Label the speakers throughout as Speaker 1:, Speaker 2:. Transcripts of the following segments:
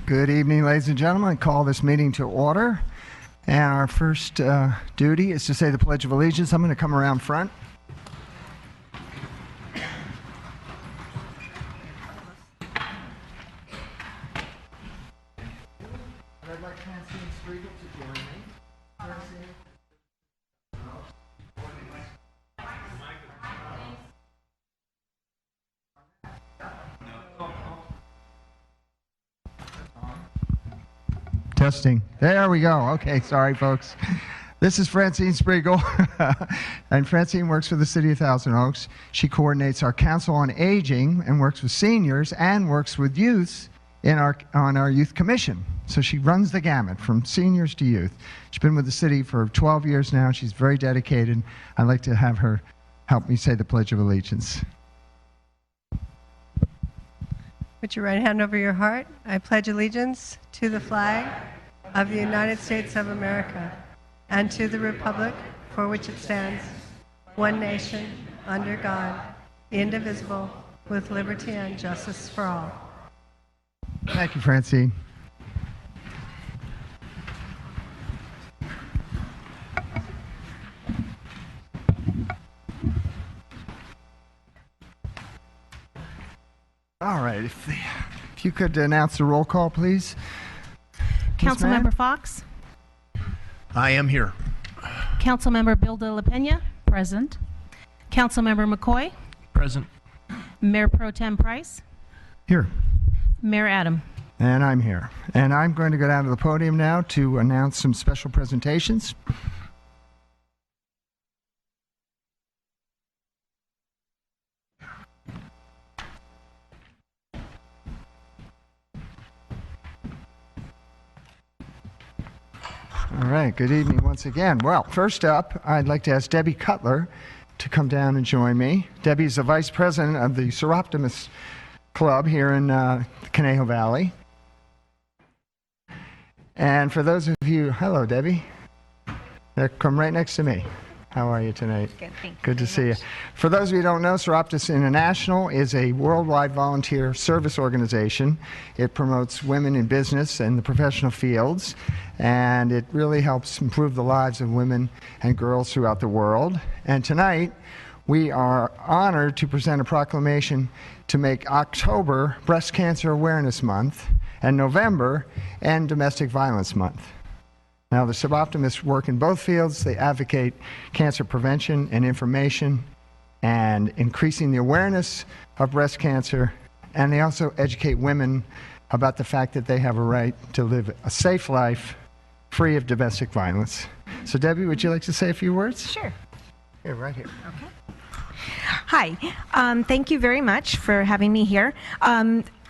Speaker 1: Good evening, ladies and gentlemen. I call this meeting to order. And our first duty is to say the Pledge of Allegiance. I'm going to come around front. I'd like Francine Spiegel to join me. Francine. Testing. There we go. Okay, sorry, folks. This is Francine Spiegel, and Francine works for the City of Thousand Oaks. She coordinates our Council on Aging and works with seniors and works with youths on our Youth Commission. So she runs the gamut from seniors to youth. She's been with the city for 12 years now. She's very dedicated. I'd like to have her help me say the Pledge of Allegiance.
Speaker 2: Put your right hand over your heart. I pledge allegiance to the flag of the United States of America and to the republic for which it stands, one nation, under God, indivisible, with liberty and justice for all.
Speaker 1: Thank you, Francine. All right, if you could announce the roll call, please.
Speaker 3: Councilmember Fox.
Speaker 4: I am here.
Speaker 3: Councilmember Bill de la Pena. Present. Councilmember McCoy.
Speaker 4: Present.
Speaker 3: Mayor Pro Tem Price.
Speaker 1: Here.
Speaker 3: Mayor Adam.
Speaker 1: And I'm here. And I'm going to go down to the podium now to announce some special presentations. All right, good evening once again. Well, first up, I'd like to ask Debbie Cutler to come down and join me. Debbie's the Vice President of the Seroptimus Club here in the Conejo Valley. And for those of you, hello, Debbie. Come right next to me. How are you tonight?
Speaker 5: Good, thank you.
Speaker 1: Good to see you. For those of you who don't know, Seroptimus International is a worldwide volunteer service organization. It promotes women in business and the professional fields, and it really helps improve the lives of women and girls throughout the world. And tonight, we are honored to present a proclamation to make October Breast Cancer Awareness Month and November End Domestic Violence Month. Now, the Seroptimists work in both fields. They advocate cancer prevention and information and increasing the awareness of breast cancer, and they also educate women about the fact that they have a right to live a safe life free of domestic violence. So, Debbie, would you like to say a few words?
Speaker 5: Sure.
Speaker 1: Here, right here.
Speaker 5: Okay. Hi. Thank you very much for having me here.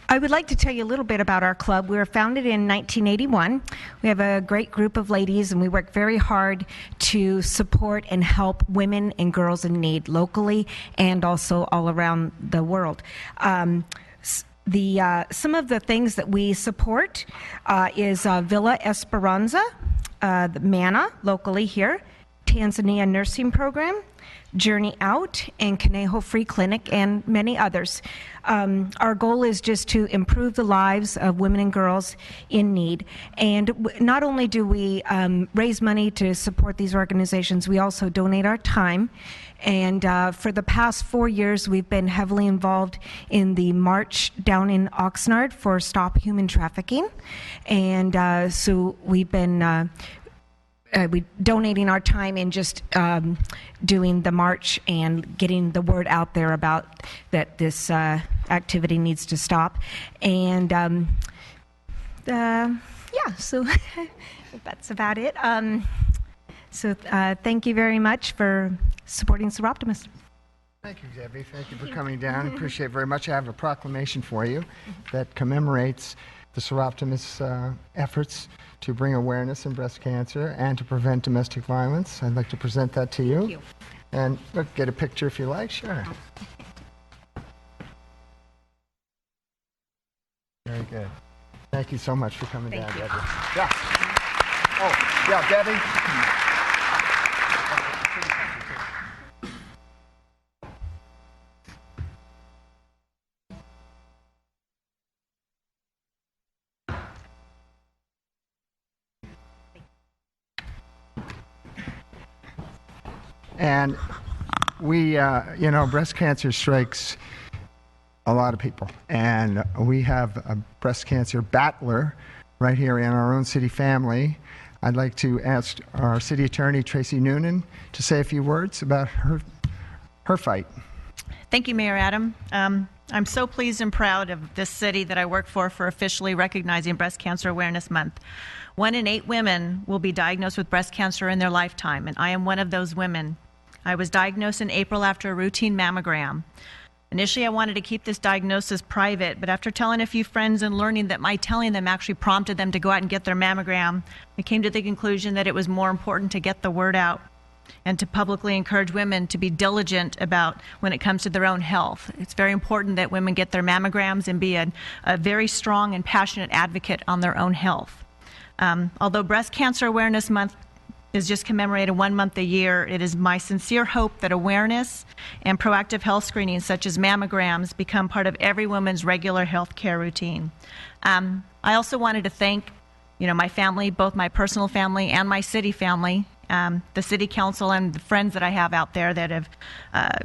Speaker 5: I would like to tell you a little bit about our club. We were founded in 1981. We have a great group of ladies, and we work very hard to support and help women and girls in need locally and also all around the world. Some of the things that we support is Villa Esperanza, the MANA locally here, Tanzania Nursing Program, Journey Out, and Conejo Free Clinic, and many others. Our goal is just to improve the lives of women and girls in need. And not only do we raise money to support these organizations, we also donate our time. And for the past 4 years, we've been heavily involved in the march down in Oxnard for Stop Human Trafficking. And so we've been donating our time in just doing the march and getting the word out there about that this activity needs to stop. And so that's about it. So thank you very much for supporting Seroptimus.
Speaker 1: Thank you, Debbie. Thank you for coming down. Appreciate it very much. I have a proclamation for you that commemorates the Seroptimus efforts to bring awareness in breast cancer and to prevent domestic violence. I'd like to present that to you.
Speaker 5: Thank you.
Speaker 1: And look, get a picture if you like. Sure. Very good. Thank you so much for coming down,
Speaker 5: you.
Speaker 1: Debbie. Yeah. Oh, yeah, Debbie. And we, breast cancer strikes a lot of people. And we have a breast cancer battler right here in our own city family. I'd like to ask our city attorney, Tracy Noonan, to say a few words about her fight.
Speaker 6: Thank you, Mayor Adam. I'm so pleased and proud of this city that I work for officially recognizing Breast Cancer Awareness Month. 1 in 8 women will be diagnosed with breast cancer in their lifetime, and I am one of those women. I was diagnosed in April after a routine mammogram. Initially, I wanted to keep this diagnosis private, but after telling a few friends and learning that my telling them actually prompted them to go out and get their mammogram, I came to the conclusion that it was more important to get the word out and to publicly encourage women to be diligent about when it comes to their own health. It's very important that women get their mammograms and be a very strong and passionate advocate on their own health. Although Breast Cancer Awareness Month is just commemorated 1 month a year, it is my sincere hope that awareness and proactive health screenings such as mammograms become part of every woman's regular health care routine. I also wanted to thank my family, both my personal family and my city family, the city council and the friends that I have out there that have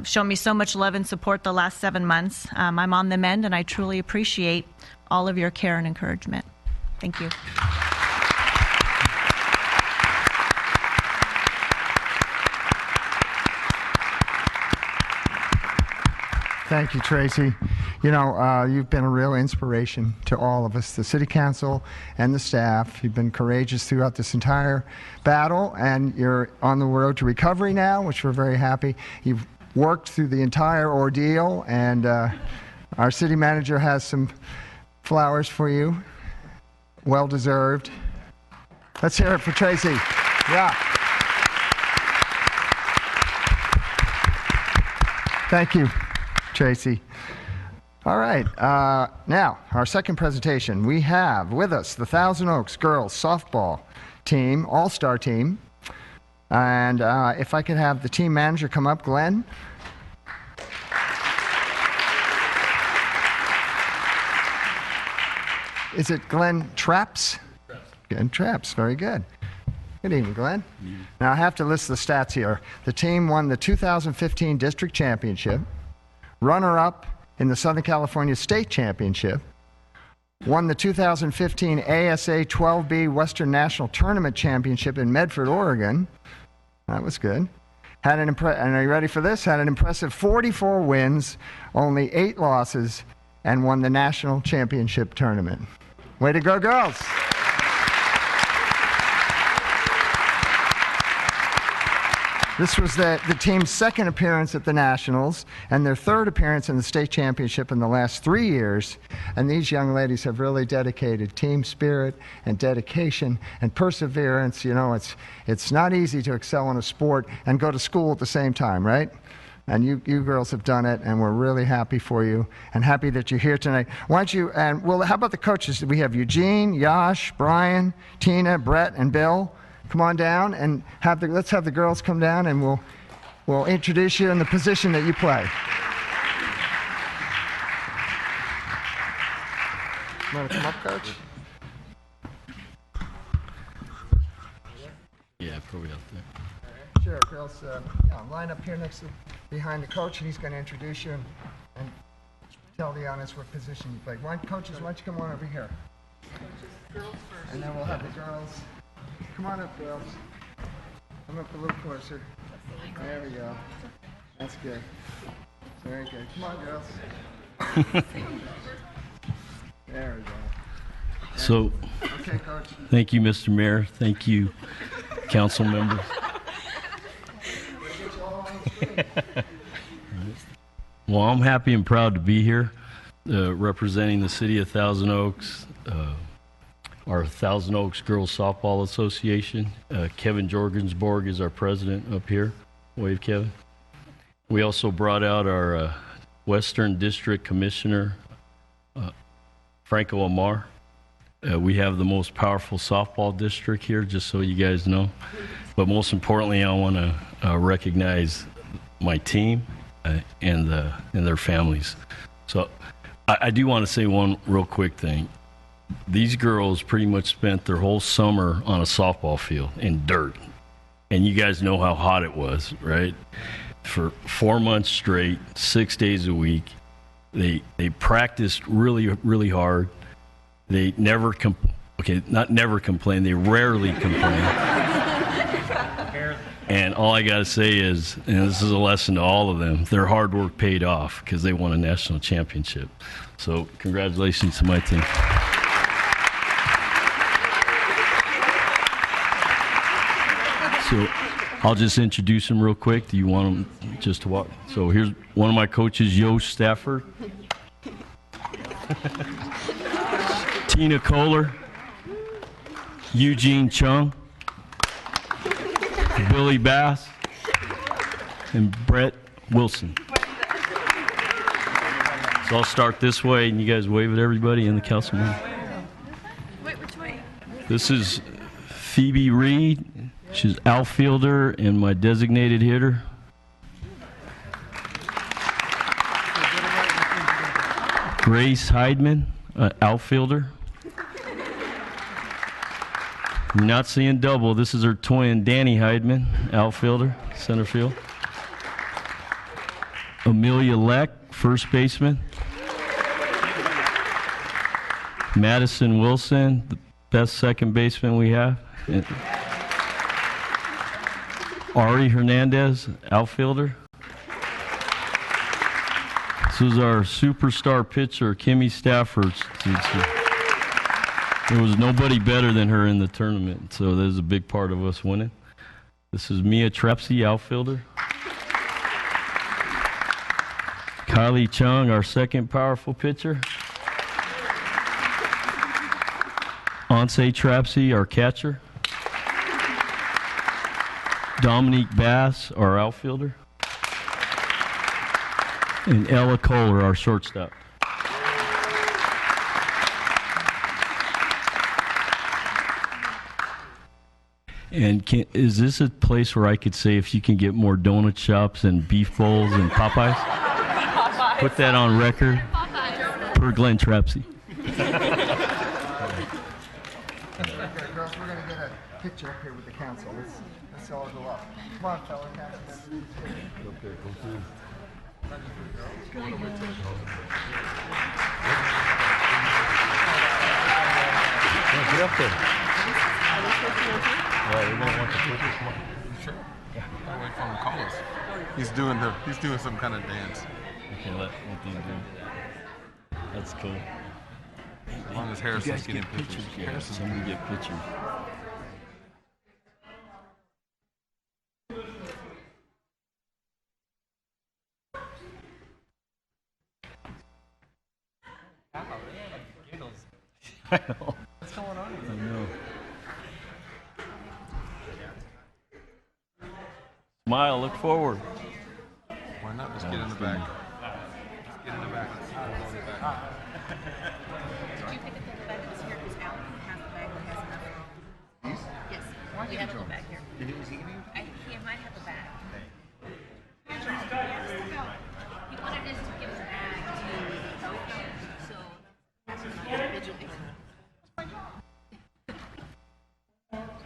Speaker 6: shown me so much love and support the last 7 months. I'm on the mend, and I truly appreciate all of your care and encouragement. Thank you.
Speaker 1: Thank you, Tracy. You've been a real inspiration to all of us, the City Council and the staff. You've been courageous throughout this entire battle, and you're on the road to recovery now, which we're very happy. You've worked through the entire ordeal, and our city manager has some flowers for you. Well deserved. Let's hear it for Tracy. Yeah. Thank you, Tracy. All right. Now, our second presentation. We have with us the Thousand Oaks girls softball team, all-star team. And if I could have the team manager come up, Glenn. Is it Glenn Traps? Glenn Traps. Very good. Good evening, Glenn. Now, I have to list the stats here. The team won the 2015 district championship, runner-up in the Southern California State Championship, won the 2015 ASA 12B Western National Tournament Championship in Medford, Oregon. That was good. And are you ready for this? Had an impressive 44 wins, only 8 losses, and won the National Championship Tournament. Way to go, girls. This was the team's second appearance at the Nationals and their third appearance in the state championship in the last 3 years. And these young ladies have really dedicated team spirit and dedication and perseverance. It's not easy to excel in a sport and go to school at the same time, right? And you girls have done it, and we're really happy for you and happy that you're here tonight. Why don't you, how about the coaches? We have Eugene, Yash, Brian, Tina, Brett, and Bill. Come on down and let's have the girls come down, and we'll introduce you in the position that you play. You want to come up, Coach?
Speaker 7: Yeah, probably out there.
Speaker 1: Sure, girls. Line up here behind the coach, and he's going to introduce you and tell the audience what position you play. Coaches, why don't you come on over here? And then we'll have the girls. Come on up, girls. Come up a little closer. There we go. That's good. Very good. Come on, girls. There we go.
Speaker 7: So,
Speaker 1: okay, Coach.
Speaker 7: Thank you, Mr. Mayor. Thank you, council members. Well, I'm happy and proud to be here representing the city of Thousand Oaks, our Thousand Oaks Girls Softball Association. Kevin Jorgensborg is our president up here. Wave, Kevin. We also brought out our Western District Commissioner, Franco Amar. We have the most powerful softball district here, just so you guys know. But most importantly, I want to recognize my team and their families. So I do want to say one real quick thing. These girls pretty much spent their whole summer on a softball field in dirt. and you guys know how hot it was, right? For 4 months straight, 6 days a week. They practiced really, really hard. They never not never complain. They rarely complain. And all I got to say is, and this is a lesson to all of them, their hard work paid off because they won a national championship. So congratulations to my team. So I'll just introduce them real quick. Do you want them just to walk? So here's one of my coaches, Yosh Stafford. Tina Kohler. Eugene Chung. Billy Bass. And Brett Wilson. So I'll start this way, and you guys wave at everybody in the councilman.
Speaker 6: Wait, which way?
Speaker 7: This is Phoebe Reed. She's outfielder and my designated hitter. Grace Heidman, outfielder. You're not seeing double. This is her twin, Danny Heidman, outfielder, center field. Amelia Leck, first baseman. Madison Wilson, the best second baseman we have. Ari Hernandez, outfielder. This is our superstar pitcher, Kimmy Stafford. There was nobody better than her in the tournament, so that is a big part of us winning. This is Mia Trepsy, outfielder. Kylie Chung, our second powerful pitcher. Ansei Trapsey, our catcher. Dominique Bass, our outfielder. And Ella Kohler, our shortstop. And is this a place where I could say if you can get more donut shops and beef bowls and Popeyes? Put that on record per Glenn Trapsey.
Speaker 1: Girls, we're going to get a picture up here with the council. Let's all go up. Come on, fellow council members.
Speaker 7: Get up there. We're going to want to put this one.
Speaker 8: Sure. I'll wait for him to call us. He's doing some kind of dance.
Speaker 7: Okay, let them do. That's cool.
Speaker 8: As long as Harrison's getting
Speaker 7: pictures.
Speaker 8: pictures.
Speaker 7: Yeah, somebody get pictures. I know.
Speaker 8: What's going on?
Speaker 7: I know. Smile, look forward.
Speaker 8: Why not? Just get in the back. Just get in the back. Let's see what's in the back.
Speaker 9: Did you pick up the bag that was here? Because Alan has the bag that has enough. Yes. We have a little bag here. He might have a bag. He wanted us to give him a bag to coach, so that's individually.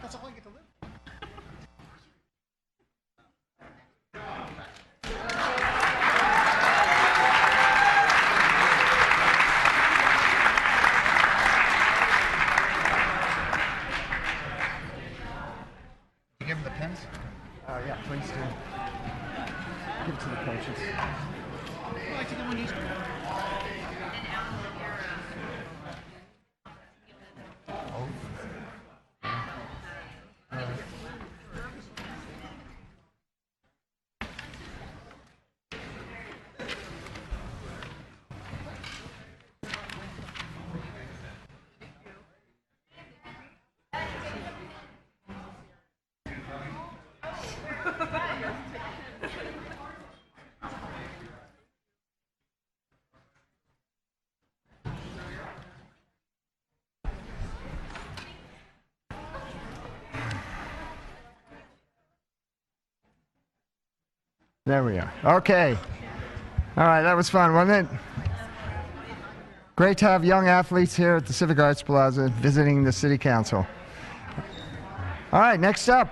Speaker 1: That's all I get to live. You give them the pens? Yeah, please do. Give it to the coaches. I like to get one each. There we are. Okay. All right, that was fun, wasn't it? Great to have young athletes here at the Civic Arts Plaza visiting the City Council. All right, next up,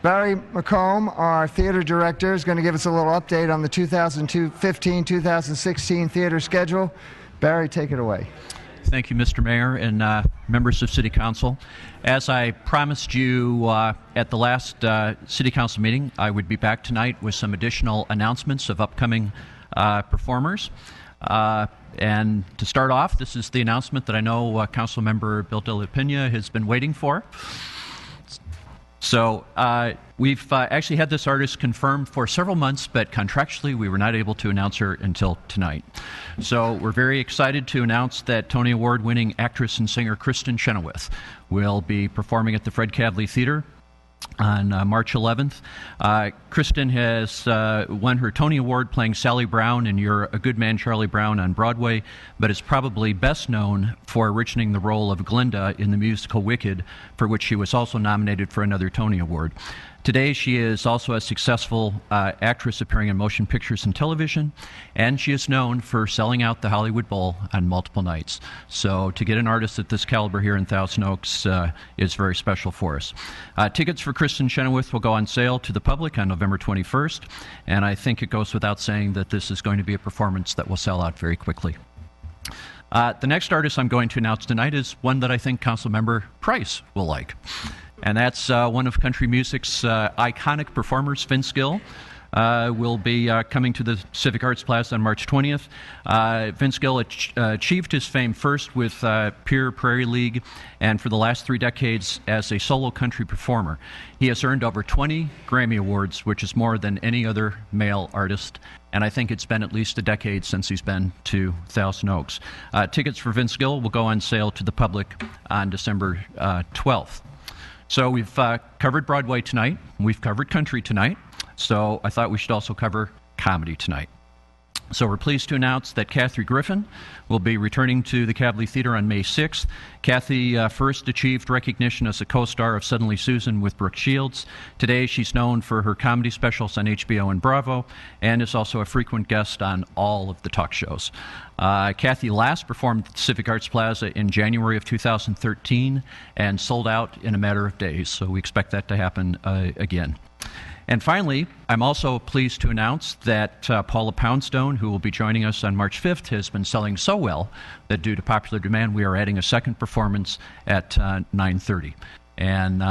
Speaker 1: Barry McComb, our theater director, is going to give us a little update on the 2015-2016 theater schedule. Barry, take it away.
Speaker 10: Thank you, Mr. Mayor and members of City Council. As I promised you at the last City Council meeting, I would be back tonight with some additional announcements of upcoming performers. And to start off, this is the announcement that I know Council Member Bill de la Pena has been waiting for. So we've actually had this artist confirmed for several months, but contractually we were not able to announce her until tonight. So we're very excited to announce that Tony Award-winning actress and singer Kristin Chenoweth will be performing at the Fred Cavely Theater on March 11th. Kristin has won her Tony Award playing Sally Brown in You're a Good Man, Charlie Brown on Broadway, but is probably best known for originating the role of Glinda in the musical Wicked, for which she was also nominated for another Tony Award. Today, she is also a successful actress appearing in motion pictures and television, and she is known for selling out the Hollywood Bowl on multiple nights. So to get an artist at this caliber here in Thousand Oaks is very special for us. Tickets for Kristin Chenoweth will go on sale to the public on November 21st, and I think it goes without saying that this is going to be a performance that will sell out very quickly. The next artist I'm going to announce tonight is one that I think Councilmember Price will like. And that's one of country music's iconic performers, Vince Gill, will be coming to the Civic Arts Plaza on March 20th. Vince Gill achieved his fame first with Pure Prairie League, and for the last 3 decades as a solo country performer. He has earned over 20 Grammy Awards, which is more than any other male artist. And I think it's been at least a decade since he's been to Thousand Oaks. Tickets for Vince Gill will go on sale to the public on December 12th. So we've covered Broadway tonight, we've covered country tonight, so I thought we should also cover comedy tonight. So we're pleased to announce that Kathy Griffin will be returning to the Cavely Theater on May 6th. Kathy first achieved recognition as a co-star of Suddenly Susan with Brooke Shields. Today she's known for her comedy specials on HBO and Bravo, and is also a frequent guest on all of the talk shows. Kathy last performed at the Civic Arts Plaza in January of 2013 and sold out in a matter of days, so we expect that to happen again. And finally, I'm also pleased to announce that Paula Poundstone, who will be joining us on March 5th, has been selling so well that due to popular demand, we are adding a second performance at 9:30. And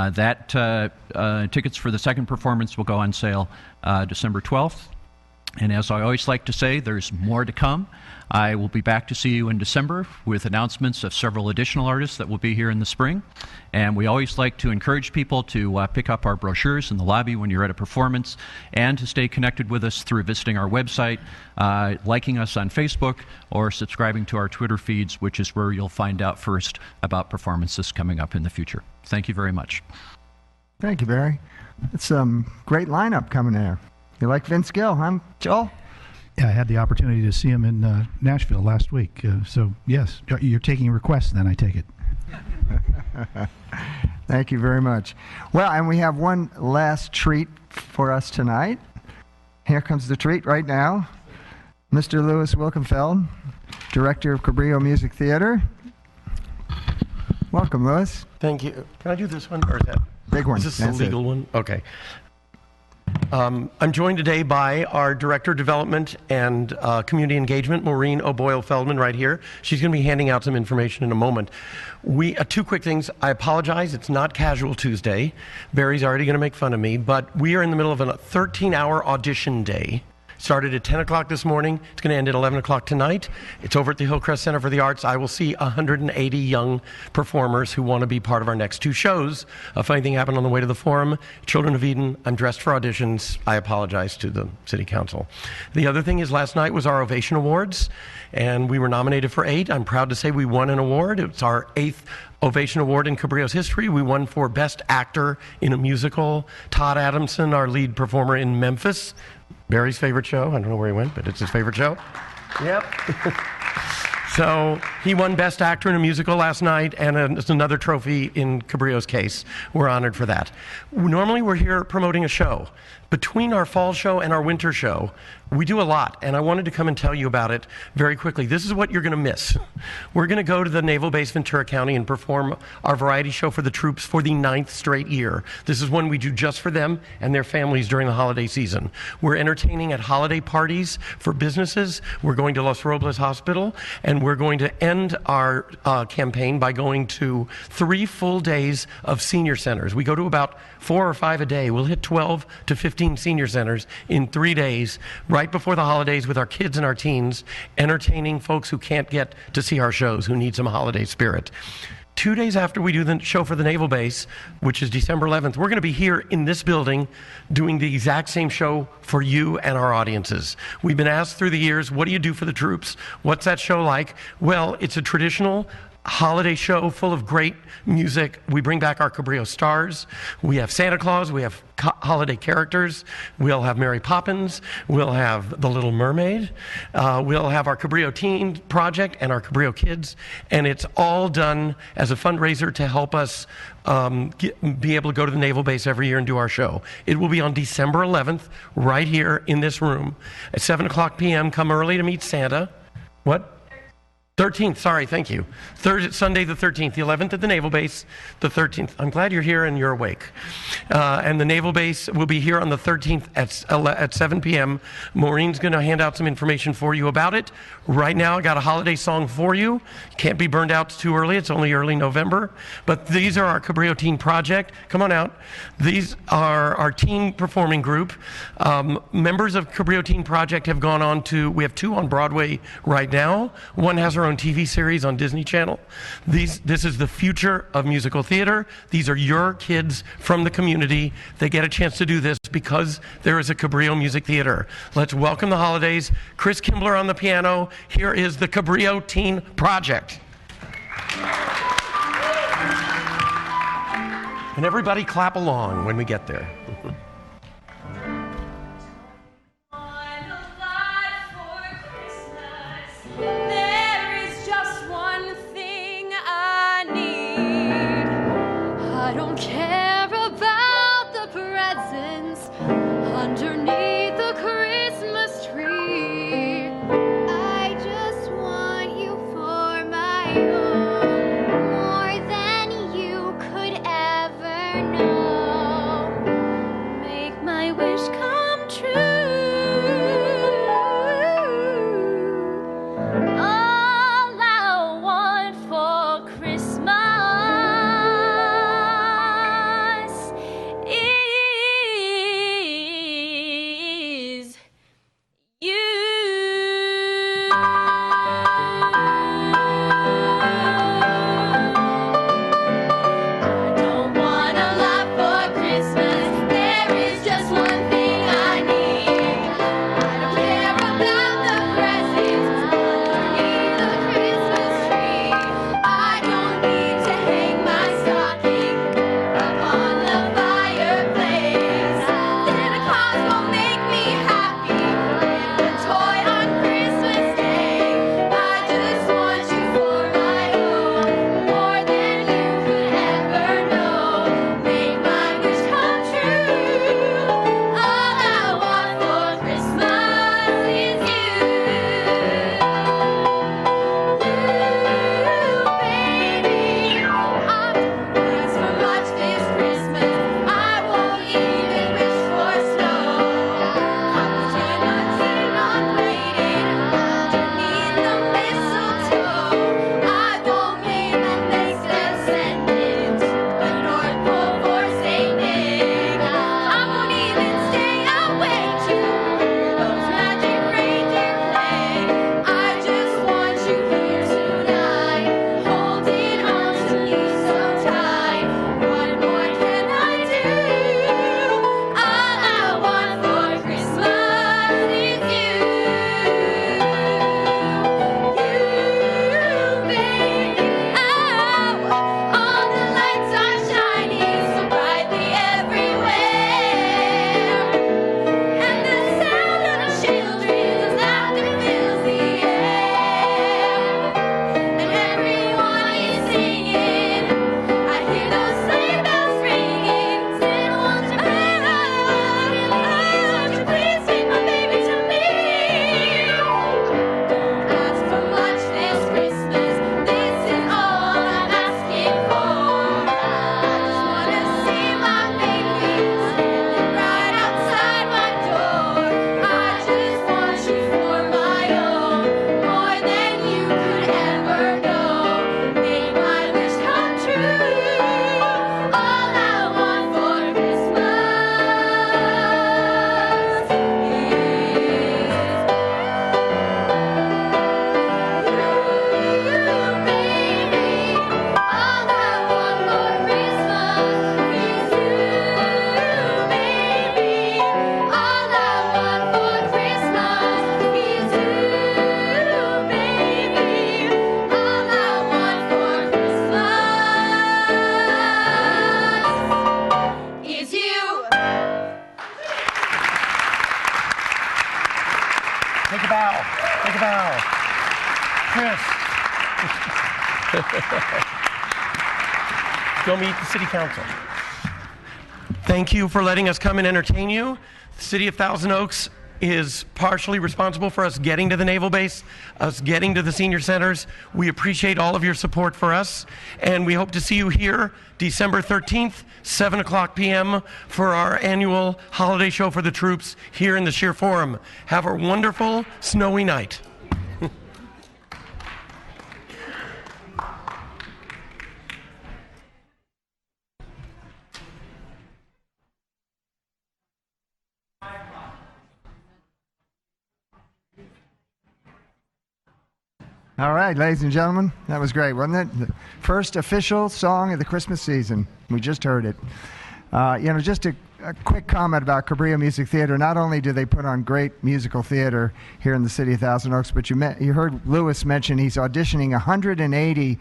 Speaker 10: tickets for the second performance will go on sale December 12th. And as I always like to say, there's more to come. I will be back to see you in December with announcements of several additional artists that will be here in the spring. And we always like to encourage people to pick up our brochures in the lobby when you're at a performance, and to stay connected with us through visiting our website, liking us on Facebook, or subscribing to our Twitter feeds, which is where you'll find out first about performances coming up in the future. Thank you very much.
Speaker 1: Thank you, Barry. It's a great lineup coming there. You like Vince Gill, huh, Joel?
Speaker 11: Yeah, I had the opportunity to see him in Nashville last week. So, yes, you're taking requests then, I take it.
Speaker 1: Thank you very much. Well, and we have one last treat for us tonight. Here comes the treat right now. Mr. Louis Wilkenfeld, Director of Cabrillo Music Theater. Welcome, Louis.
Speaker 12: Thank you. Can I do this one, or is that?
Speaker 1: Big one.
Speaker 12: Is this the legal one? Okay. I'm joined today by our Director of Development and Community Engagement, Maureen O'Boyle-Feldman, right here. She's going to be handing out some information in a moment. Two quick things. I apologize. It's not Casual Tuesday. Barry's already going to make fun of me, but we are in the middle of a 13-hour audition day. Started at 10 o'clock this morning. It's going to end at 11 o'clock tonight. It's over at the Hillcrest Center for the Arts. I will see 180 young performers who want to be part of our next 2 shows. If anything happened on the way to the forum, Children of Eden, I'm dressed for auditions. I apologize to the City Council. The other thing is last night was our Ovation Awards, and we were nominated for 8. I'm proud to say we won an award. It's our 8th Ovation Award in Cabrillo's history. We won for Best Actor in a Musical. Todd Adamson, our lead performer in Memphis, Barry's favorite show. I don't know where he went, but it's his favorite show. Yep. So he won Best Actor in a Musical last night, and it's another trophy in Cabrillo's case. We're honored for that. Normally, we're here promoting a show. Between our fall show and our winter show, we do a lot, and I wanted to come and tell you about it very quickly. This is what you're going to miss. We're going to go to the Naval Base Ventura County and perform our variety show for the troops for the 9th straight year. This is one we do just for them and their families during the holiday season. We're entertaining at holiday parties for businesses. We're going to Los Robles Hospital, and we're going to end our campaign by going to 3 full days of senior centers. We go to about 4 or 5 a day. We'll hit 12 to 15 senior centers in 3 days, right before the holidays, with our kids and our teens, entertaining folks who can't get to see our shows, who need some holiday spirit. 2 days after we do the show for the Naval Base, which is December 11th, we're going to be here in this building doing the exact same show for you and our audiences. We've been asked through the years, what do you do for the troops? What's that show like? Well, it's a traditional holiday show full of great music. We bring back our Cabrillo stars. We have Santa Claus. We have holiday characters. We'll have Mary Poppins. We'll have The Little Mermaid. We'll have our Cabrillo Teen Project and our Cabrillo Kids. And it's all done as a fundraiser to help us be able to go to the Naval Base every year and do our show. It will be on December 11th, right here in this room at 7 o'clock p.m. Come early to meet Santa. What? 13th, sorry, thank you. Sunday the 13th, the 11th at the Naval Base, the 13th. I'm glad you're here and you're awake. And the Naval Base will be here on the 13th at 7 p.m. Maureen's going to hand out some information for you about it. Right now, I got a holiday song for you. Can't be burned out too early. It's only early November. But these are our Cabrillo Teen Project. Come on out. These are our teen performing group. Members of Cabrillo Teen Project have gone on to, we have 2 on Broadway right now. One has her own TV series on Disney Channel. This is the future of musical theater. These are your kids from the community. They get a chance to do this because there is a Cabrillo Music Theater. Let's welcome the holidays. Chris Kimbler on the piano. Here is the Cabrillo Teen Project. And everybody clap along when we get there.
Speaker 13: I don't care about the presents underneath the Christmas tree. I just want you for my own, more than you could ever know.
Speaker 12: Chris. Go meet the city council. Thank you for letting us come and entertain you. The city of Thousand Oaks is partially responsible for us getting to the naval base, us getting to the senior centers. We appreciate all of your support for us, and we hope to see you here December 13th, 7 o'clock p.m. for our annual holiday show for the troops here in the Shear Forum. Have a wonderful snowy night.
Speaker 1: All right, ladies and gentlemen, that was great, wasn't it? The first official song of the Christmas season. We just heard it. Just a quick comment about Cabrillo Music Theater. Not only do they put on great musical theater here in the city of Thousand Oaks, but you heard Lewis mention he's auditioning 180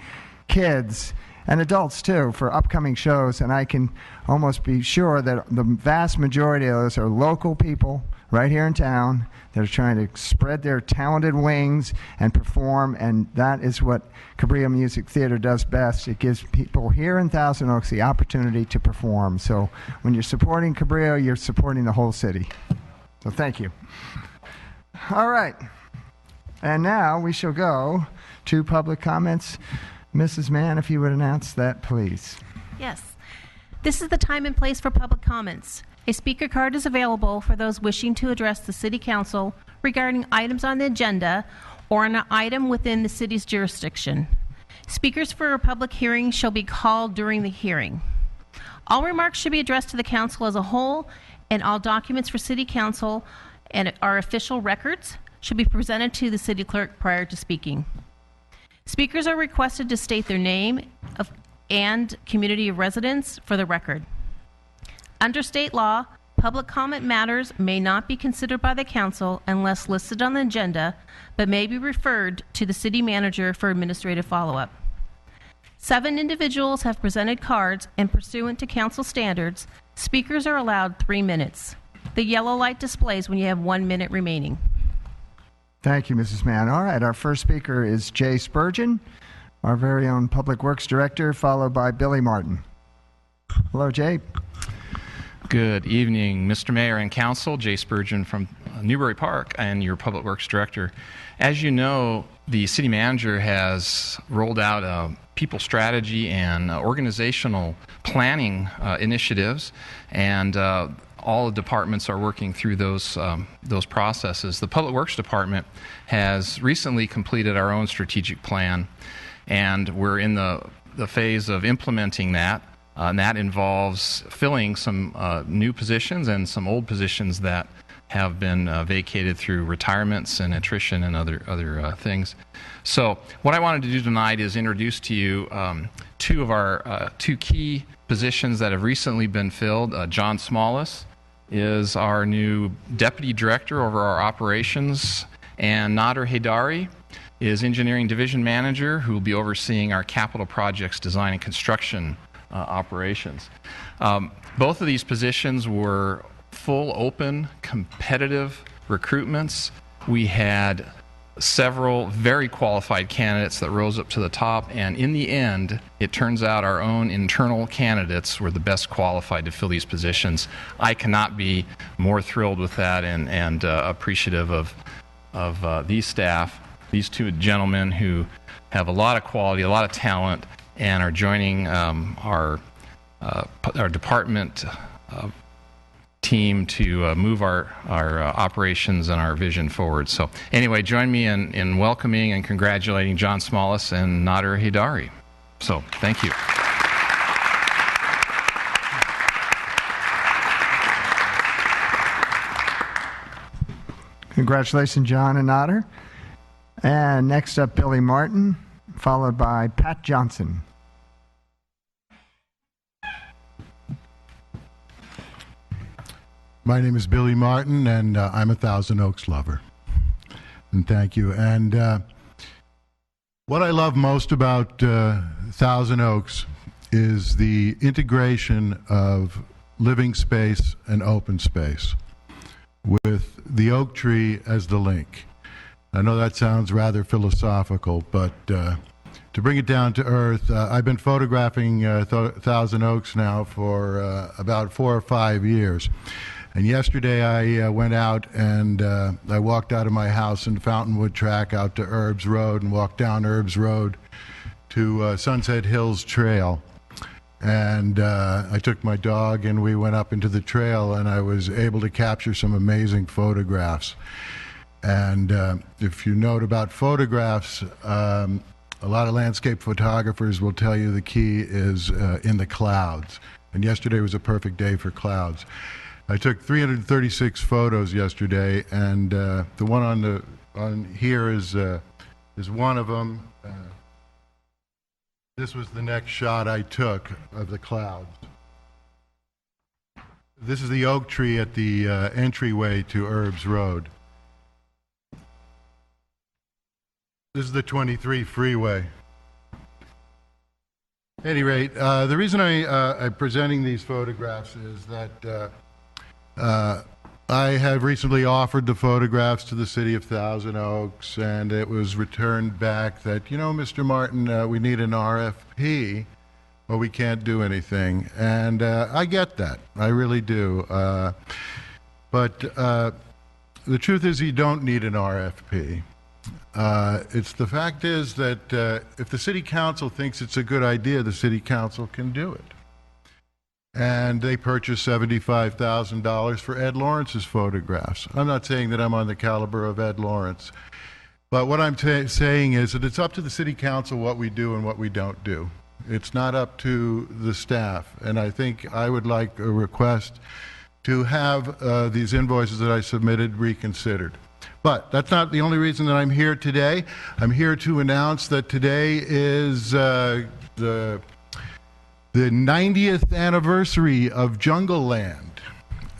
Speaker 1: kids and adults too for upcoming shows, and I can almost be sure that the vast majority of those are local people right here in town that are trying to spread their talented wings and perform, and that is what Cabrillo Music Theater does best. It gives people here in Thousand Oaks the opportunity to perform. So when you're supporting Cabrillo, you're supporting the whole city. So thank you. All right. And now we shall go to public comments. Mrs. Mann, if you would announce that, please.
Speaker 3: Yes. This is the time and place for public comments. A speaker card is available for those wishing to address the City Council regarding items on the agenda or an item within the city's jurisdiction. Speakers for a public hearing shall be called during the hearing. All remarks should be addressed to the Council as a whole, and all documents for City Council and our official records should be presented to the City Clerk prior to speaking. Speakers are requested to state their name and community of residence for the record. Under state law, public comment matters may not be considered by the council unless listed on the agenda, but may be referred to the city manager for administrative follow-up. 7 individuals have presented cards, and pursuant to council standards, speakers are allowed 3 minutes. The yellow light displays when you have 1 minute remaining.
Speaker 1: Thank you, Mrs. Mann. All right, our first speaker is Jay Spurgeon, our very own Public Works Director, followed by Billy Martin. Hello, Jay.
Speaker 14: Good evening, Mr. Mayor and Council. Jay Spurgeon from Newbury Park and your Public Works Director. As you know, the City Manager has rolled out a people strategy and organizational planning initiatives, and all the departments are working through those processes. The Public Works Department has recently completed our own strategic plan, and we're in the phase of implementing that. And that involves filling some new positions and some old positions that have been vacated through retirements and attrition and other things. So what I wanted to do tonight is introduce to you two of our two key positions that have recently been filled. John Smallus is our new Deputy Director over our operations, and Nader Haydari is Engineering Division Manager, who will be overseeing our capital projects design and construction operations. Both of these positions were full, open, competitive recruitments. We had several very qualified candidates that rose up to the top, and in the end, it turns out our own internal candidates were the best qualified to fill these positions. I cannot be more thrilled with that and appreciative of these staff, these two gentlemen who have a lot of quality, a lot of talent, and are joining our department team to move our operations and our vision forward. So anyway, join me in welcoming and congratulating John Smallus and Nader Haydari. So thank you.
Speaker 1: Congratulations, John and Nader. And next up, Billy Martin, followed by Pat Johnson.
Speaker 15: My name is Billy Martin, and I'm a Thousand Oaks lover. And thank you. And what I love most about Thousand Oaks is the integration of living space and open space, with the oak tree as the link. I know that sounds rather philosophical, but to bring it down to earth, I've been photographing Thousand Oaks now for about 4 or 5 years. And yesterday I went out and I walked out of my house in Fountainwood Track out to Herbs Road and walked down Herbs Road to Sunset Hills Trail. And I took my dog and we went up into the trail, and I was able to capture some amazing photographs. And if you note about photographs, a lot of landscape photographers will tell you the key is in the clouds. And yesterday was a perfect day for clouds. I took 336 photos yesterday, and the one on here is one of them. This was the next shot I took of the clouds. This is the oak tree at the entryway to Herbs Road. This is the 23 freeway. At any rate, the reason I'm presenting these photographs is that I have recently offered the photographs to the city of Thousand Oaks, and it was returned back that, Mr. Martin, we need an RFP, or we can't do anything. And I get that. I really do. But the truth is you don't need an RFP. The fact is that if the city council thinks it's a good idea, the city council can do it. And they purchased $75,000 for Ed Lawrence's photographs. I'm not saying that I'm on the caliber of Ed Lawrence, but what I'm saying is that it's up to the city council what we do and what we don't do. It's not up to the staff. And I think I would like a request to have these invoices that I submitted reconsidered. But that's not the only reason that I'm here today. I'm here to announce that today is the 90th anniversary of Jungle Land.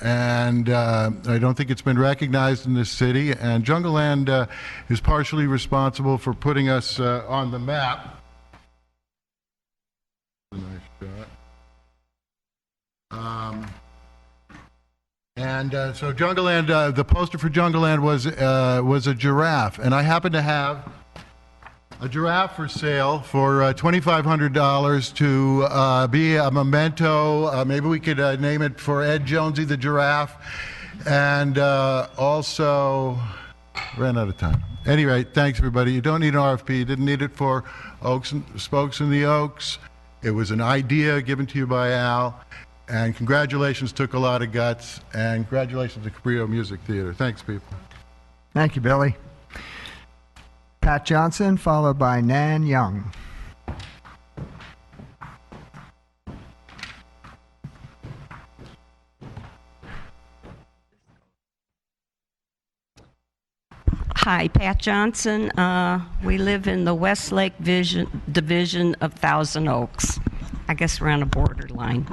Speaker 15: And I don't think it's been recognized in this city. And Jungle Land is partially responsible for putting us on the map. Nice shot. So Jungle Land, the poster for Jungle Land was a giraffe, and I happen to have a giraffe for sale for $2,500 to be a memento. Maybe we could name it for Ed Jonesy the giraffe, and also ran out of time. Anyway, thanks everybody. You don't need an RFP. You didn't need it for Spokes in the Oaks. It was an idea given to you by Al. And congratulations, took a lot of guts, and congratulations to Cabrillo Music Theater. Thanks, people.
Speaker 1: Thank you, Billy. Pat Johnson, followed by Nan Young.
Speaker 16: Hi, Pat Johnson. We live in the Westlake Division of Thousand Oaks. I guess we're on a borderline.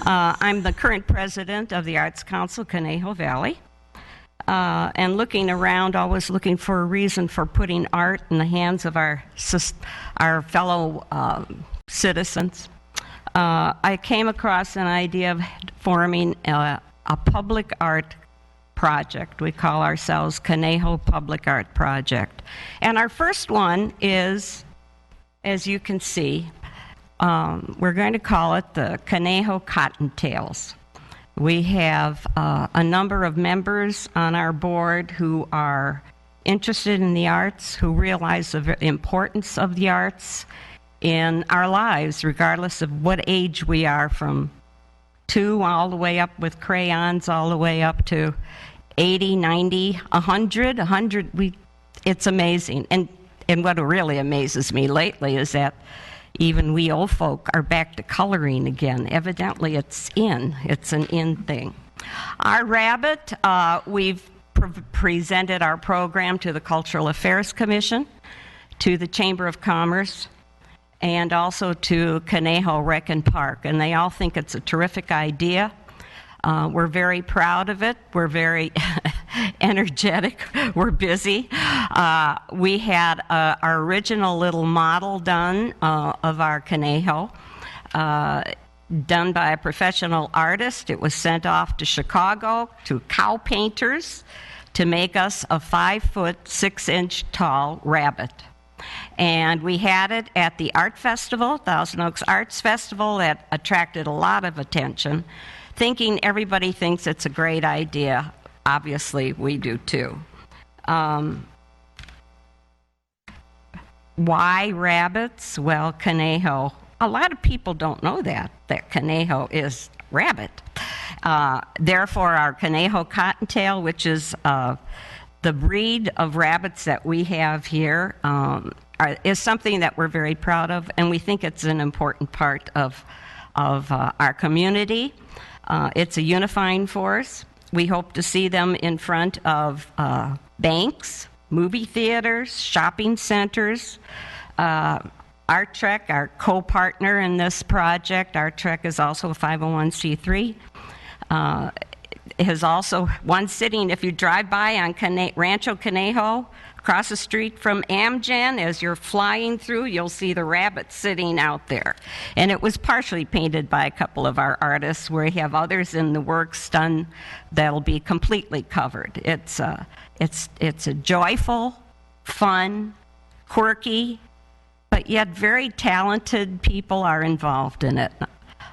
Speaker 16: I'm the current president of the Arts Council, Conejo Valley. And looking around, always looking for a reason for putting art in the hands of our fellow citizens. I came across an idea of forming a public art project. We call ourselves Conejo Public Art Project. And our first one is, as you can see, we're going to call it the Conejo Cottontails. We have a number of members on our board who are interested in the arts, who realize the importance of the arts in our lives, regardless of what age we are, from 2 all the way up with crayons, all the way up to 80, 90, 100. It's amazing. And what really amazes me lately is that even we old folk are back to coloring again. Evidently, it's an in thing. Our rabbit, we've presented our program to the Cultural Affairs Commission, to the Chamber of Commerce, and also to Conejo Rec and Park, and they all think it's a terrific idea. We're very proud of it. We're very energetic. We're busy. We had our original little model done of our Conejo, done by a professional artist. It was sent off to Chicago to cow painters to make us a 5-foot 6-inch tall rabbit. And we had it at the Art Festival, Thousand Oaks Arts Festival, that attracted a lot of attention, thinking everybody thinks it's a great idea. Obviously, we do too. Why rabbits? Well, Conejo. A lot of people don't know that Conejo is rabbit. Therefore, our Conejo Cottontail, which is the breed of rabbits that we have here, is something that we're very proud of, and we think it's an important part of our community. It's a unifying force. We hope to see them in front of banks, movie theaters, shopping centers. Art Trek, our co-partner in this project, Art Trek is also a 501c3. Has also one sitting, if you drive by on Rancho Conejo, across the street from Amgen, as you're flying through, you'll see the rabbit sitting out there. And it was partially painted by a couple of our artists, where we have others in the works done that'll be completely covered. It's a joyful, fun, quirky, but yet very talented people are involved in it.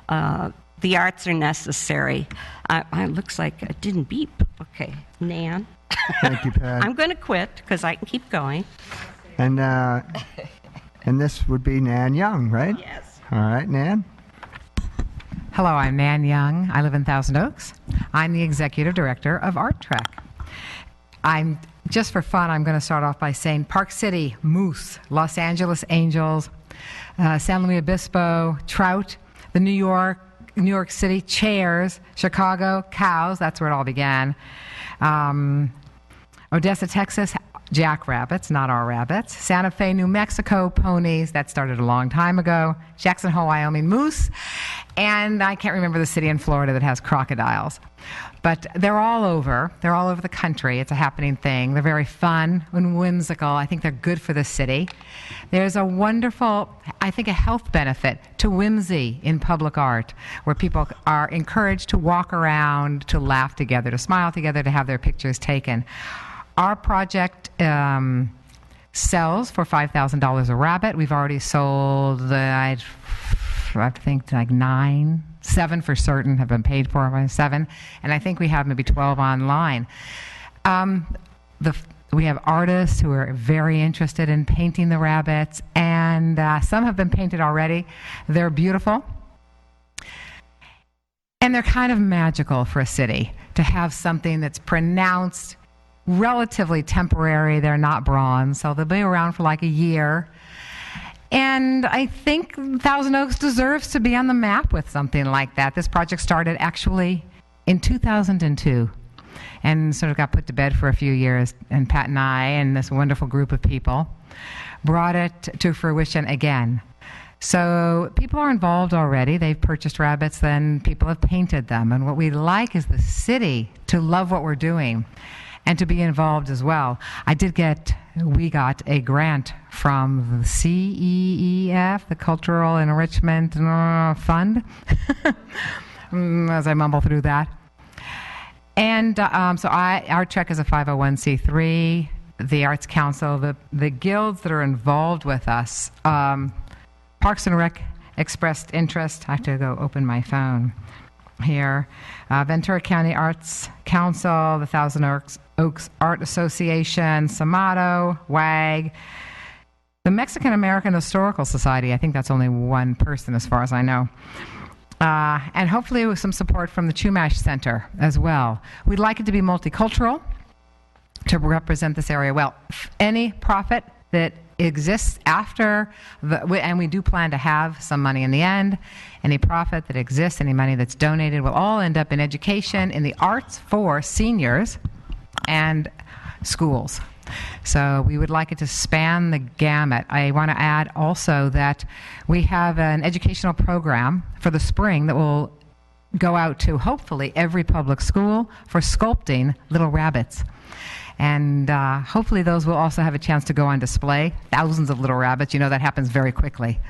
Speaker 16: The arts are necessary. It looks like it didn't beep. Okay, Nan.
Speaker 1: Thank you, Pat.
Speaker 16: I'm going to quit because I can keep going.
Speaker 1: And this would be Nan Young, right?
Speaker 16: Yes.
Speaker 1: All right, Nan.
Speaker 17: Hello, I'm Nan Young. I live in Thousand Oaks. I'm the executive director of Art Trek. Just for fun, I'm going to start off by saying Park City, Moose, Los Angeles Angels, San Luis Obispo, Trout, the New York City Chairs, Chicago Cows, that's where it all began. Odessa, Texas, Jackrabbits, not our rabbits. Santa Fe, New Mexico, Ponies, that started a long time ago. Jackson Hole, Wyoming, Moose. And I can't remember the city in Florida that has crocodiles. But they're all over. They're all over the country. It's a happening thing. They're very fun and whimsical. I think they're good for the city. There's a wonderful, I think, a health benefit to whimsy in public art, where people are encouraged to walk around, to laugh together, to smile together, to have their pictures taken. Our project sells for $5,000 a rabbit. We've already sold, I think, like 9. 7 for certain have been paid for by 7, and I think we have maybe 12 online. We have artists who are very interested in painting the rabbits, and some have been painted already. They're beautiful, and they're kind of magical for a city to have something that's pronounced relatively temporary. They're not bronze, so they'll be around for like a year. And I think Thousand Oaks deserves to be on the map with something like that. This project started actually in 2002 and sort of got put to bed for a few years. And Pat and I and this wonderful group of people brought it to fruition again. So people are involved already. They've purchased rabbits, then people have painted them. And what we like is the city to love what we're doing and to be involved as well. We got a grant from the CEEF, the Cultural Enrichment Fund, as I mumble through that. And so Art Trek is a 501c3, the Arts Council, the guilds that are involved with us. Parks and Rec expressed interest. I have to go open my phone here. Ventura County Arts Council, the Thousand Oaks Art Association, Samato, WAG, the Mexican American Historical Society. I think that's only one person as far as I know. And hopefully with some support from the Chumash Center as well. We'd like it to be multicultural, to represent this area well. Any profit that exists after, and we do plan to have some money in the end, any profit that exists, any money that's donated will all end up in education, in the arts for seniors and schools. So we would like it to span the gamut. I want to add also that we have an educational program for the spring that will go out to hopefully every public school for sculpting little rabbits. And hopefully those will also have a chance to go on display. Thousands of little rabbits. You know, that happens very quickly.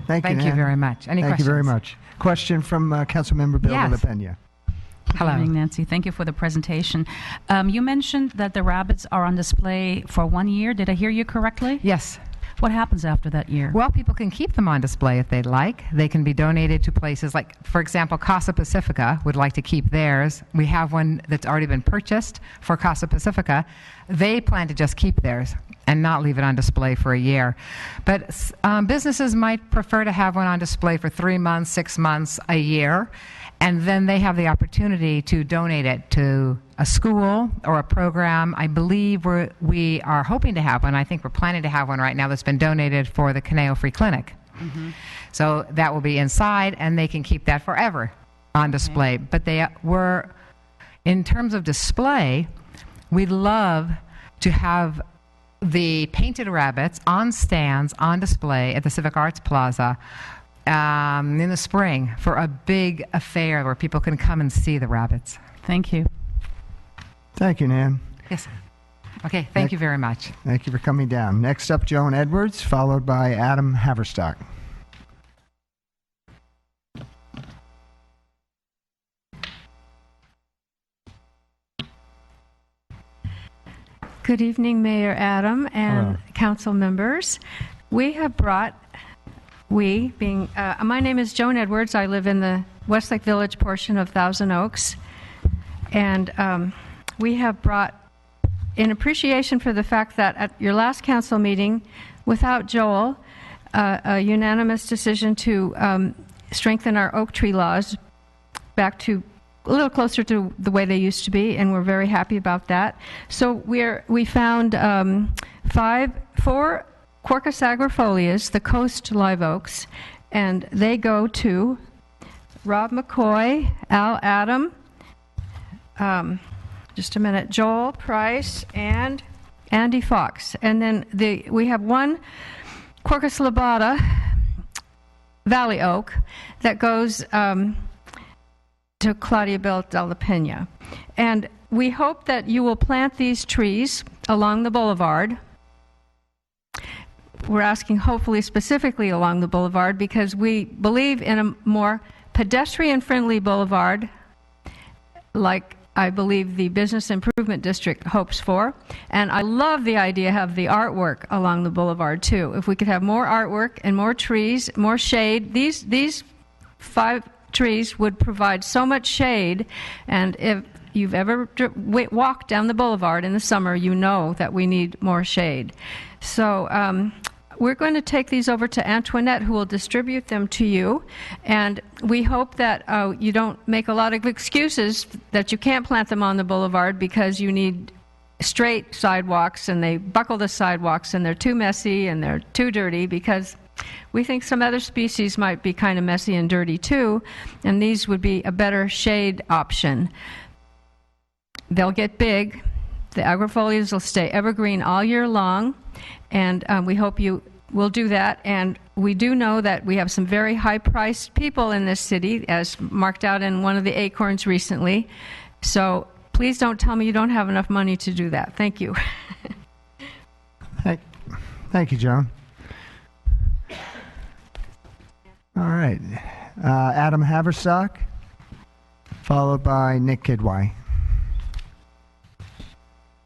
Speaker 1: Thank you
Speaker 17: Nan. Very much. Any questions?
Speaker 1: Thank you very much. Question from Councilmember Bill de la Pena.
Speaker 17: Hello.
Speaker 18: Good evening, Nancy. Thank you for the presentation. You mentioned that the rabbits are on display for 1 year. Did I hear you correctly?
Speaker 17: Yes.
Speaker 18: What happens after that year?
Speaker 17: Well, people can keep them on display if they'd like. They can be donated to places like, for example, Casa Pacifica would like to keep theirs. We have one that's already been purchased for Casa Pacifica. They plan to just keep theirs and not leave it on display for a year. But businesses might prefer to have one on display for 3 months, 6 months, a year, and then they have the opportunity to donate it to a school or a program. I believe we are hoping to have one. I think we're planning to have one right now that's been donated for the Conejo Free Clinic. So that will be inside, and they can keep that forever on display. But they were, in terms of display, we'd love to have the painted rabbits on stands on display at the Civic Arts Plaza in the spring for a big affair where people can come and see the rabbits.
Speaker 18: Thank you.
Speaker 1: Thank you, Nan.
Speaker 17: Yes. Okay, thank you very much.
Speaker 1: Thank you for coming down. Next up, Joan Edwards, followed by Adam Haverstock.
Speaker 19: Good evening, Mayor Adam and council members. We have brought, my name is Joan Edwards. I live in the Westlake Village portion of Thousand Oaks. And we have brought, in appreciation for the fact that at your last council meeting, without Joel, a unanimous decision to strengthen our oak tree laws back to a little closer to the way they used to be, and we're very happy about that. So we found 4 Quercus agrifolias, the coast live oaks, and they go to Rob McCoy, Al Adam, just a minute, Joel Price, and Andy Fox. And then we have 1 Quercus lobata valley oak that goes to Claudia Bell de la Pena. And we hope that you will plant these trees along the boulevard. We're asking hopefully specifically along the boulevard because we believe in a more pedestrian-friendly boulevard, like I believe the Business Improvement District hopes for. And I love the idea of the artwork along the boulevard, too. If we could have more artwork and more trees, more shade, these 5 trees would provide so much shade. And if you've ever walked down the boulevard in the summer, you know that we need more shade. So we're going to take these over to Antoinette, who will distribute them to you. And we hope that you don't make a lot of excuses that you can't plant them on the boulevard because you need straight sidewalks and they buckle the sidewalks and they're too messy and they're too dirty, because we think some other species might be kind of messy and dirty too, and these would be a better shade option. They'll get big. The agrifolias will stay evergreen all year long, and we hope you will do that. And we do know that we have some very high-priced people in this city, as marked out in one of the acorns recently. So please don't tell me you don't have enough money to do that. Thank you.
Speaker 1: Thank you, Joan. All right. Adam Haverstock, followed by Nick Kidwai.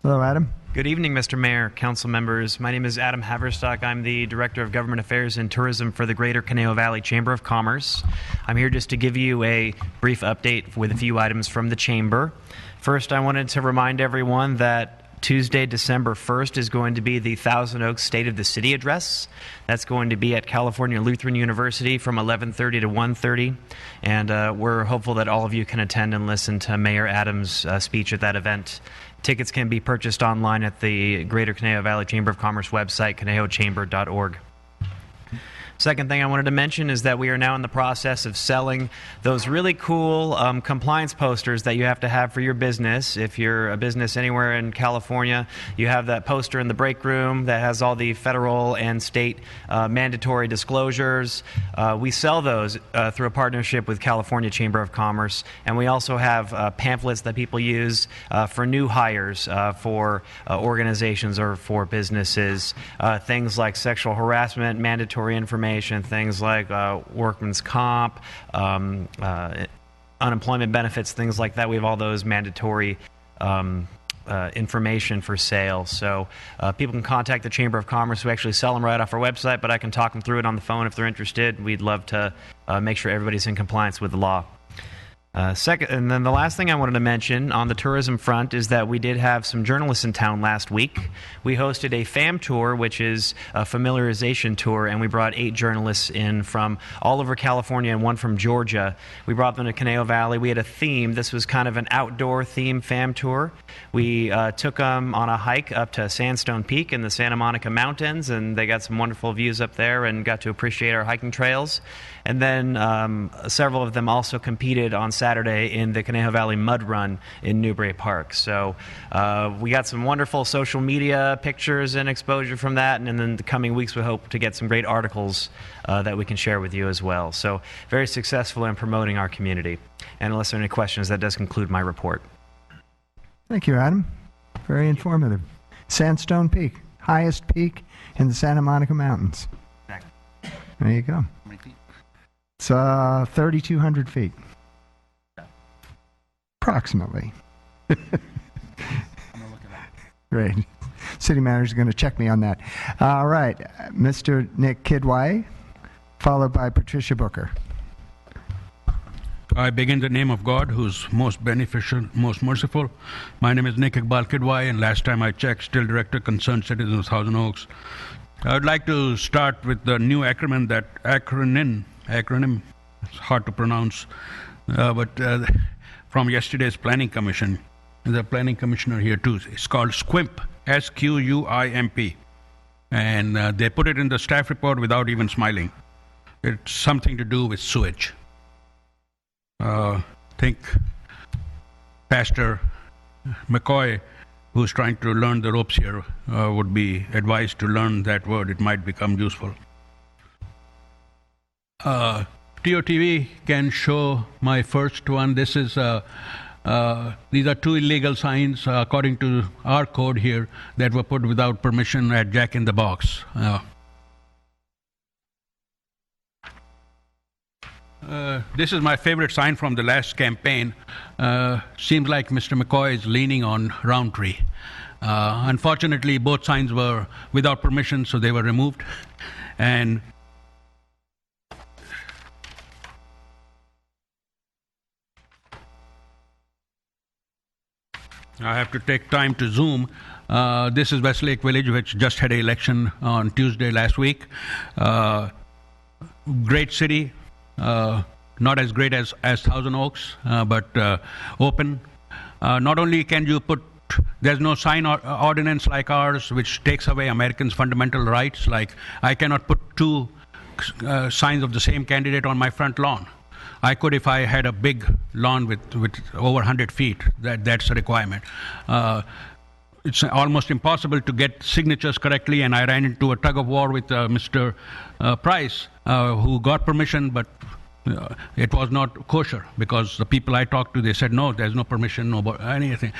Speaker 1: Hello, Adam.
Speaker 20: Good evening, Mr. Mayor, council members. My name is Adam Haverstock. I'm the Director of Government Affairs and Tourism for the Greater Conejo Valley Chamber of Commerce. I'm here just to give you a brief update with a few items from the Chamber. First, I wanted to remind everyone that Tuesday, December 1st is going to be the Thousand Oaks State of the City Address. That's going to be at California Lutheran University from 11:30 to 1:30. And we're hopeful that all of you can attend and listen to Mayor Adams' speech at that event. Tickets can be purchased online at the Greater Conejo Valley Chamber of Commerce website, conejochamber.org. Second thing I wanted to mention is that we are now in the process of selling those really cool compliance posters that you have to have for your business. If you're a business anywhere in California, you have that poster in the break room that has all the federal and state mandatory disclosures. We sell those through a partnership with California Chamber of Commerce, and we also have pamphlets that people use for new hires for organizations or for businesses. Things like sexual harassment, mandatory information, things like workman's comp, unemployment benefits, things like that. We have all those mandatory information for sale. So people can contact the Chamber of Commerce. We actually sell them right off our website, but I can talk them through it on the phone if they're interested. We'd love to make sure everybody's in compliance with the law. Second, and then the last thing I wanted to mention on the tourism front is that we did have some journalists in town last week. We hosted a FAM tour, which is a familiarization tour, and we brought 8 journalists in from all over California and 1 from Georgia. We brought them to Conejo Valley. We had a theme. This was kind of an outdoor theme FAM tour. We took them on a hike up to Sandstone Peak in the Santa Monica Mountains, and they got some wonderful views up there and got to appreciate our hiking trails. And then several of them also competed on Saturday in the Conejo Valley Mud Run in Newbury Park. So we got some wonderful social media pictures and exposure from that, and in the coming weeks we hope to get some great articles that we can share with you as well. So very successful in promoting our community. And unless there are any questions, that does conclude my report.
Speaker 1: Thank you, Adam. Very informative. Sandstone Peak, highest peak in the Santa Monica Mountains. There you go. It's 3,200 feet. Approximately. Great. City manager's going to check me on that. All right. Mr. Nick Kidwai, followed by Patricia Booker.
Speaker 21: I begin in the name of God, who's most beneficial, most merciful. My name is Nick Iqbal Kidwai, and last time I checked, still Director, Concerned Citizens of Thousand Oaks. I would like to start with the new acronym, it's hard to pronounce, but from yesterday's Planning Commission. There's a Planning Commissioner here too. It's called SQUIMP, S-Q-U-I-M-P. And they put it in the staff report without even smiling. It's something to do with sewage. Think Pastor McCoy, who's trying to learn the ropes here, would be advised to learn that word. It might become useful. TOTV can show my first one. This is these are 2 illegal signs according to our code here that were put without permission at Jack in the Box. This is my favorite sign from the last campaign. Seems like Mr. McCoy is leaning on Roundtree. Unfortunately, both signs were without permission, so they were removed. And I have to take time to zoom. This is Westlake Village, which just had an election on Tuesday last week. Great city. Not as great as Thousand Oaks, but open. Not only can you put, there's no sign ordinance like ours, which takes away Americans' fundamental rights. Like, I cannot put 2 signs of the same candidate on my front lawn. I could if I had a big lawn with over 100 feet. That's a requirement. It's almost impossible to get signatures correctly, and I ran into a tug of war with Mr. Price, who got permission, but it was not kosher because the people I talked to, they said, no, there's no permission, no anything.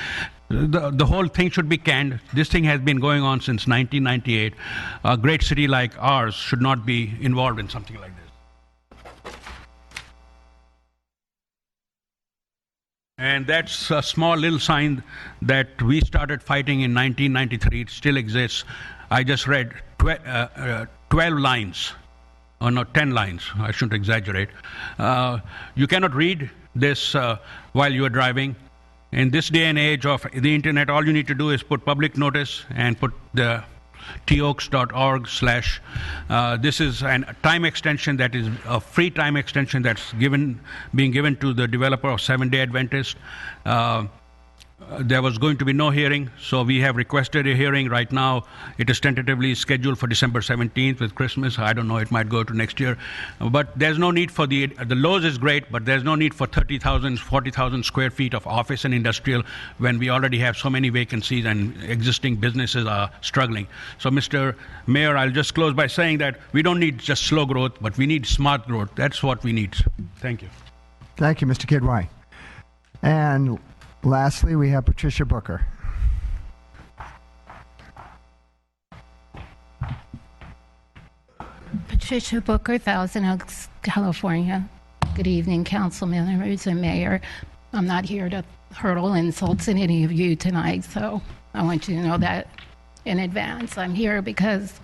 Speaker 21: The whole thing should be canned. This thing has been going on since 1998. A great city like ours should not be involved in something like this. And that's a small little sign that we started fighting in 1993. It still exists. I just read 12 lines. Or not 10 lines. I shouldn't exaggerate. You cannot read this while you are driving. In this day and age of the internet, all you need to do is put public notice and put the toaks.org/. This is a time extension that is a free time extension that's being given to the developer of Seventh-day Adventist. There was going to be no hearing, so we have requested a hearing right now. It is tentatively scheduled for December 17th with Christmas. I don't know, it might go to next year. But there's no need for the Lowe's is great, but there's no need for 30,000, 40,000 square feet of office and industrial when we already have so many vacancies and existing businesses are struggling. So, Mr. Mayor, I'll just close by saying that we don't need just slow growth, but we need smart growth. That's what we need. Thank you.
Speaker 1: Thank you, Mr. Kidwai. And lastly, we have Patricia Booker.
Speaker 22: Patricia Booker, Thousand Oaks, California.
Speaker 2: Good evening, council members and mayor. I'm not here to hurl insults at any of you tonight, so I want you to know that in advance. I'm here because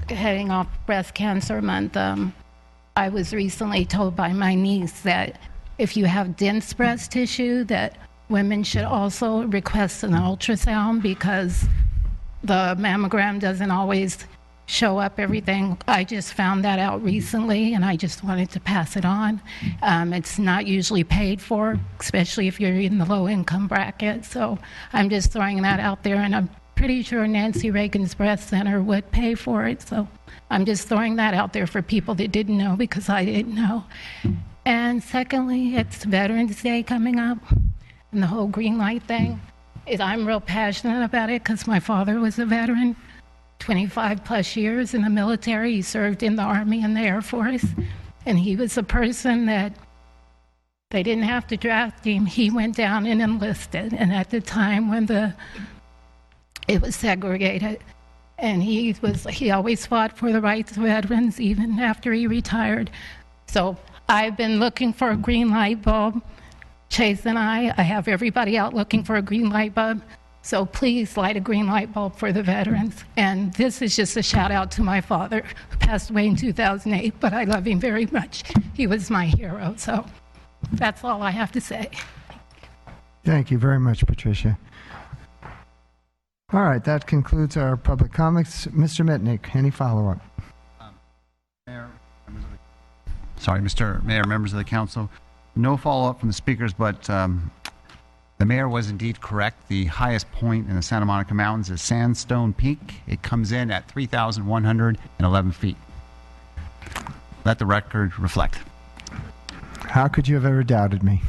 Speaker 2: heading off Breast Cancer Month, I was recently told by my niece that if you have dense breast tissue, that women should also request an ultrasound because the mammogram doesn't always show up everything. I just found that out recently, and I just wanted to pass it on. It's not usually paid for, especially if you're in the low-income bracket. So I'm just throwing that out there, and I'm pretty sure Nancy Reagan's Breast Center would pay for it. So I'm just throwing that out there for people that didn't know, because I didn't know. And secondly, it's Veterans Day coming up, and the whole green light thing. I'm real passionate about it because my father was a veteran. 25 plus years in the military. He served in the Army and the Air Force. And he was a person that they didn't have to draft him. He went down and enlisted. And at the time when it was segregated, and he always fought for the rights of veterans even after he retired. So I've been looking for a green light bulb. Chase and I have everybody out looking for a green light bulb. So please light a green light bulb for the veterans. And this is just a shout out to my father, who passed away in 2008, but I love him very much. He was my hero. So that's all I have to say.
Speaker 1: Thank you very much, Patricia. All right, that concludes our public comments. Mr. Mitnick, any follow-up?
Speaker 22: Mr. Mayor, members of the council. No follow-up from the speakers, but the mayor was indeed correct. The highest point in the Santa Monica Mountains is Sandstone Peak. It comes in at 3,111 feet. Let the record reflect.
Speaker 1: How could you have ever doubted me?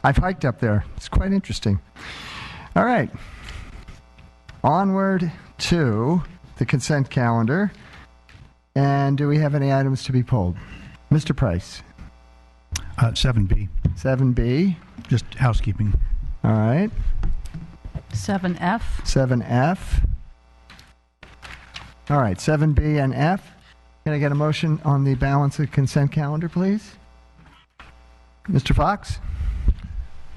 Speaker 1: I've hiked up there. It's quite interesting. All right. Onward to the consent calendar. And do we have any items to be pulled? Mr. Price.
Speaker 11: 7B.
Speaker 1: 7B.
Speaker 11: Just housekeeping.
Speaker 1: All right.
Speaker 18: 7F.
Speaker 1: 7F. All right, 7B and F. Can I get a motion on the balance of the consent calendar, please? Mr. Fox?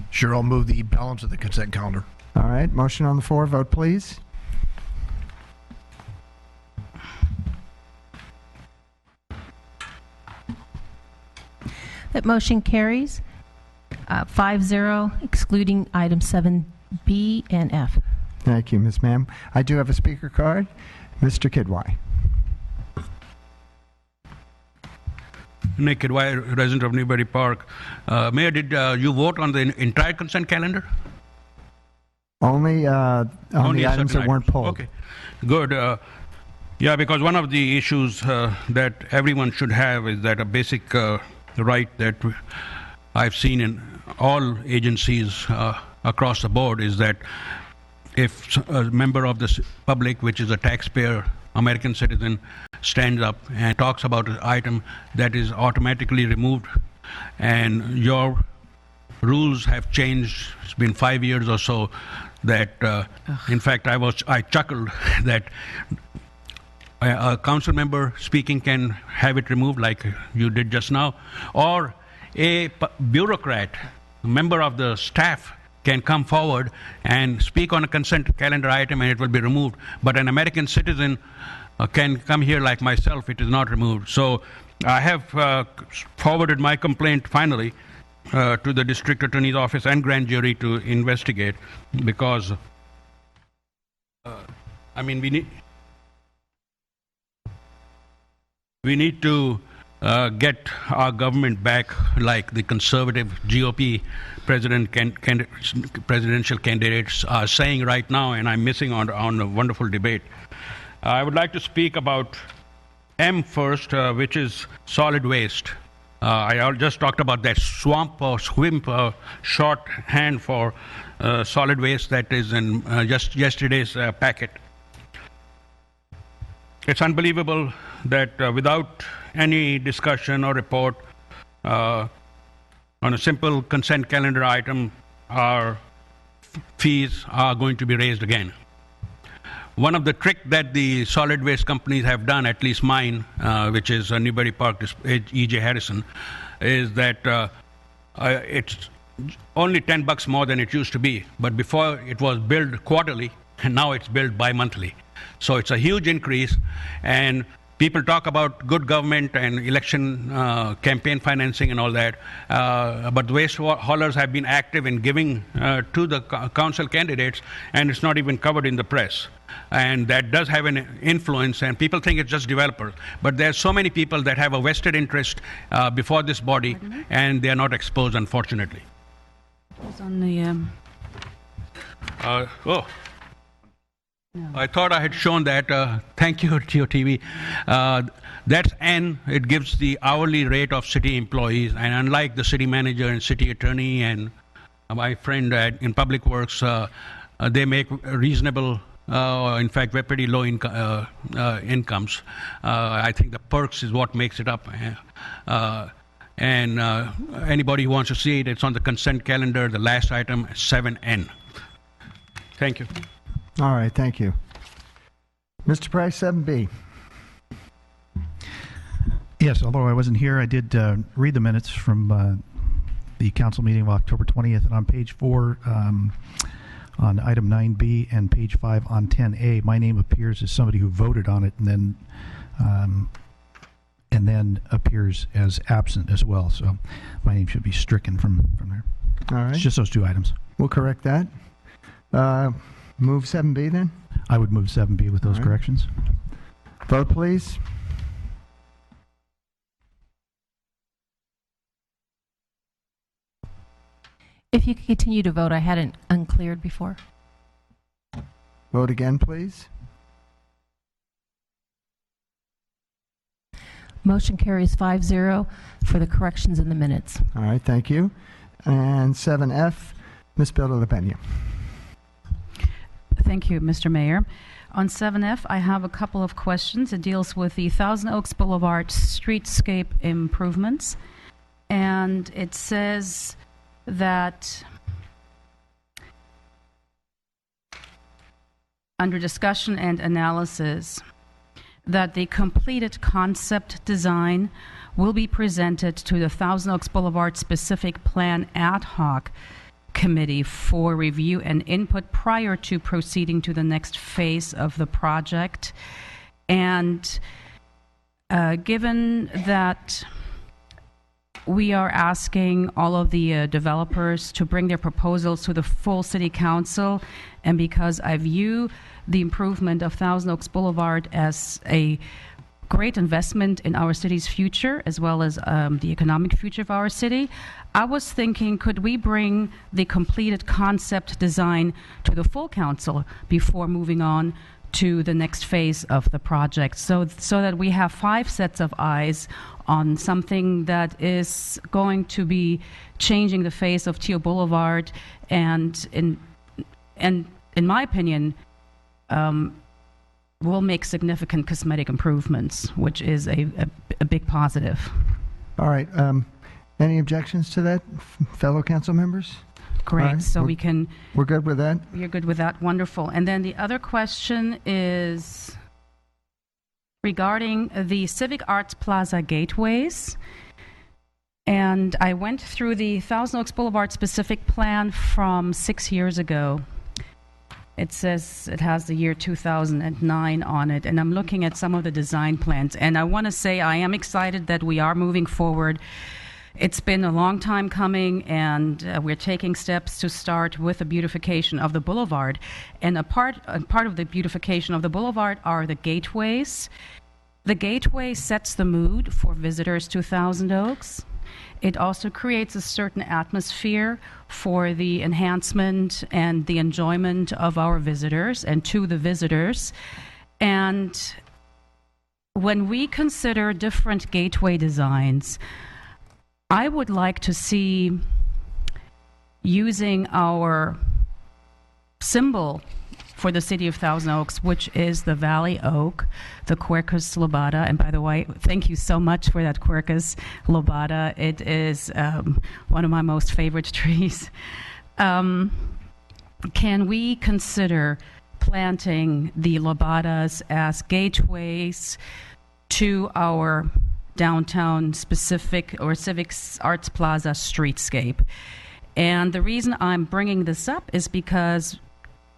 Speaker 4: Sure, I'll move the balance of the consent calendar.
Speaker 1: All right, motion on the floor. Vote, please.
Speaker 3: That motion carries 5-0, excluding items 7B and F.
Speaker 1: Thank you, Ms. Ma'am. I do have a speaker card. Mr. Kidwai.
Speaker 21: Nick Kidwai, resident of Newbury Park. Mayor, did you vote on the entire consent calendar?
Speaker 1: Only on the items that weren't pulled.
Speaker 21: Okay, good. Yeah, because one of the issues that everyone should have is that a basic right that I've seen in all agencies across the board is that if a member of the public, which is a taxpayer, American citizen, stands up and talks about an item, that is automatically removed. And your rules have changed. It's been 5 years or so that, in fact, I chuckled that a council member speaking can have it removed like you did just now, or a bureaucrat, a member of the staff can come forward and speak on a consent calendar item and it will be removed. But an American citizen can come here like myself, it is not removed. So I have forwarded my complaint finally to the district attorney's office and grand jury to investigate, because we need to get our government back like the conservative GOP presidential candidates are saying right now, and I'm missing on a wonderful debate. I would like to speak about M first, which is solid waste. I just talked about that swamp or swimp shorthand for solid waste that is in just yesterday's packet. It's unbelievable that without any discussion or report on a simple consent calendar item, our fees are going to be raised again. one of the trick that the solid waste companies have done, at least mine, which is Newbury Park, E.J. Harrison, is that it's only $10 more than it used to be. But before it was billed quarterly, and now it's billed bi-monthly. So it's a huge increase, and people talk about good government and election campaign financing and all that, but the waste haulers have been active in giving to the council candidates, and it's not even covered in the press. And that does have an influence, and people think it's just developers. But there are so many people that have a vested interest before this body, and they are not exposed, unfortunately.
Speaker 18: It was on the...
Speaker 21: I thought I had shown that. Thank you, TOTV. That's N. It gives the hourly rate of city employees. And unlike the city manager and city attorney and my friend in Public Works, they make reasonable, in fact, very pretty low incomes. I think the perks is what makes it up. And anybody who wants to see it, it's on the consent calendar, the last item, 7N. Thank you.
Speaker 1: All right, thank you. Mr. Price, 7B.
Speaker 11: Yes, although I wasn't here, I did read the minutes from the council meeting of October 20th, and on page 4, on item 9B, and page 5 on 10A, my name appears as somebody who voted on it, and then appears as absent as well. So my name should be stricken from there.
Speaker 1: All right.
Speaker 11: It's just those two items.
Speaker 1: We'll correct that. Move 7B then?
Speaker 11: I would move 7B with those corrections.
Speaker 1: Vote, please.
Speaker 3: If you could continue to vote, I hadn't uncleared before.
Speaker 1: Vote again, please.
Speaker 3: Motion carries 5-0 for the corrections in the minutes.
Speaker 1: All right, thank you. And 7F, Ms. Bilda LaPena.
Speaker 18: Thank you, Mr. Mayor. On 7F, I have a couple of questions. It deals with the Thousand Oaks Boulevard streetscape improvements. And it says that under discussion and analysis, that the completed concept design will be presented to the Thousand Oaks Boulevard Specific Plan Ad Hoc Committee for review and input prior to proceeding to the next phase of the project. And given that we are asking all of the developers to bring their proposals to the full city council, and because I view the improvement of Thousand Oaks Boulevard as a great investment in our city's future, as well as the economic future of our city, I was thinking, could we bring the completed concept design to the full council before moving on to the next phase of the project, so that we have 5 sets of eyes on something that is going to be changing the face of Teal Boulevard, and in my opinion, will make significant cosmetic improvements, which is a big positive.
Speaker 1: All right. Any objections to that, fellow council members?
Speaker 18: Great.
Speaker 1: Right.
Speaker 18: So we can...
Speaker 1: We're good with that?
Speaker 18: You're good with that? Wonderful. And then the other question is regarding the Civic Arts Plaza gateways. And I went through the Thousand Oaks Boulevard specific plan from 6 years ago. It says it has the year 2009 on it, and I'm looking at some of the design plans. And I want to say I am excited that we are moving forward. It's been a long time coming, and we're taking steps to start with the beautification of the boulevard. And a part of the beautification of the boulevard are the gateways. The gateway sets the mood for visitors to Thousand Oaks. It also creates a certain atmosphere for the enhancement and the enjoyment of our visitors and to the visitors. And when we consider different gateway designs, I would like to see using our symbol for the city of Thousand Oaks, which is the Valley Oak, the Quercus lobata. And by the way, thank you so much for that Quercus lobata. It is one of my most favorite trees. Can we consider planting the lobatas as gateways to our downtown specific or Civic Arts Plaza streetscape. And the reason I'm bringing this up is because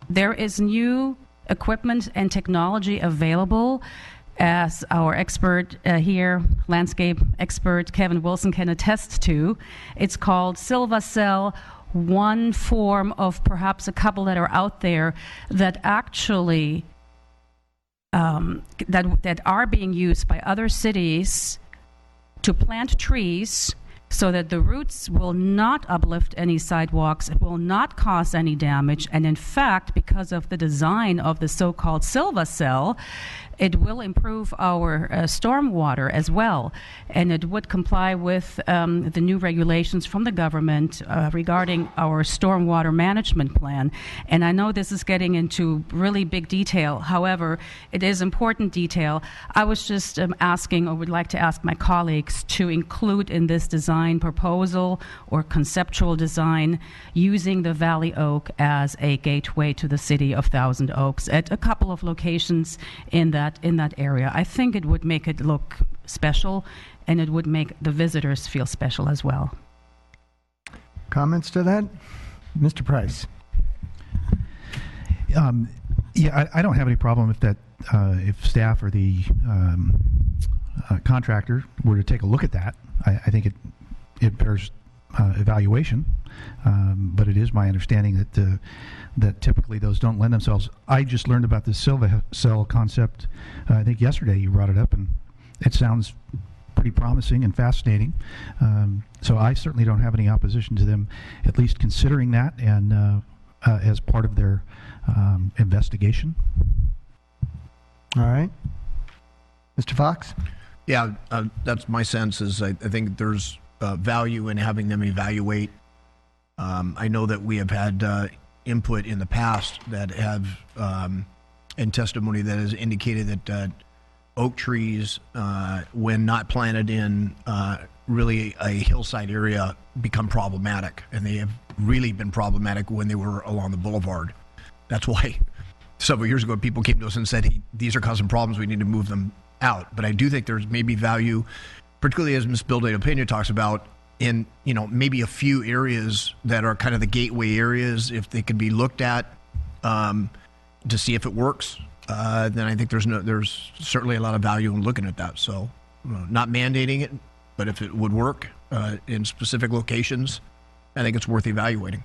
Speaker 18: there is new equipment and technology available, as our expert here, landscape expert Kevin Wilson, can attest to. It's called Silvacell, one form of perhaps a couple that are out there that actually that are being used by other cities to plant trees so that the roots will not uplift any sidewalks, it will not cause any damage, and in fact, because of the design of the so-called Silvacell, it will improve our stormwater as well, and it would comply with the new regulations from the government regarding our stormwater management plan. And I know this is getting into really big detail. However, it is important detail. I was just asking, or would like to ask my colleagues to include in this design proposal or conceptual design using the Valley Oak as a gateway to the city of Thousand Oaks at a couple of locations in that area. I think it would make it look special, and it would make the visitors feel special as well.
Speaker 1: Comments to that? Mr. Price.
Speaker 11: Yeah, I don't have any problem if that if staff or the contractor were to take a look at that. I think it bears evaluation, but it is my understanding that that typically those don't lend themselves. I just learned about this Silvacell concept, I think yesterday you brought it up, and it sounds pretty promising and fascinating. So I certainly don't have any opposition to them at least considering that and as part of their investigation.
Speaker 1: All right. Mr. Fox?
Speaker 4: Yeah, that's my sense. Is I think there's value in having them evaluate. I know that we have had input in the past that have, and testimony that has indicated that oak trees, when not planted in really a hillside area, become problematic, and they have really been problematic when they were along the boulevard. That's why several years ago people came to us and said, these are causing problems, we need to move them out. But I do think there's maybe value, particularly as Ms. Bildado Pena talks about, in maybe a few areas that are kind of the gateway areas, if they could be looked at to see if it works, then I think there's certainly a lot of value in looking at that. So not mandating it, but if it would work in specific locations, I think it's worth evaluating.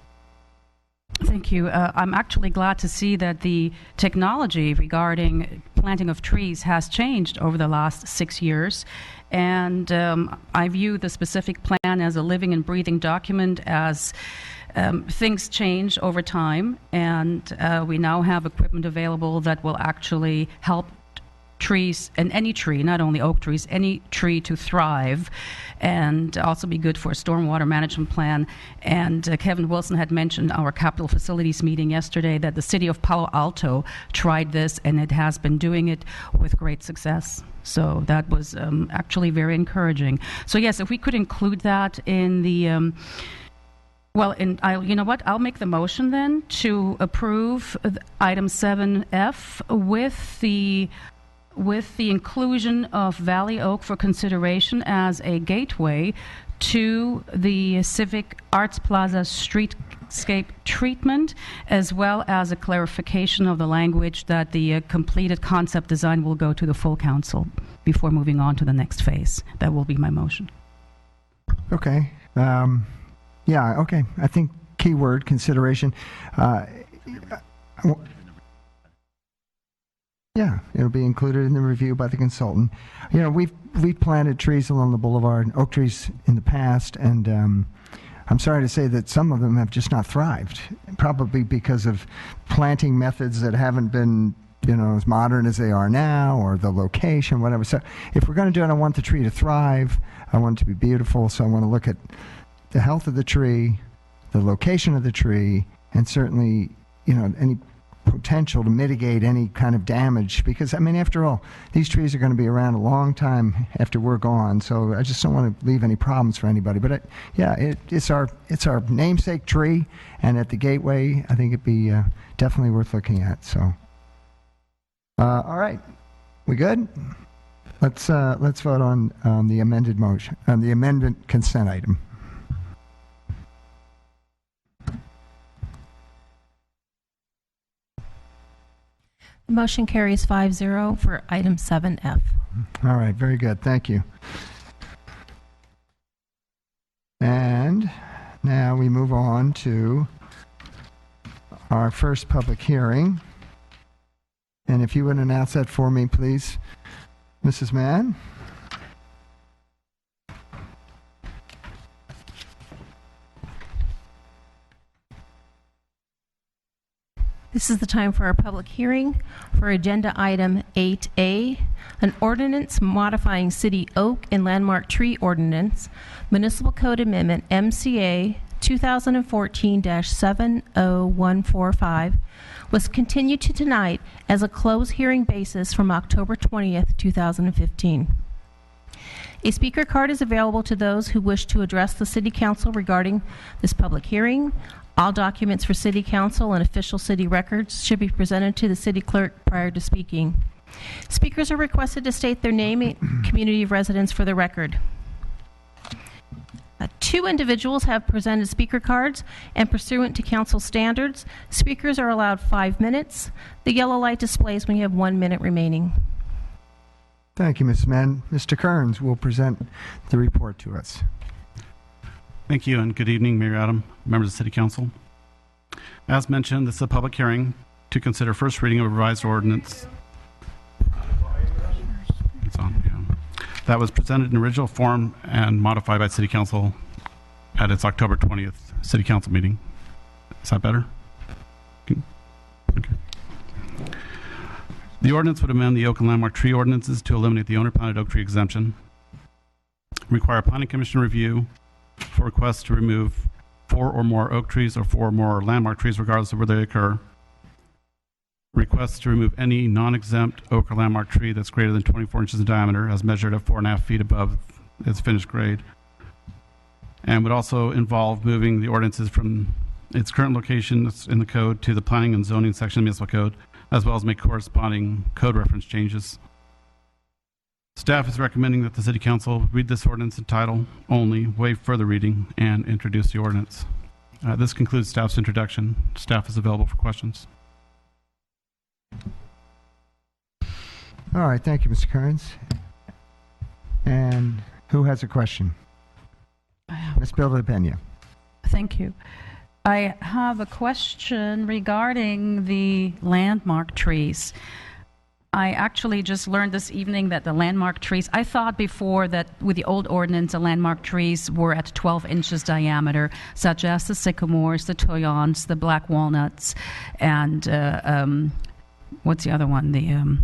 Speaker 18: Thank you. I'm actually glad to see that the technology regarding planting of trees has changed over the last 6 years. And I view the specific plan as a living and breathing document as things change over time. And we now have equipment available that will actually help trees, and any tree, not only oak trees, any tree to thrive and also be good for a stormwater management plan. And Kevin Wilson had mentioned our capital facilities meeting yesterday that the city of Palo Alto tried this, and it has been doing it with great success. So that was actually very encouraging. So yes, if we could include that in the you know what? I'll make the motion then to approve item 7F with the inclusion of Valley Oak for consideration as a gateway to the Civic Arts Plaza streetscape treatment, as well as a clarification of the language that the completed concept design will go to the full council before moving on to the next phase. That will be my motion.
Speaker 1: Okay. Yeah, okay. I think keyword consideration. Yeah, it'll be included in the review by the consultant. You know, we've planted trees along the boulevard, oak trees in the past, and I'm sorry to say that some of them have just not thrived, probably because of planting methods that haven't been, as modern as they are now, or the location, whatever. So if we're going to do it, I want the tree to thrive. I want it to be beautiful, so I want to look at the health of the tree, the location of the tree, and certainly, any potential to mitigate any kind of damage, because after all, these trees are going to be around a long time after we're gone, so I just don't want to leave any problems for anybody. But it's our namesake tree, and at the gateway I think it'd be definitely worth looking at. So All right. We good? Let's vote on the amended motion, on the amendment consent item.
Speaker 3: The motion carries 5-0 for item 7F.
Speaker 1: All right, very good. Thank you. And now we move on to our first public hearing. And if you would announce that for me, please, Mrs. Mann.
Speaker 3: This is the time for our public hearing for agenda item 8A, an ordinance modifying City Oak and Landmark Tree Ordinance, Municipal Code Amendment MCA 2014-70145, was continued to tonight as a closed hearing basis from October 20th, 2015. A speaker card is available to those who wish to address the City Council regarding this public hearing. All documents for City Council and official city records should be presented to the City Clerk prior to speaking. Speakers are requested to state their name and community of residence for the record. 2 individuals have presented speaker cards, and pursuant to council standards, speakers are allowed 5 minutes. The yellow light displays when you have 1 minute remaining.
Speaker 1: Thank you, Ms. Mann. Mr. Kearns will present the report to us.
Speaker 5: Thank you, and good evening, Mayor Adam, members of the City Council. As mentioned, this is a public hearing to consider first reading of a revised ordinance. It's on, yeah. That was presented in original form and modified by City Council at its October 20th City Council meeting. Is that better? Okay. The ordinance would amend the Oak and Landmark Tree Ordinances to eliminate the owner-planted oak tree exemption, require Planning Commission review for requests to remove 4 or more oak trees or 4 or more landmark trees, regardless of where they occur. Requests to remove any non-exempt oak or landmark tree that's greater than 24 inches in diameter, as measured at 4.5 feet above its finished grade. And would also involve moving the ordinances from its current location in the code to the Planning and Zoning section of the Municipal Code, as well as make corresponding code reference changes. Staff is recommending that the City Council read this ordinance in title only, waive further reading, and introduce the ordinance. This concludes staff's introduction. Staff is available for questions.
Speaker 1: All right, thank you, Mr. Kearns. And who has a question? Ms. Bilda-Pena.
Speaker 18: Thank you. I have a question regarding the landmark trees. I actually just learned this evening that the landmark trees, I thought before that with the old ordinance, the landmark trees were at 12 inches diameter, such as the sycamores, the toyons, the black walnuts, and what's the other one? The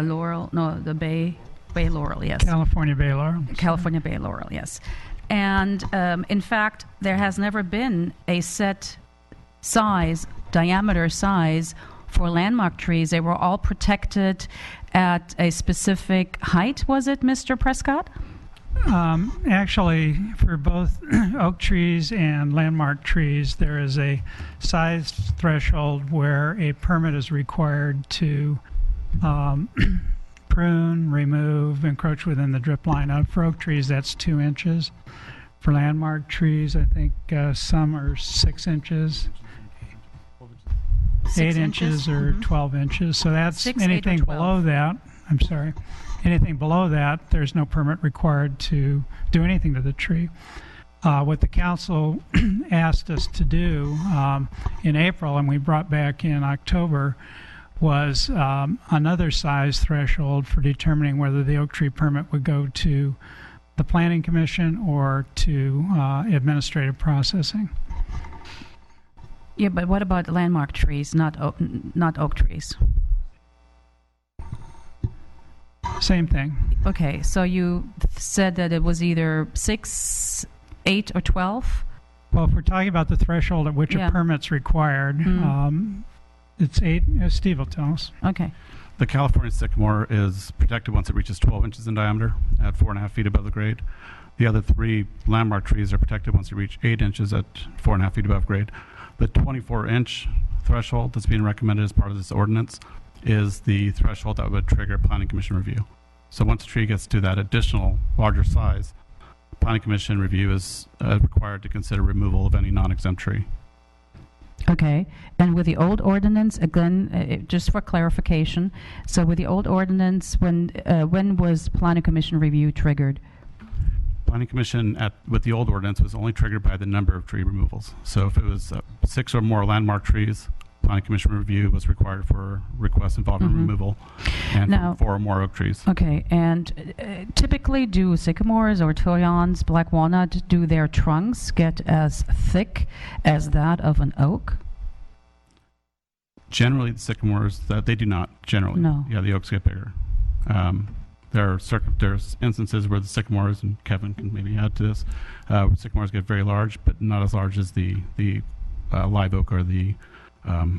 Speaker 18: laurel, no, the bay laurel, yes.
Speaker 6: California bay laurel.
Speaker 18: California bay laurel, yes. And in fact, there has never been a set size, diameter size for landmark trees. They were all protected at a specific height, was it, Mr. Prescott?
Speaker 6: Actually, for both oak trees and landmark trees, there is a size threshold where a permit is required to prune, remove, encroach within the drip line. For oak trees, that's 2 inches. For landmark trees, I think some are 6 inches. 8 inches or 12 inches. So that's
Speaker 18: 6,
Speaker 6: anything
Speaker 18: 8, or 12.
Speaker 6: below that. I'm sorry. Anything below that, there's no permit required to do anything to the tree. What the council asked us to do in April, and we brought back in October, was another size threshold for determining whether the oak tree permit would go to the Planning Commission or to administrative processing.
Speaker 18: Yeah, but what about landmark trees, not oak trees?
Speaker 6: Same thing.
Speaker 18: Okay, so you said that it was either 6, 8, or 12?
Speaker 6: Well, if we're talking about the threshold at which a permit's required, it's 8. Steve will tell us.
Speaker 18: Okay.
Speaker 5: The California sycamore is protected once it reaches 12 inches in diameter at 4.5 feet above the grade. The other 3 landmark trees are protected once you reach 8 inches at 4.5 feet above grade. The 24-inch threshold that's being recommended as part of this ordinance is the threshold that would trigger Planning Commission review. So once a tree gets to that additional larger size, Planning Commission review is required to consider removal of any non-exempt tree.
Speaker 18: Okay, and with the old ordinance, again, just for clarification, so with the old ordinance, when was Planning Commission review triggered?
Speaker 5: Planning Commission with the old ordinance was only triggered by the number of tree removals. So if it was 6 or more landmark trees, Planning Commission review was required for requests involving removal, and
Speaker 18: Now-
Speaker 5: 4 or more oak trees.
Speaker 18: Okay, and typically do sycamores or toyons, black walnut, do their trunks get as thick as that of an oak?
Speaker 5: Generally, the sycamores, they do not generally.
Speaker 18: No.
Speaker 5: Yeah, the oaks get bigger. There's instances where the sycamores, and Kevin can maybe add to this, sycamores get very large, but not as large as the live oak or the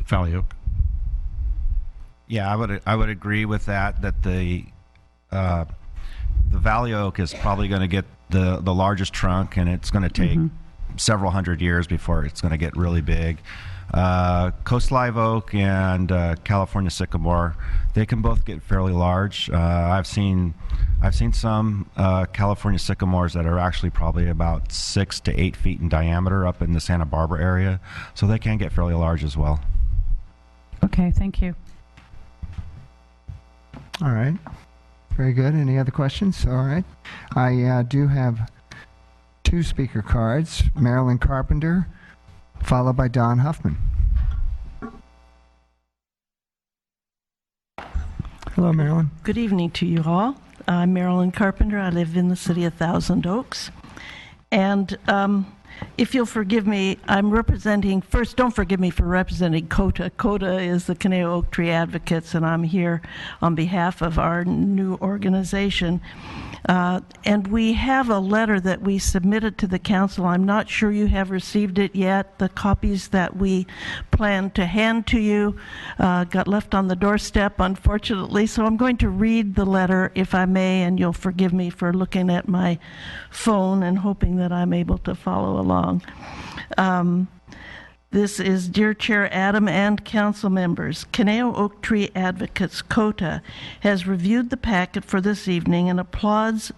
Speaker 5: valley oak.
Speaker 7: Yeah, I would agree with that. That the valley oak is probably going to get the largest trunk, and it's going to take several hundred years before it's going to get really big. Coast live oak and California sycamore, they can both get fairly large. I've seen some California sycamores that are actually probably about 6 to 8 feet in diameter up in the Santa Barbara area, so they can get fairly large as well.
Speaker 18: Okay, thank you.
Speaker 1: All right. Very good. Any other questions? All right. I do have 2 speaker cards. Marilyn Carpenter, followed by Don Huffman. Hello, Marilyn.
Speaker 8: Good evening to you all. I'm Marilyn Carpenter. I live in the city of Thousand Oaks. And if you'll forgive me, I'm representing, first, don't forgive me for representing COTA. COTA is the Conejo Oak Tree Advocates, and I'm here on behalf of our new organization. And we have a letter that we submitted to the council. I'm not sure you have received it yet. The copies that we plan to hand to you got left on the doorstep, unfortunately. So I'm going to read the letter, if I may, and you'll forgive me for looking at my phone and hoping that I'm able to follow along. This is Dear Chair Adam and council members. Conejo Oak Tree Advocates, COTA, has reviewed the packet for this evening and applauds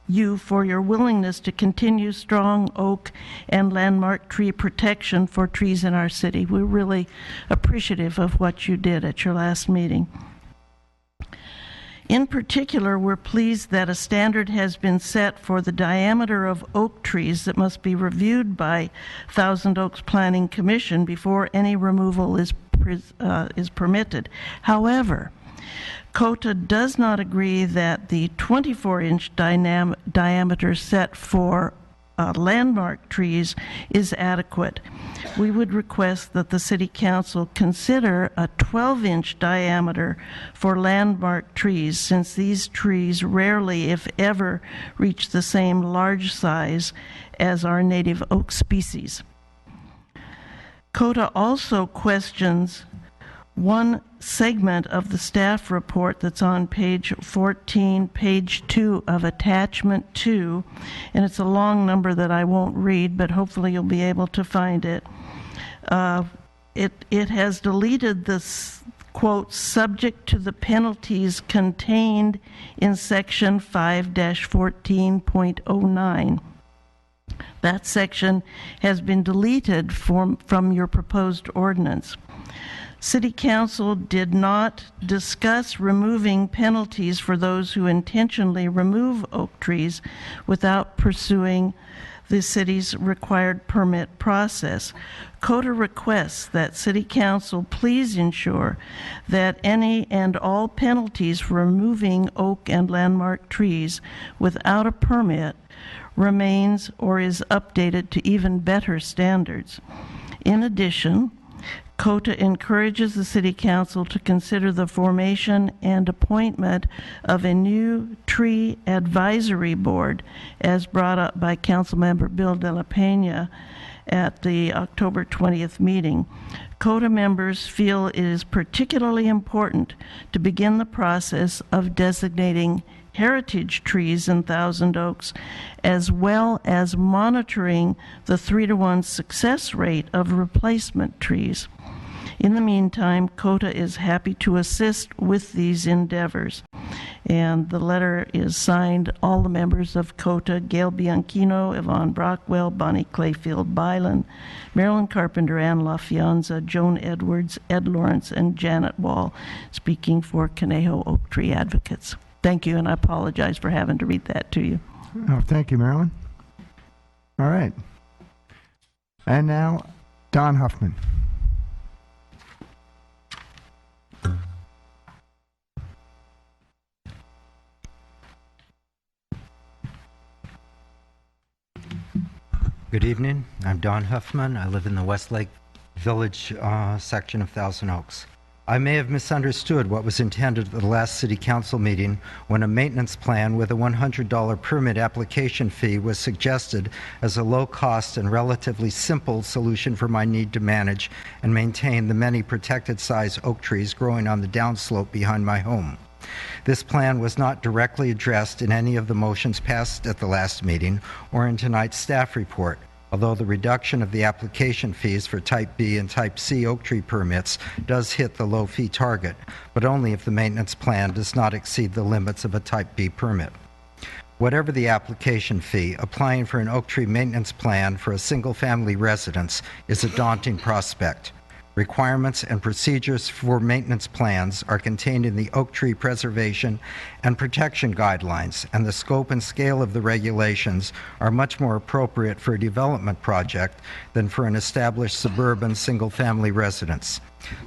Speaker 8: you for your willingness to continue strong oak and landmark tree protection for trees in our city. We're really appreciative of what you did at your last meeting. In particular, we're pleased that a standard has been set for the diameter of oak trees that must be reviewed by Thousand Oaks Planning Commission before any removal is permitted. However, COTA does not agree that the 24-inch diameter set for landmark trees is adequate. We would request that the City Council consider a 12-inch diameter for landmark trees, since these trees rarely, if ever, reach the same large size as our native oak species. COTA also questions one segment of the staff report that's on page 14, page 2 of attachment 2, and it's a long number that I won't read, but hopefully you'll be able to find it. It has deleted this, quote, subject to the penalties contained in section 5-14.09. That section has been deleted from your proposed ordinance. City Council did not discuss removing penalties for those who intentionally remove oak trees without pursuing the city's required permit process. COTA requests that City Council please ensure that any and all penalties for removing oak and landmark trees without a permit remains or is updated to even better standards. In addition, COTA encourages the City Council to consider the formation and appointment of a new tree advisory board, as brought up by Councilmember Bill De La Pena at the October 20th meeting. COTA members feel it is particularly important to begin the process of designating heritage trees in Thousand Oaks, as well as monitoring the 3-to-1 success rate of replacement trees. In the meantime, COTA is happy to assist with these endeavors. And the letter is signed, all the members of COTA: Gail Bianchino, Yvonne Brockwell, Bonnie Clayfield Byland, Marilyn Carpenter, Ann LaFionza, Joan Edwards, Ed Lawrence, and Janet Wall, speaking for Conejo Oak Tree Advocates. Thank you, and I apologize for having to read that to you.
Speaker 1: Oh, thank you, Marilyn. All right. And now, Don Huffman.
Speaker 9: Good evening. I'm Don Huffman. I live in the Westlake Village section of Thousand Oaks. I may have misunderstood what was intended at the last City Council meeting when a maintenance plan with a $100 permit application fee was suggested as a low-cost and relatively simple solution for my need to manage and maintain the many protected-size oak trees growing on the downslope behind my home. This plan was not directly addressed in any of the motions passed at the last meeting or in tonight's staff report, although the reduction of the application fees for Type B and Type C oak tree permits does hit the low fee target, but only if the maintenance plan does not exceed the limits of a Type B permit. Whatever the application fee, applying for an oak tree maintenance plan for a single-family residence is a daunting prospect. Requirements and procedures for maintenance plans are contained in the Oak Tree Preservation and Protection Guidelines, and the scope and scale of the regulations are much more appropriate for a development project than for an established suburban single-family residence.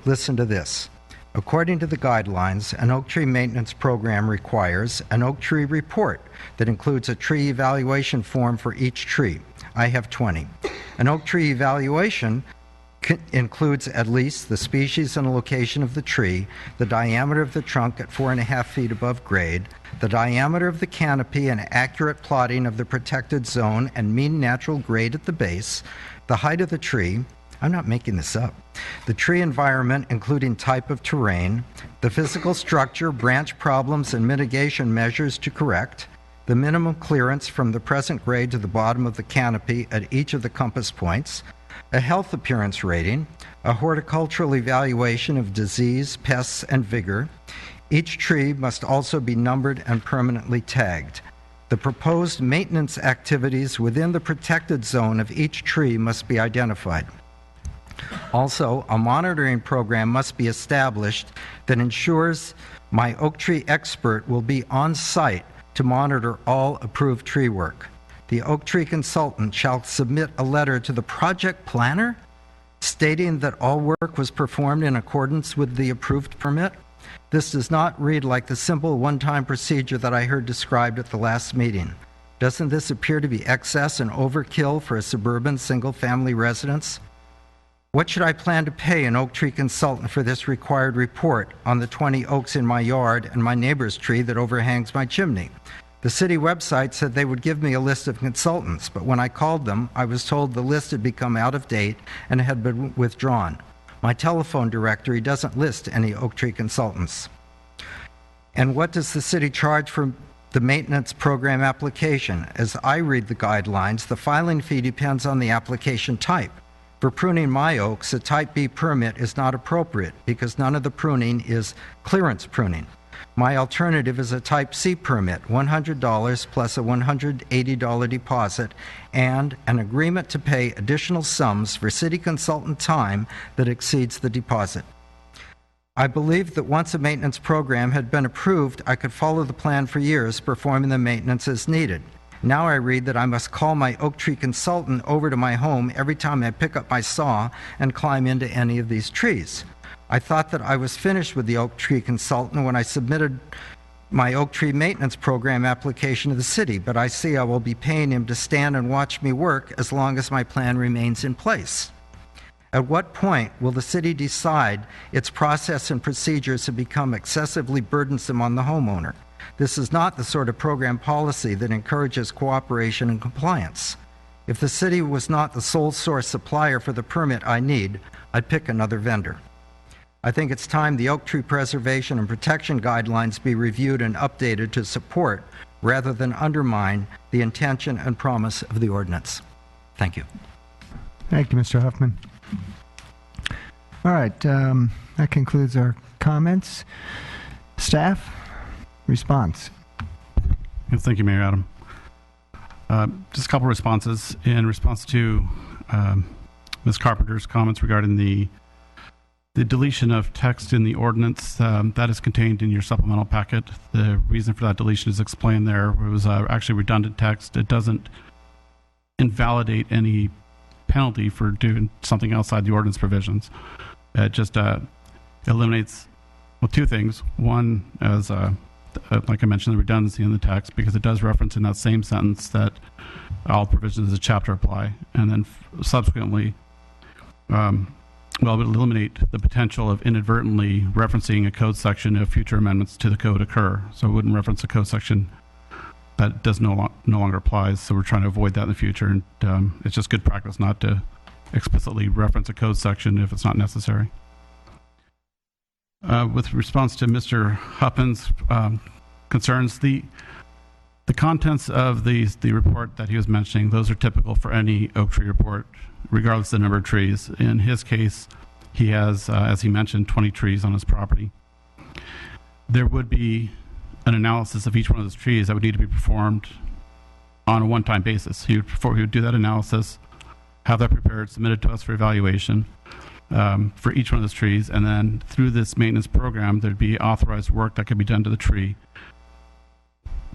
Speaker 9: Listen to this. According to the guidelines, an oak tree maintenance program requires an oak tree report that includes a tree evaluation form for each tree. I have 20. An oak tree evaluation includes at least the species and location of the tree, the diameter of the trunk at 4.5 feet above grade, the diameter of the canopy and accurate plotting of the protected zone and mean natural grade at the base, the height of the tree, I'm not making this up, the tree environment including type of terrain, the physical structure, branch problems, and mitigation measures to correct, the minimum clearance from the present grade to the bottom of the canopy at each of the compass points, a health appearance rating, a horticultural evaluation of disease, pests, and vigor. Each tree must also be numbered and permanently tagged. The proposed maintenance activities within the protected zone of each tree must be identified. Also, a monitoring program must be established that ensures my oak tree expert will be on site to monitor all approved tree work. The oak tree consultant shall submit a letter to the project planner stating that all work was performed in accordance with the approved permit. This does not read like the simple one-time procedure that I heard described at the last meeting. Doesn't this appear to be excess and overkill for a suburban single-family residence? What should I plan to pay an oak tree consultant for this required report on the 20 oaks in my yard and my neighbor's tree that overhangs my chimney? The city website said they would give me a list of consultants, but when I called them, I was told the list had become out of date and had been withdrawn. My telephone directory doesn't list any oak tree consultants. And what does the city charge for the maintenance program application? As I read the guidelines, the filing fee depends on the application type. For pruning my oaks, a Type B permit is not appropriate because none of the pruning is clearance pruning. My alternative is a Type C permit, $100 plus a $180 deposit, and an agreement to pay additional sums for city consultant time that exceeds the deposit. I believed that once a maintenance program had been approved, I could follow the plan for years, performing the maintenance as needed. Now I read that I must call my oak tree consultant over to my home every time I pick up my saw and climb into any of these trees. I thought that I was finished with the oak tree consultant when I submitted my oak tree maintenance program application to the city, but I see I will be paying him to stand and watch me work as long as my plan remains in place. At what point will the city decide its process and procedures have become excessively burdensome on the homeowner? This is not the sort of program policy that encourages cooperation and compliance. If the city was not the sole source supplier for the permit I need, I'd pick another vendor. I think it's time the Oak Tree Preservation and Protection Guidelines be reviewed and updated to support, rather than undermine, the intention and promise of the ordinance. Thank you.
Speaker 1: Thank you, Mr. Huffman. All right, that concludes our comments. Staff, response.
Speaker 5: Yes, thank you, Mayor Adam. Just a couple responses. In response to Ms. Carpenter's comments regarding the deletion of text in the ordinance, that is contained in your supplemental packet. The reason for that deletion is explained there. It was actually redundant text. It doesn't invalidate any penalty for doing something outside the ordinance provisions. It just eliminates, well, two things. One, as like I mentioned, the redundancy in the text, because it does reference in that same sentence that all provisions of the chapter apply. And then subsequently, well, it would eliminate the potential of inadvertently referencing a code section if future amendments to the code occur. So it wouldn't reference a code section that does no longer applies. So we're trying to avoid that in the future. And it's just good practice not to explicitly reference a code section if it's not necessary. With response to Mr. Huffman's concerns, the contents of the report that he was mentioning, those are typical for any oak tree report, regardless of the number of trees. In his case, he has, as he mentioned, 20 trees on his property. There would be an analysis of each one of those trees that would need to be performed on a one-time basis. He would do that analysis, have that prepared, submitted to us for evaluation for each one of those trees, and then through this maintenance program, there'd be authorized work that could be done to the tree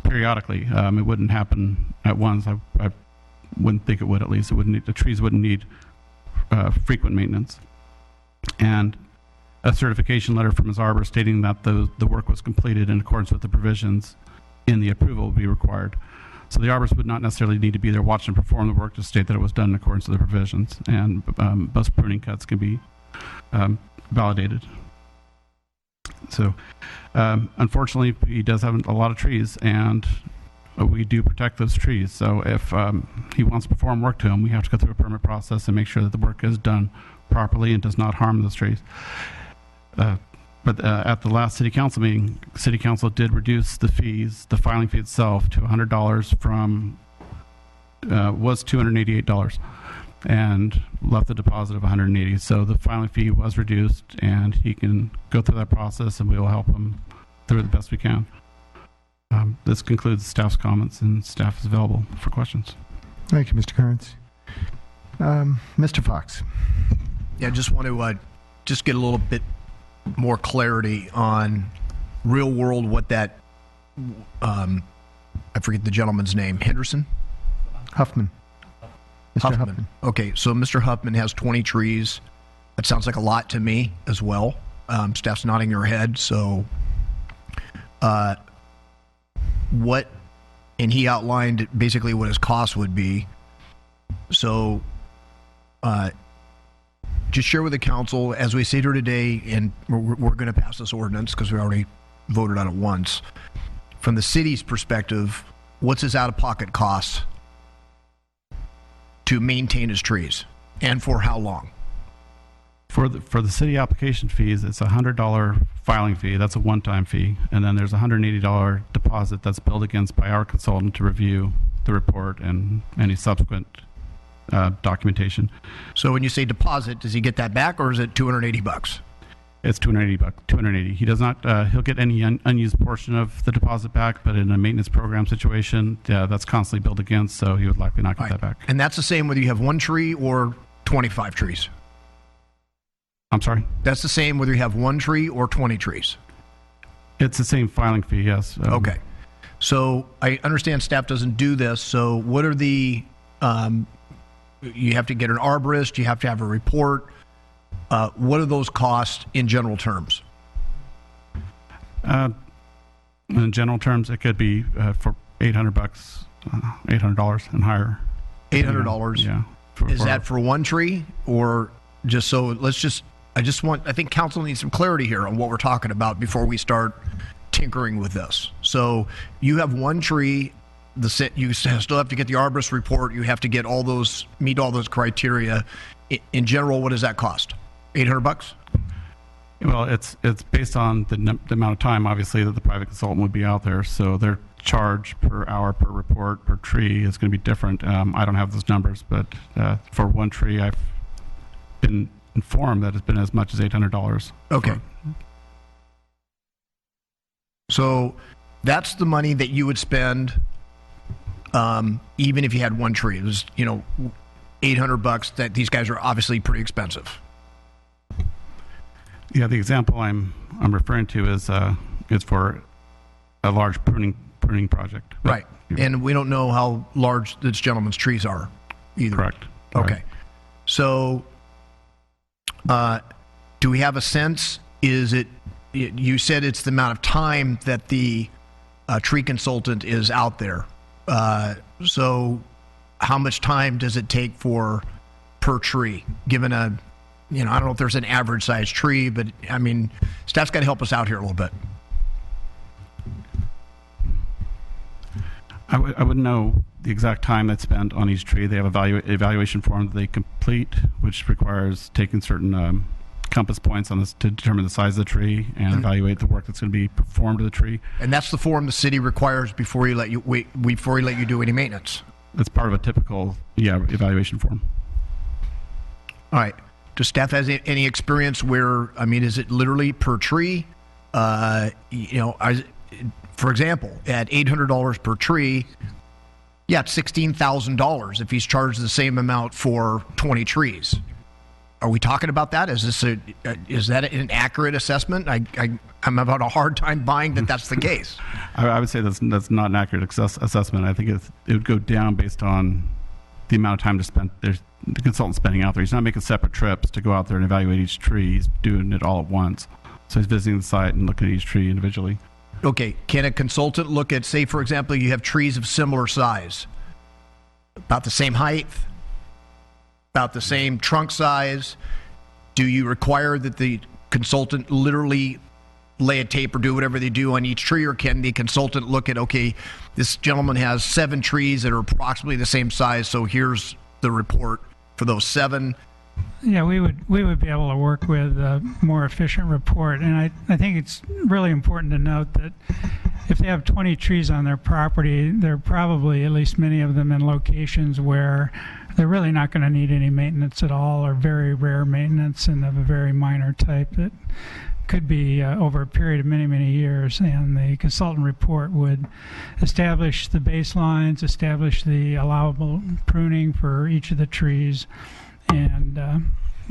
Speaker 5: periodically. It wouldn't happen at once. I wouldn't think it would, at least. The trees wouldn't need frequent maintenance. And a certification letter from his arbor stating that the work was completed in accordance with the provisions in the approval would be required. So the arborist would not necessarily need to be there watching him perform the work to state that it was done in accordance with the provisions. And most pruning cuts can be validated. So unfortunately, he does have a lot of trees, and we do protect those trees. So if he wants to perform work to them, we have to go through a permit process and make sure that the work is done properly and does not harm those trees. But at the last city council meeting, city council did reduce the fees, the filing fee itself, to $100 from was $288, and left the deposit of $180. So the filing fee was reduced, and he can go through that process, and we will help him through it the best we can. This concludes staff's comments, and staff is available for questions.
Speaker 1: Thank you, Mr. Kearns. Mr. Fox.
Speaker 4: Yeah, I just want to just get a little bit more clarity on real world what that I forget the gentleman's name. Henderson?
Speaker 1: Huffman. Mr. Huffman.
Speaker 4: Okay, so Mr. Huffman has 20 trees. That sounds like a lot to me as well. Staff's nodding their head. So what, and he outlined basically what his cost would be. So just share with the council, as we sit here today, and we're going to pass this ordinance because we already voted on it once. From the city's perspective, what's his out-of-pocket cost to maintain his trees, and for how long?
Speaker 5: For the city application fees, it's a $100 filing fee. That's a one-time fee, and then there's a $180 deposit that's billed against by our consultant to review the report and any subsequent documentation.
Speaker 4: So when you say deposit, does he get that back, or is it $280?
Speaker 5: It's $280. $280. He does not. He'll get any unused portion of the deposit back, but in a maintenance program situation, that's constantly billed against, so he would likely not get that back.
Speaker 4: And that's the same whether you have one tree or 25 trees.
Speaker 5: I'm sorry?
Speaker 4: That's the same whether you have one tree or 20 trees.
Speaker 5: It's the same filing fee, yes.
Speaker 4: Okay. So I understand staff doesn't do this. So what are the, you have to get an arborist, you have to have a report. What are those costs in general terms?
Speaker 5: In general terms, it could be for $800, $800 and higher.
Speaker 4: $800?
Speaker 5: Yeah.
Speaker 4: Is that for one tree, or just so, I think council needs some clarity here on what we're talking about before we start tinkering with this. So you have one tree, you still have to get the arborist report, you have to get meet all those criteria. In general, what does that cost? $800?
Speaker 5: Well, it's based on the amount of time, obviously, that the private consultant would be out there. So their charge per hour, per report, per tree is going to be different. I don't have those numbers, but for one tree, I've been informed that it's been as much as $800.
Speaker 4: Okay. So that's the money that you would spend, even if you had one tree. It was, $800. That these guys are obviously pretty expensive.
Speaker 5: Yeah, the example I'm referring to is for a large pruning project. But,
Speaker 4: Right. And we don't know how large this gentleman's trees are either.
Speaker 5: Correct.
Speaker 4: Okay.
Speaker 5: Right.
Speaker 4: So, do we have a sense? You said it's the amount of time that the tree consultant is out there. So, how much time does it take per tree? Given I don't know if there's an average size tree, but I mean, staff's got to help us out here a little bit.
Speaker 5: I wouldn't know the exact time that's spent on each tree. They have evaluation form that they complete, which requires taking certain compass points on this to determine the size of the tree and evaluate the work that's going to be performed to the tree.
Speaker 4: And that's the form the city requires before you let you do any maintenance.
Speaker 5: That's part of a typical evaluation form.
Speaker 4: All right. Does staff has any experience where, is it literally per tree? For example, at $800 per tree, it's $16,000 if he's charged the same amount for 20 trees. Are we talking about that? Is that an accurate assessment? I'm having a hard time buying that that's the case.
Speaker 5: I would say that's not an accurate assessment. I think it would go down based on the amount of time the consultant spending out there. He's not making separate trips to go out there and evaluate each tree. He's doing it all at once. So he's visiting the site and looking at each tree individually.
Speaker 4: Okay, can a consultant look at, say, for example, you have trees of similar size, about the same height, about the same trunk size? Do you require that the consultant literally lay a tape or do whatever they do on each tree, or can the consultant look at, okay, this gentleman has 7 trees that are approximately the same size, so here's the report for those 7?
Speaker 6: Yeah, we would be able to work with a more efficient report, and I think it's really important to note that if they have 20 trees on their property, they're probably, at least many of them, in locations where they're really not going to need any maintenance at all, or very rare maintenance and of a very minor type that could be over a period of many, many years. And the consultant report would establish the baselines, establish the allowable pruning for each of the trees, and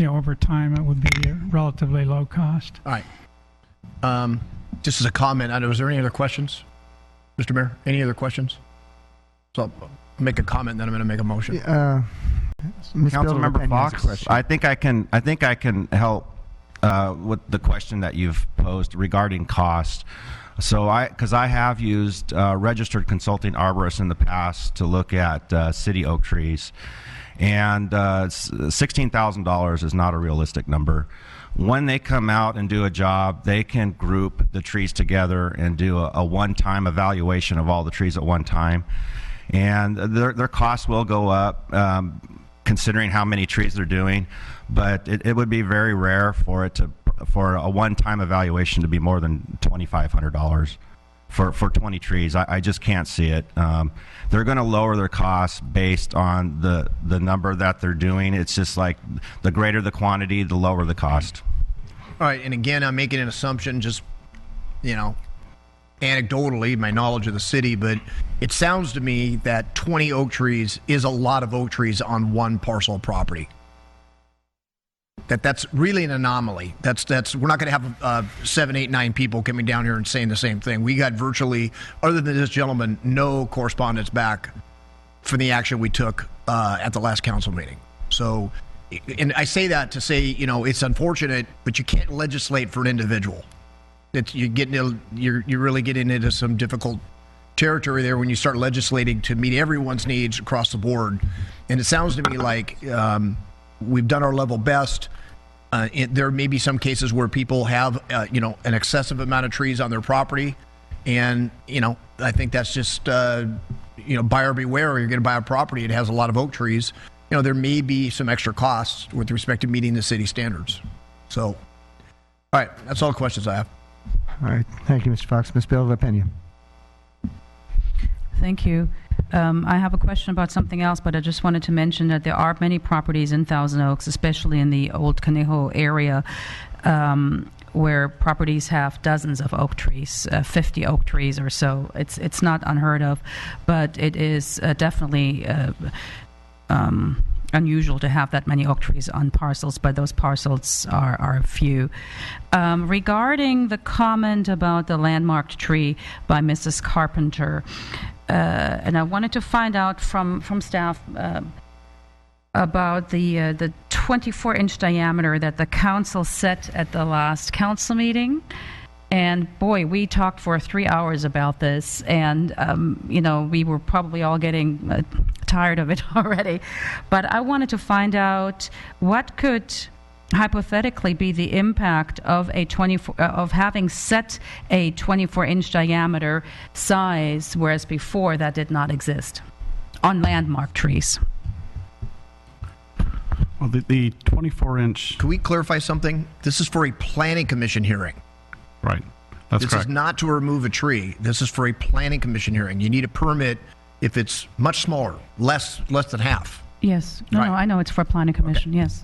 Speaker 6: over time it would be a relatively low cost.
Speaker 4: All right. Just as a comment, was there any other questions, Mr. Mayor? Any other questions? So I'll make a comment, and then I'm going to make a motion.
Speaker 7: Councilmember Fox, I think I can help with the question that you've posed regarding cost. So because I have used registered consulting arborists in the past to look at city oak trees. And $16,000 is not a realistic number. When they come out and do a job, they can group the trees together and do a one-time evaluation of all the trees at one time. And their costs will go up considering how many trees they're doing, but it would be very rare for a one-time evaluation to be more than $2,500. For 20 trees. I just can't see it. They're going to lower their costs based on the number that they're doing. It's just like the greater the quantity, the lower the cost.
Speaker 4: All right, and again, I'm making an assumption, just, anecdotally, my knowledge of the city, but it sounds to me that 20 oak trees is a lot of oak trees on one parcel of property. That's really an anomaly. We're not going to have 7, 8, 9 people coming down here and saying the same thing. We got virtually, other than this gentleman, no correspondence back for the action we took at the last council meeting. So, and I say that to say, it's unfortunate, but you can't legislate for an individual. You're really getting into some difficult territory there when you start legislating to meet everyone's needs across the board. And it sounds to me like we've done our level best. There may be some cases where people have, an excessive amount of trees on their property. And, I think that's just, buyer beware. You're going to buy a property. It has a lot of oak trees. There may be some extra costs with respect to meeting the city standards. So, all right. That's all the questions I have.
Speaker 1: All right. Thank you, Mr. Fox. Ms. Bill LaPena.
Speaker 18: Thank you. I have a question about something else, but I just wanted to mention that there are many properties in Thousand Oaks, especially in the old Conejo area, where properties have dozens of oak trees, 50 oak trees or so. It's not unheard of, but it is definitely unusual to have that many oak trees on parcels, but those parcels are few. Regarding the comment about the landmarked tree by Mrs. Carpenter, and I wanted to find out from staff about the 24-inch diameter that the council set at the last council meeting. And boy, we talked for 3 hours about this, and we were probably all getting tired of it already. But I wanted to find out what could hypothetically be the impact of of having set a 24-inch diameter size, whereas before that did not exist, on landmark trees.
Speaker 5: Well, the 24-inch.
Speaker 4: Can we clarify something? This is for a planning commission hearing.
Speaker 5: Right. That's
Speaker 4: this
Speaker 5: correct.
Speaker 4: is not to remove a tree. This is for a planning commission hearing. You need a permit if it's much smaller, less than half.
Speaker 18: Yes. No,
Speaker 4: Right.
Speaker 18: no, I know it's for planning commission.
Speaker 4: Okay.
Speaker 18: Yes.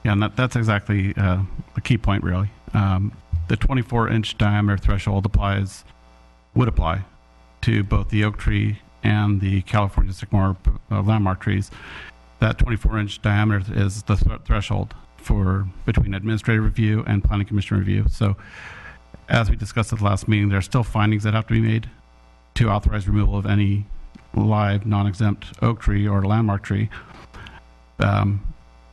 Speaker 5: Yeah, and that's exactly the key point, really. The 24-inch diameter threshold would apply to both the oak tree and the California sycamore landmark trees. That 24-inch diameter is the threshold for between administrative review and planning commission review. So, as we discussed at the last meeting, there are still findings that have to be made to authorize removal of any live, non-exempt oak tree or landmark tree.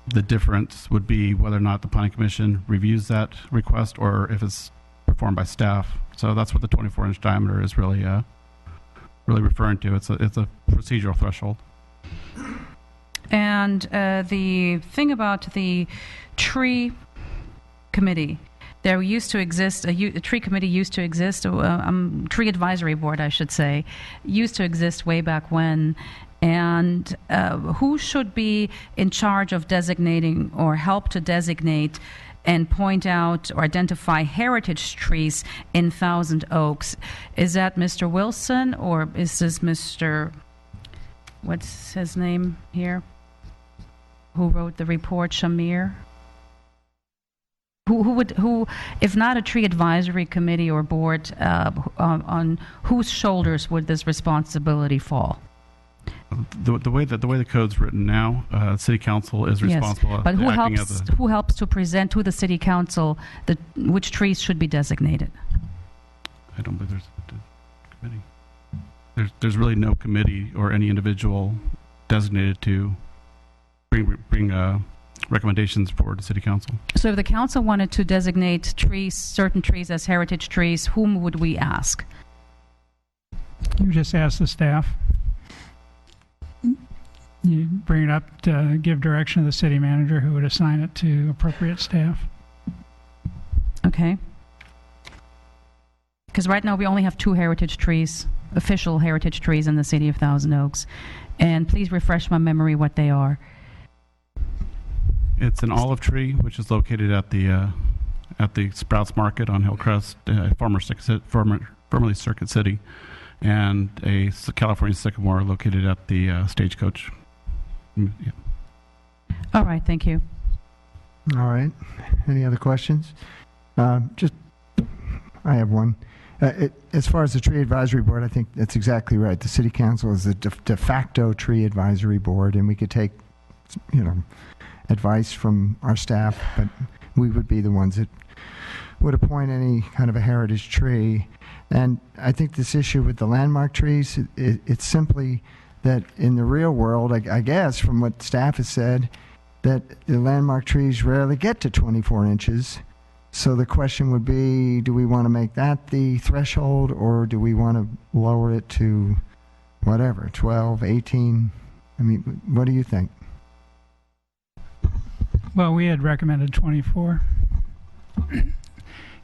Speaker 5: The difference would be whether or not the planning commission reviews that request or if it's performed by staff. So that's what the 24-inch diameter is really referring to. It's a procedural threshold.
Speaker 18: And the thing about the tree committee, there used to exist, a tree committee used to exist, tree advisory board, I should say, used to exist way back when. And who should be in charge of designating or help to designate and point out or identify heritage trees in Thousand Oaks? Is that Mr. Wilson, or is this Mr. what's his name here, who wrote the report, Shamir? Who, if not a tree advisory committee or board, on whose shoulders would this responsibility fall?
Speaker 5: The way the code's written now, city council is responsible.
Speaker 18: Yes, but who
Speaker 5: acting
Speaker 18: helps?
Speaker 5: as a,
Speaker 18: Who helps to present to the city council which trees should be designated?
Speaker 5: I don't believe there's a committee. There's really no committee or any individual designated to bring recommendations forward to city council.
Speaker 18: So if the council wanted to designate certain trees as heritage trees, whom would we ask?
Speaker 6: You just ask the staff. You bring it up to give direction to the city manager, who would assign it to appropriate staff.
Speaker 18: Okay. Because right now we only have 2 heritage trees, official heritage trees in the city of Thousand Oaks. And please refresh my memory what they are.
Speaker 5: It's an olive tree, which is located at the Sprouts Market on Hillcrest, formerly Circuit City, and a California sycamore located at the Stagecoach. Yeah.
Speaker 18: All right, thank you.
Speaker 1: All right. Any other questions? I have one. As far as the tree advisory board, I think that's exactly right. The city council is the de facto tree advisory board, and we could take, advice from our staff, but we would be the ones that would appoint any kind of a heritage tree. And I think this issue with the landmark trees, it's simply that in the real world, I guess, from what staff has said, that the landmark trees rarely get to 24 inches. So the question would be, do we want to make that the threshold, or do we want to lower it to whatever, 12, 18? I mean, what do you think?
Speaker 6: Well, we had recommended 24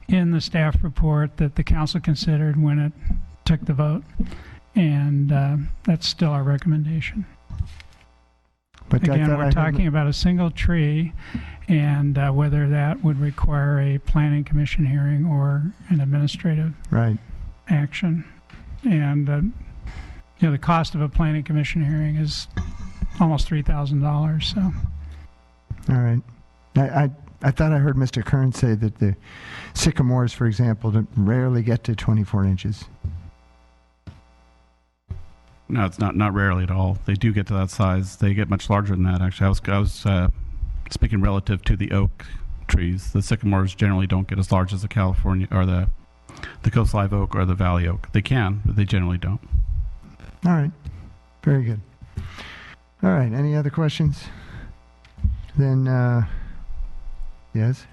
Speaker 6: in the staff report that the council considered when it took the vote, and that's still our recommendation.
Speaker 1: But
Speaker 6: again, we're talking about a single tree, and whether that would require a planning commission hearing or an administrative
Speaker 1: right
Speaker 6: action. And the cost of a planning commission hearing is almost $3,000. So.
Speaker 1: All right. I thought I heard Mr. Kern say that the sycamores, for example, rarely get to 24 inches.
Speaker 5: No, it's not rarely at all. They do get to that size. They get much larger than that, actually. I was speaking relative to the oak trees. The sycamores generally don't get as large as the California or the coast live oak or the valley oak. They can, but they generally don't.
Speaker 1: All right. Very good. All right. Any other questions? Then, yes?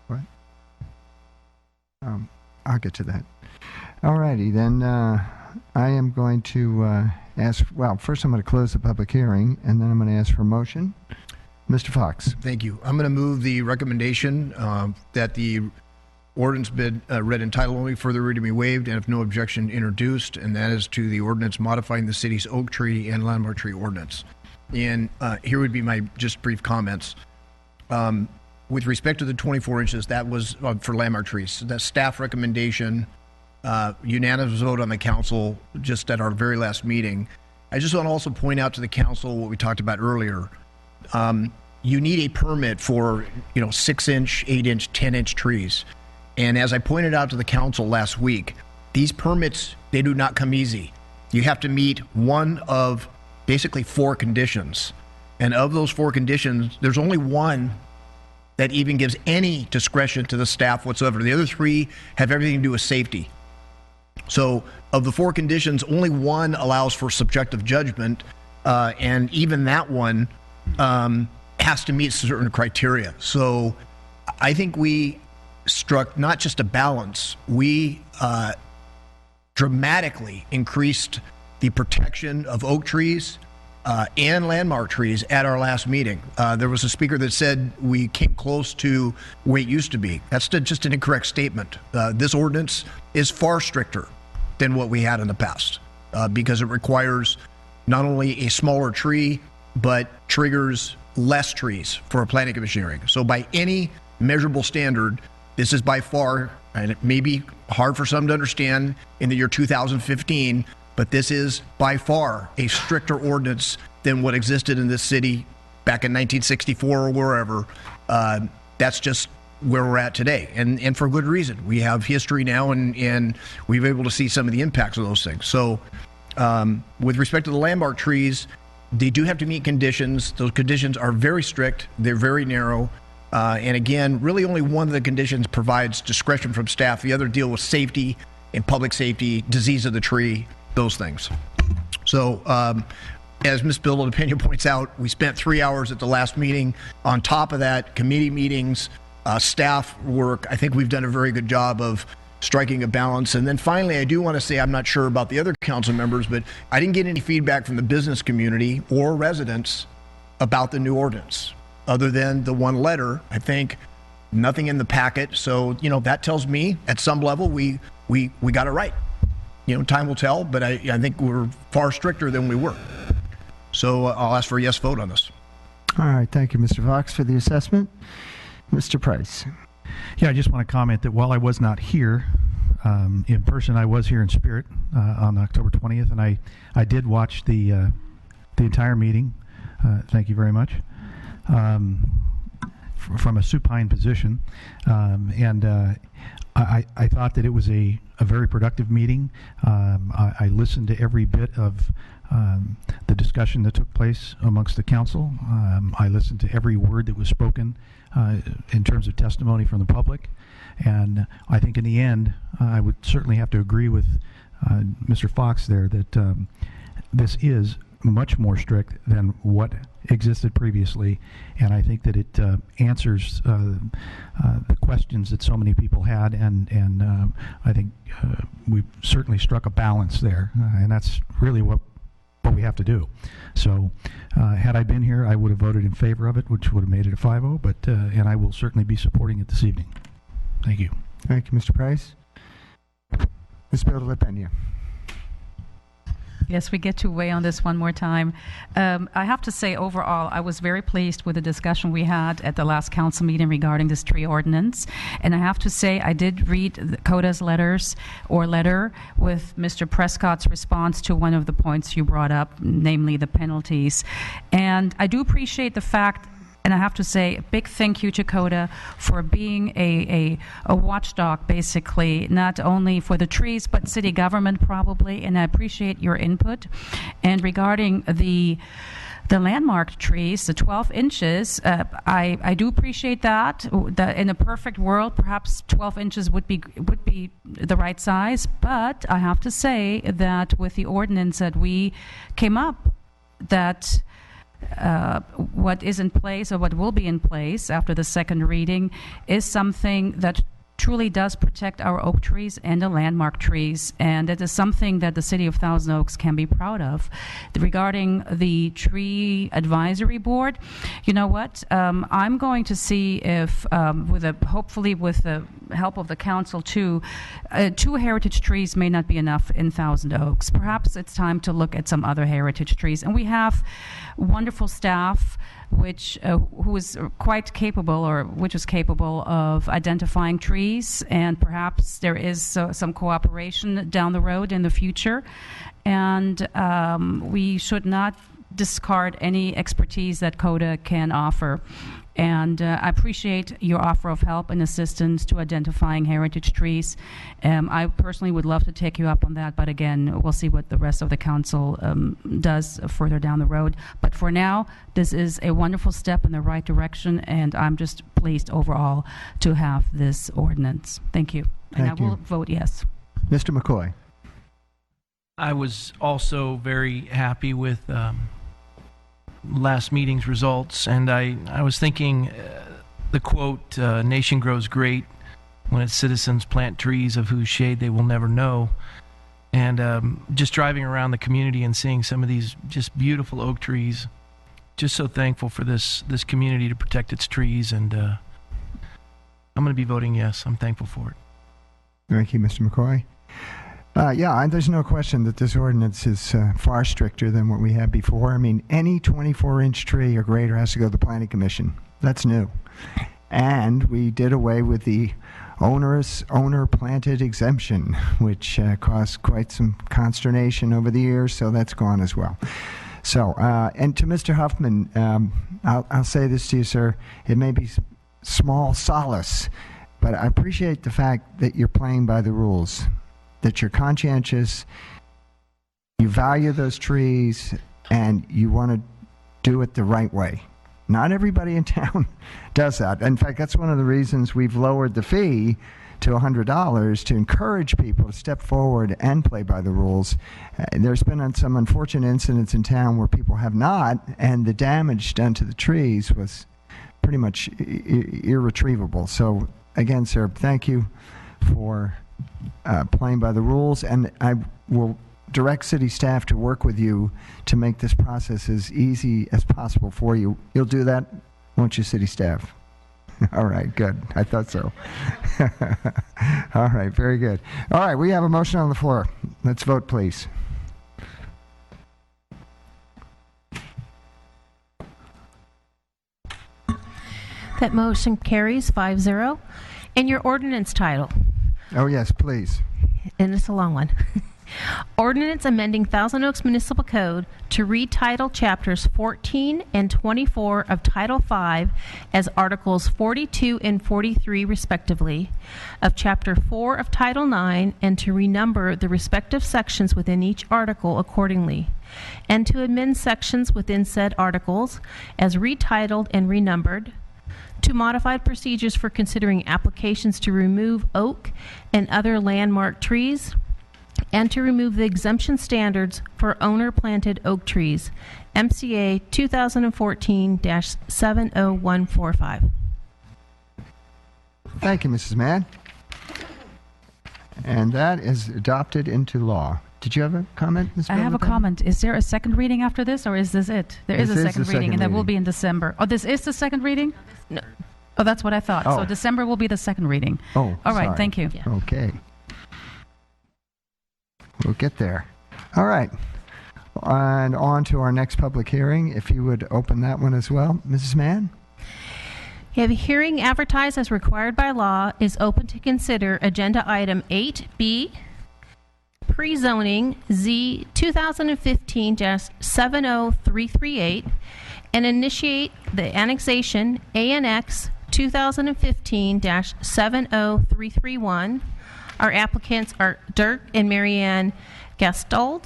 Speaker 1: What? I'll get to that. All righty. Then I am going to ask, well, first I'm going to close the public hearing, and then I'm going to ask for a motion. Mr. Fox.
Speaker 4: Thank you. I'm going to move the recommendation that the ordinance bid read in title only, further reading be waived, and if no objection introduced, and that is to the ordinance modifying the city's oak tree and landmark tree ordinance. And here would be my just brief comments. With respect to the 24 inches, that was for landmark trees. That staff recommendation, unanimous vote on the council just at our very last meeting. I just want to also point out to the council what we talked about earlier. You need a permit for 6-inch, 8-inch, 10-inch trees. And as I pointed out to the council last week, these permits, they do not come easy. You have to meet one of basically 4 conditions. And of those 4 conditions, there's only one that even gives any discretion to the staff whatsoever. The other 3 have everything to do with safety. So of the 4 conditions, only one allows for subjective judgment, and even that one has to meet certain criteria. So I think we struck not just a balance, we dramatically increased the protection of oak trees and landmark trees at our last meeting. There was a speaker that said we came close to where it used to be. That's just an incorrect statement. This ordinance is far stricter than what we had in the past because it requires not only a smaller tree, but triggers less trees for a planning commission hearing. So by any measurable standard, this is by far, and it may be hard for some to understand in the year 2015, but this is by far a stricter ordinance than what existed in this city back in 1964 or wherever. That's just where we're at today, and for good reason. We have history now, and we've been able to see some of the impacts of those things. So with respect to the landmark trees, they do have to meet conditions. Those conditions are very strict. They're very narrow. And again, really only one of the conditions provides discretion from staff. The other deal with safety and public safety, disease of the tree, those things. So as Ms. Bildapena points out, we spent 3 hours at the last meeting. On top of that, committee meetings, staff work. I think we've done a very good job of striking a balance. And then finally, I do want to say, I'm not sure about the other council members, but I didn't get any feedback from the business community or residents about the new ordinance, other than the one letter. I think nothing in the packet. So, that tells me at some level we got it right. Time will tell, but I think we're far stricter than we were. So I'll ask for a yes vote on this.
Speaker 1: All right. Thank you, Mr. Fox, for the assessment. Mr. Price.
Speaker 11: Yeah, I just want to comment that while I was not here in person, I was here in spirit on October 20th, and I did watch the entire meeting. Thank you very much. From a supine position, and I thought that it was a very productive meeting. I listened to every bit of the discussion that took place amongst the council. I listened to every word that was spoken in terms of testimony from the public, and I think in the end, I would certainly have to agree with Mr. Fox there that this is much more strict than what existed previously, and I think that it answers the questions that so many people had, and I think we've certainly struck a balance there, and that's really what we have to do. So had I been here, I would have voted in favor of it, which would have made it a 5-0, but and I will certainly be supporting it this evening. Thank you.
Speaker 1: Thank you, Mr. Price. Ms. Bildapena.
Speaker 18: Yes, we get to weigh on this one more time. I have to say, overall, I was very pleased with the discussion we had at the last council meeting regarding this tree ordinance. And I have to say, I did read CODA's letter with Mr. Prescott's response to one of the points you brought up, namely the penalties. And I do appreciate the fact, and I have to say a big thank you to CODA for being a watchdog, basically, not only for the trees, but city government probably, and I appreciate your input. And regarding the landmark trees, the 12 inches, I do appreciate that. That in a perfect world, perhaps 12 inches would be the right size, but I have to say that with the ordinance that we came up, that what is in place or what will be in place after the second reading is something that truly does protect our oak trees and the landmark trees, and it is something that the city of Thousand Oaks can be proud of. Regarding the tree advisory board, you know what, I'm going to see if hopefully with the help of the council too, 2 heritage trees may not be enough in Thousand Oaks. Perhaps it's time to look at some other heritage trees, and we have wonderful staff who is quite capable, or which is capable of identifying trees, and perhaps there is some cooperation down the road in the future, and we should not discard any expertise that CODA can offer. And I appreciate your offer of help and assistance to identifying heritage trees. I personally would love to take you up on that, but again, we'll see what the rest of the council does further down the road. But for now, this is a wonderful step in the right direction, and I'm just pleased overall to have this ordinance. Thank you. And I will vote yes.
Speaker 1: Mr. McCoy.
Speaker 10: I was also very happy with last meeting's results, and I was thinking the quote, "Nation grows great when its citizens plant trees of whose shade they will never know." And just driving around the community and seeing some of these just beautiful oak trees, just so thankful for this community to protect its trees, and I'm going to be voting yes. I'm thankful for it.
Speaker 1: Thank you, Mr. McCoy. There's no question that this ordinance is far stricter than what we had before. I mean, any 24-inch tree or greater has to go to the Planning Commission. That's new. And we did away with the onerous owner-planted exemption, which caused quite some consternation over the years, so that's gone as well. So, and to Mr. Huffman, I'll say this to you, sir. It may be small solace, but I appreciate the fact that you're playing by the rules, that you're conscientious, you value those trees, and you want to do it the right way. Not everybody in town does that. In fact, that's one of the reasons we've lowered the fee to $100 to encourage people to step forward and play by the rules. There's been some unfortunate incidents in town where people have not, and the damage done to the trees was pretty much irretrievable. So again, sir, thank you for playing by the rules, and I will direct city staff to work with you to make this process as easy as possible for you. You'll do that, won't you, city staff? All right, good. I thought so. All right, very good. All right, we have a motion on the floor. Let's vote, please.
Speaker 3: That motion carries 5-0. And your ordinance title.
Speaker 1: Oh, yes, please.
Speaker 3: And it's a long one. Ordinance amending Thousand Oaks Municipal Code to retitle chapters 14 and 24 of Title 5 as Articles 42 and 43 respectively, of Chapter 4 of Title 9, and to renumber the respective sections within each article accordingly, and to amend sections within said articles as retitled and renumbered, to modify procedures for considering applications to remove oak and other landmark trees, and to remove the exemption standards for owner-planted oak trees, MCA 2014-70145.
Speaker 1: Thank you, Mrs. Mann. And that is adopted into law. Did you have a comment, Ms.
Speaker 18: I have a comment. Is there a second reading after this, or is this it? There is a second reading, and that will be in December. Oh, this is the second reading?
Speaker 3: No.
Speaker 18: Oh, that's what I thought.
Speaker 1: Oh.
Speaker 18: So December will be the second reading.
Speaker 1: Oh,
Speaker 18: all right.
Speaker 1: sorry.
Speaker 18: Thank you.
Speaker 1: Okay. We'll get there. All right. And on to our next public hearing, if you would open that one as well. Mrs. Mann?
Speaker 3: You have a hearing advertised as required by law is open to consider agenda item 8B, pre-zoning Z 2015-70338, and initiate the annexation ANX 2015-70331. Our applicants are Dirk and Marianne Gastold,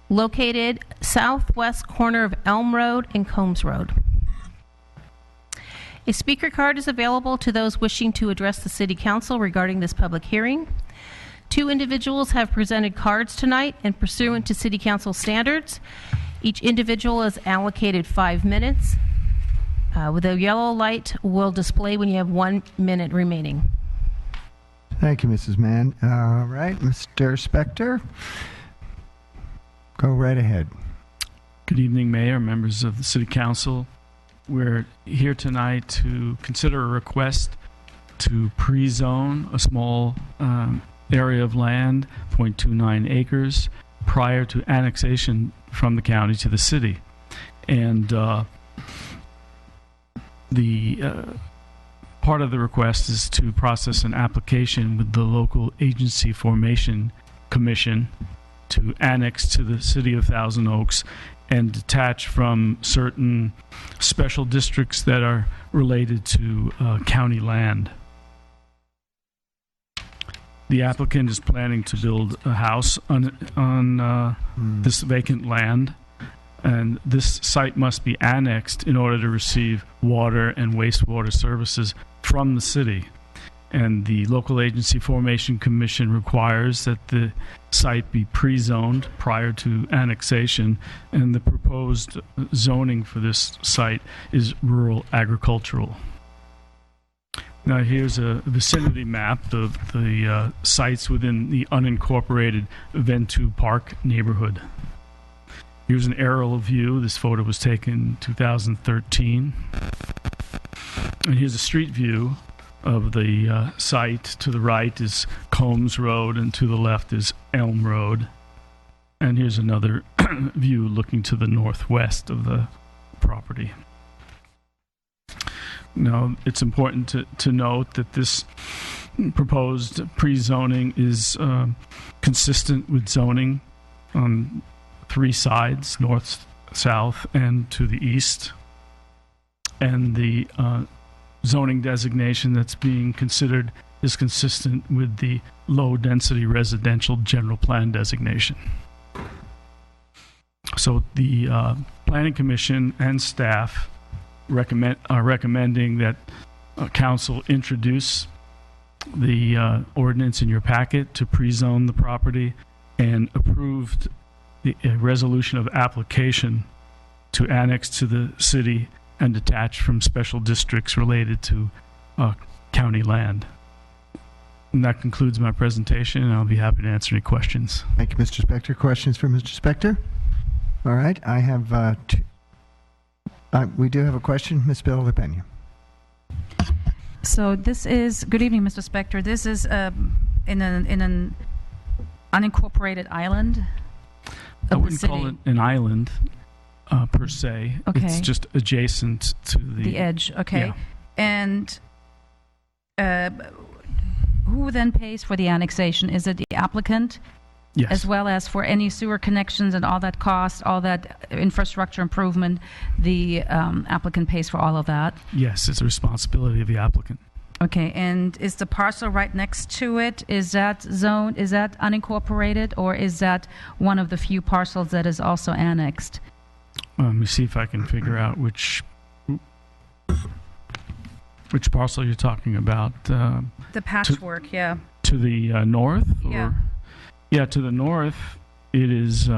Speaker 3: located southwest corner of Elm Road and Combs Road. A speaker card is available to those wishing to address the City Council regarding this public hearing. 2 individuals have presented cards tonight, and pursuant to City Council standards, each individual is allocated 5 minutes. With a yellow light will display when you have 1 minute remaining.
Speaker 1: Thank you, Mrs. Mann. All right, Mr. Spector, go right ahead.
Speaker 12: Good evening, Mayor, members of the City Council. We're here tonight to consider a request to pre-zone a small area of land, 0.29 acres, prior to annexation from the county to the city. And the part of the request is to process an application with the local agency formation commission to annex to the city of Thousand Oaks and detach from certain special districts that are related to county land. The applicant is planning to build a house on this vacant land, and this site must be annexed in order to receive water and wastewater services from the city. And the local agency formation commission requires that the site be pre-zoned prior to annexation, and the proposed zoning for this site is rural agricultural. Now here's a vicinity map of the sites within the unincorporated Ventu Park neighborhood. Here's an aerial view. This photo was taken in 2013. And here's a street view of the site. To the right is Combs Road, and to the left is Elm Road. And here's another view looking to the northwest of the property. Now, it's important to note that this proposed pre-zoning is consistent with zoning on 3 sides, north, south, and to the east. And the zoning designation that's being considered is consistent with the low-density residential general plan designation. So the Planning Commission and staff are recommending that council introduce the ordinance in your packet to pre-zone the property, and approved the resolution of application to annex to the city and detach from special districts related to county land. And that concludes my presentation, and I'll be happy to answer any questions.
Speaker 1: Thank you, Mr. Spector. Questions for Mr. Spector? All right, I have we do have a question. Ms. Bill LaPena.
Speaker 18: So this is, good evening, Mr. Spector. This is in an unincorporated island
Speaker 12: I
Speaker 18: of the
Speaker 12: wouldn't
Speaker 18: city.
Speaker 12: call it an island per se.
Speaker 18: Okay.
Speaker 12: It's just adjacent to
Speaker 18: The edge, okay.
Speaker 12: Yeah.
Speaker 18: And who then pays for the annexation? Is it the applicant?
Speaker 12: Yes.
Speaker 18: As well as for any sewer connections and all that cost, all that infrastructure improvement, the applicant pays for all of that?
Speaker 12: Yes, it's a responsibility of the applicant.
Speaker 18: Okay, and is the parcel right next to it, is that zone, is that unincorporated, or is that one of the few parcels that is also annexed?
Speaker 12: Let me see if I can figure out which parcel you're talking about.
Speaker 18: The patchwork, yeah.
Speaker 12: To the north? Or?
Speaker 18: Yeah.
Speaker 12: Yeah, to the north, it is.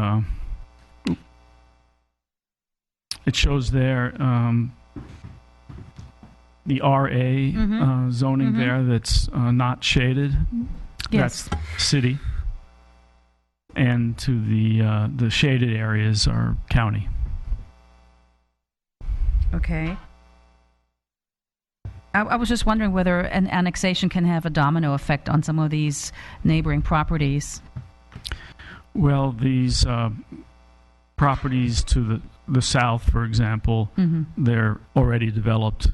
Speaker 12: It shows there the RA zoning there that's not shaded.
Speaker 18: Yes.
Speaker 12: That's city. And to the shaded areas are county.
Speaker 18: Okay. I was just wondering whether an annexation can have a domino effect on some of these neighboring properties.
Speaker 12: Well, these properties to the south, for example, they're already developed,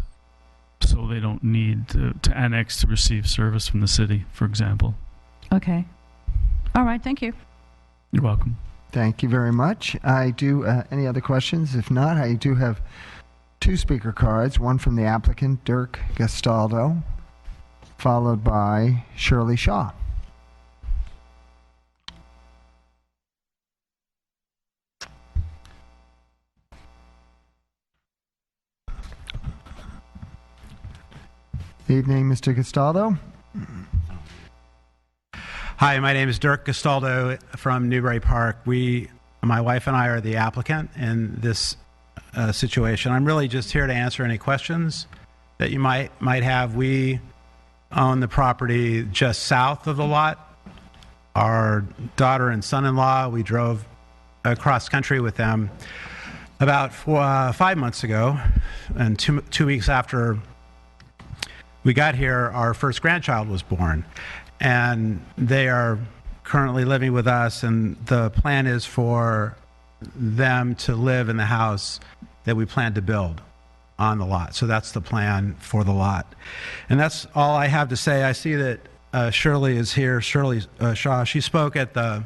Speaker 12: so they don't need to annex to receive service from the city, for example.
Speaker 18: Okay. All right, thank you.
Speaker 12: You're welcome.
Speaker 1: Thank you very much. I do, any other questions? If not, I do have 2 speaker cards, one from the applicant, Dirk Gastaldo, followed by Shirley Shaw. Evening, Mr. Gastaldo.
Speaker 13: Hi, my name is Dirk Gastaldo from Newbury Park. My wife and I are the applicant in this situation. I'm really just here to answer any questions that you might have. We own the property just south of the lot. Our daughter and son-in-law, we drove across country with them about 5 months ago, and two weeks after we got here, our first grandchild was born. And they are currently living with us, and the plan is for them to live in the house that we plan to build on the lot. So that's the plan for the lot. And that's all I have to say. I see that Shirley is here, Shirley Shaw. She spoke at the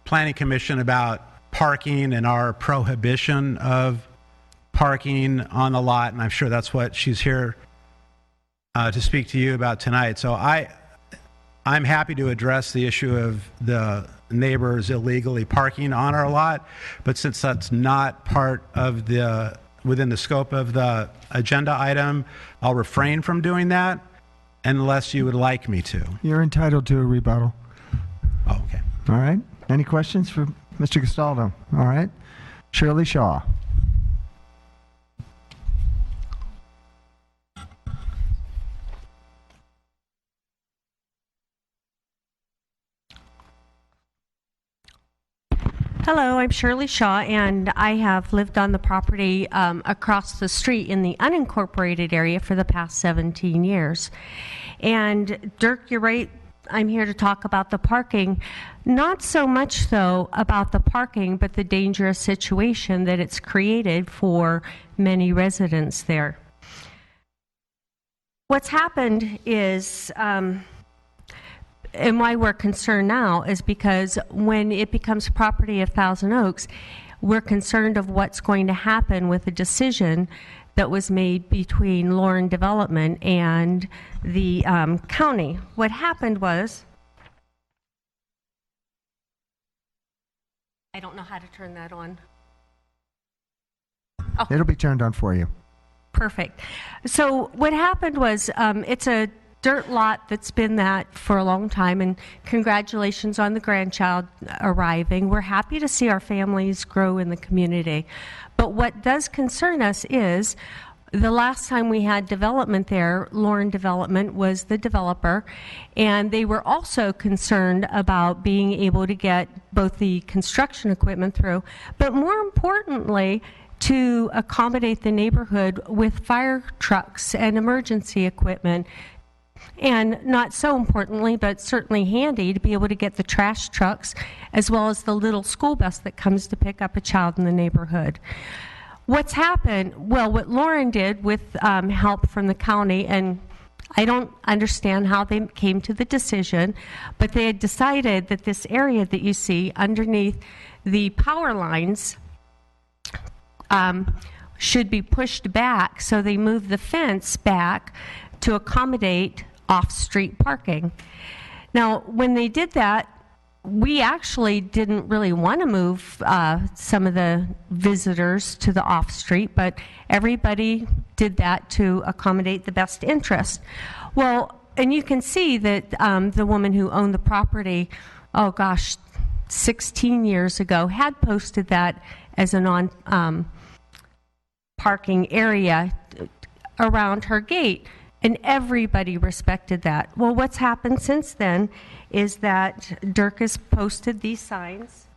Speaker 13: Planning Commission about parking and our prohibition of parking on the lot, and I'm sure that's what she's here to speak to you about tonight. So I'm happy to address the issue of the neighbors illegally parking on our lot, but since that's not part of within the scope of the agenda item, I'll refrain from doing that unless you would like me to.
Speaker 1: You're entitled to a rebuttal.
Speaker 13: Oh, okay.
Speaker 1: All right. Any questions for Mr. Gastaldo? All right. Shirley Shaw.
Speaker 14: Hello, I'm Shirley Shaw, and I have lived on the property across the street in the unincorporated area for the past 17 years. And Dirk, you're right, I'm here to talk about the parking. Not so much, though, about the parking, but the dangerous situation that it's created for many residents there. What's happened is... and why we're concerned now is because when it becomes property of Thousand Oaks, we're concerned of what's going to happen with the decision that was made between Lauren Development and the county. What happened was, I don't know how to turn that on. Oh.
Speaker 1: It'll be turned on for you.
Speaker 14: Perfect. So what happened was, it's a dirt lot that's been that for a long time, and congratulations on the grandchild arriving. We're happy to see our families grow in the community. But what does concern us is the last time we had development there, Lauren Development was the developer, and they were also concerned about being able to get both the construction equipment through, but more importantly, to accommodate the neighborhood with fire trucks and emergency equipment. And not so importantly, but certainly handy, to be able to get the trash trucks as well as the little school bus that comes to pick up a child in the neighborhood. What's happened, well, what Lauren did with help from the county, and I don't understand how they came to the decision, but they had decided that this area that you see underneath the power lines should be pushed back, so they moved the fence back to accommodate off-street parking. Now, when they did that, we actually didn't really want to move some of the visitors to the off-street, but everybody did that to accommodate the best interest. Well, and you can see that the woman who owned the property, 16 years ago, had posted that as a non-parking area around her gate. And everybody respected that. Well, what's happened since then is that Dirk has posted these signs.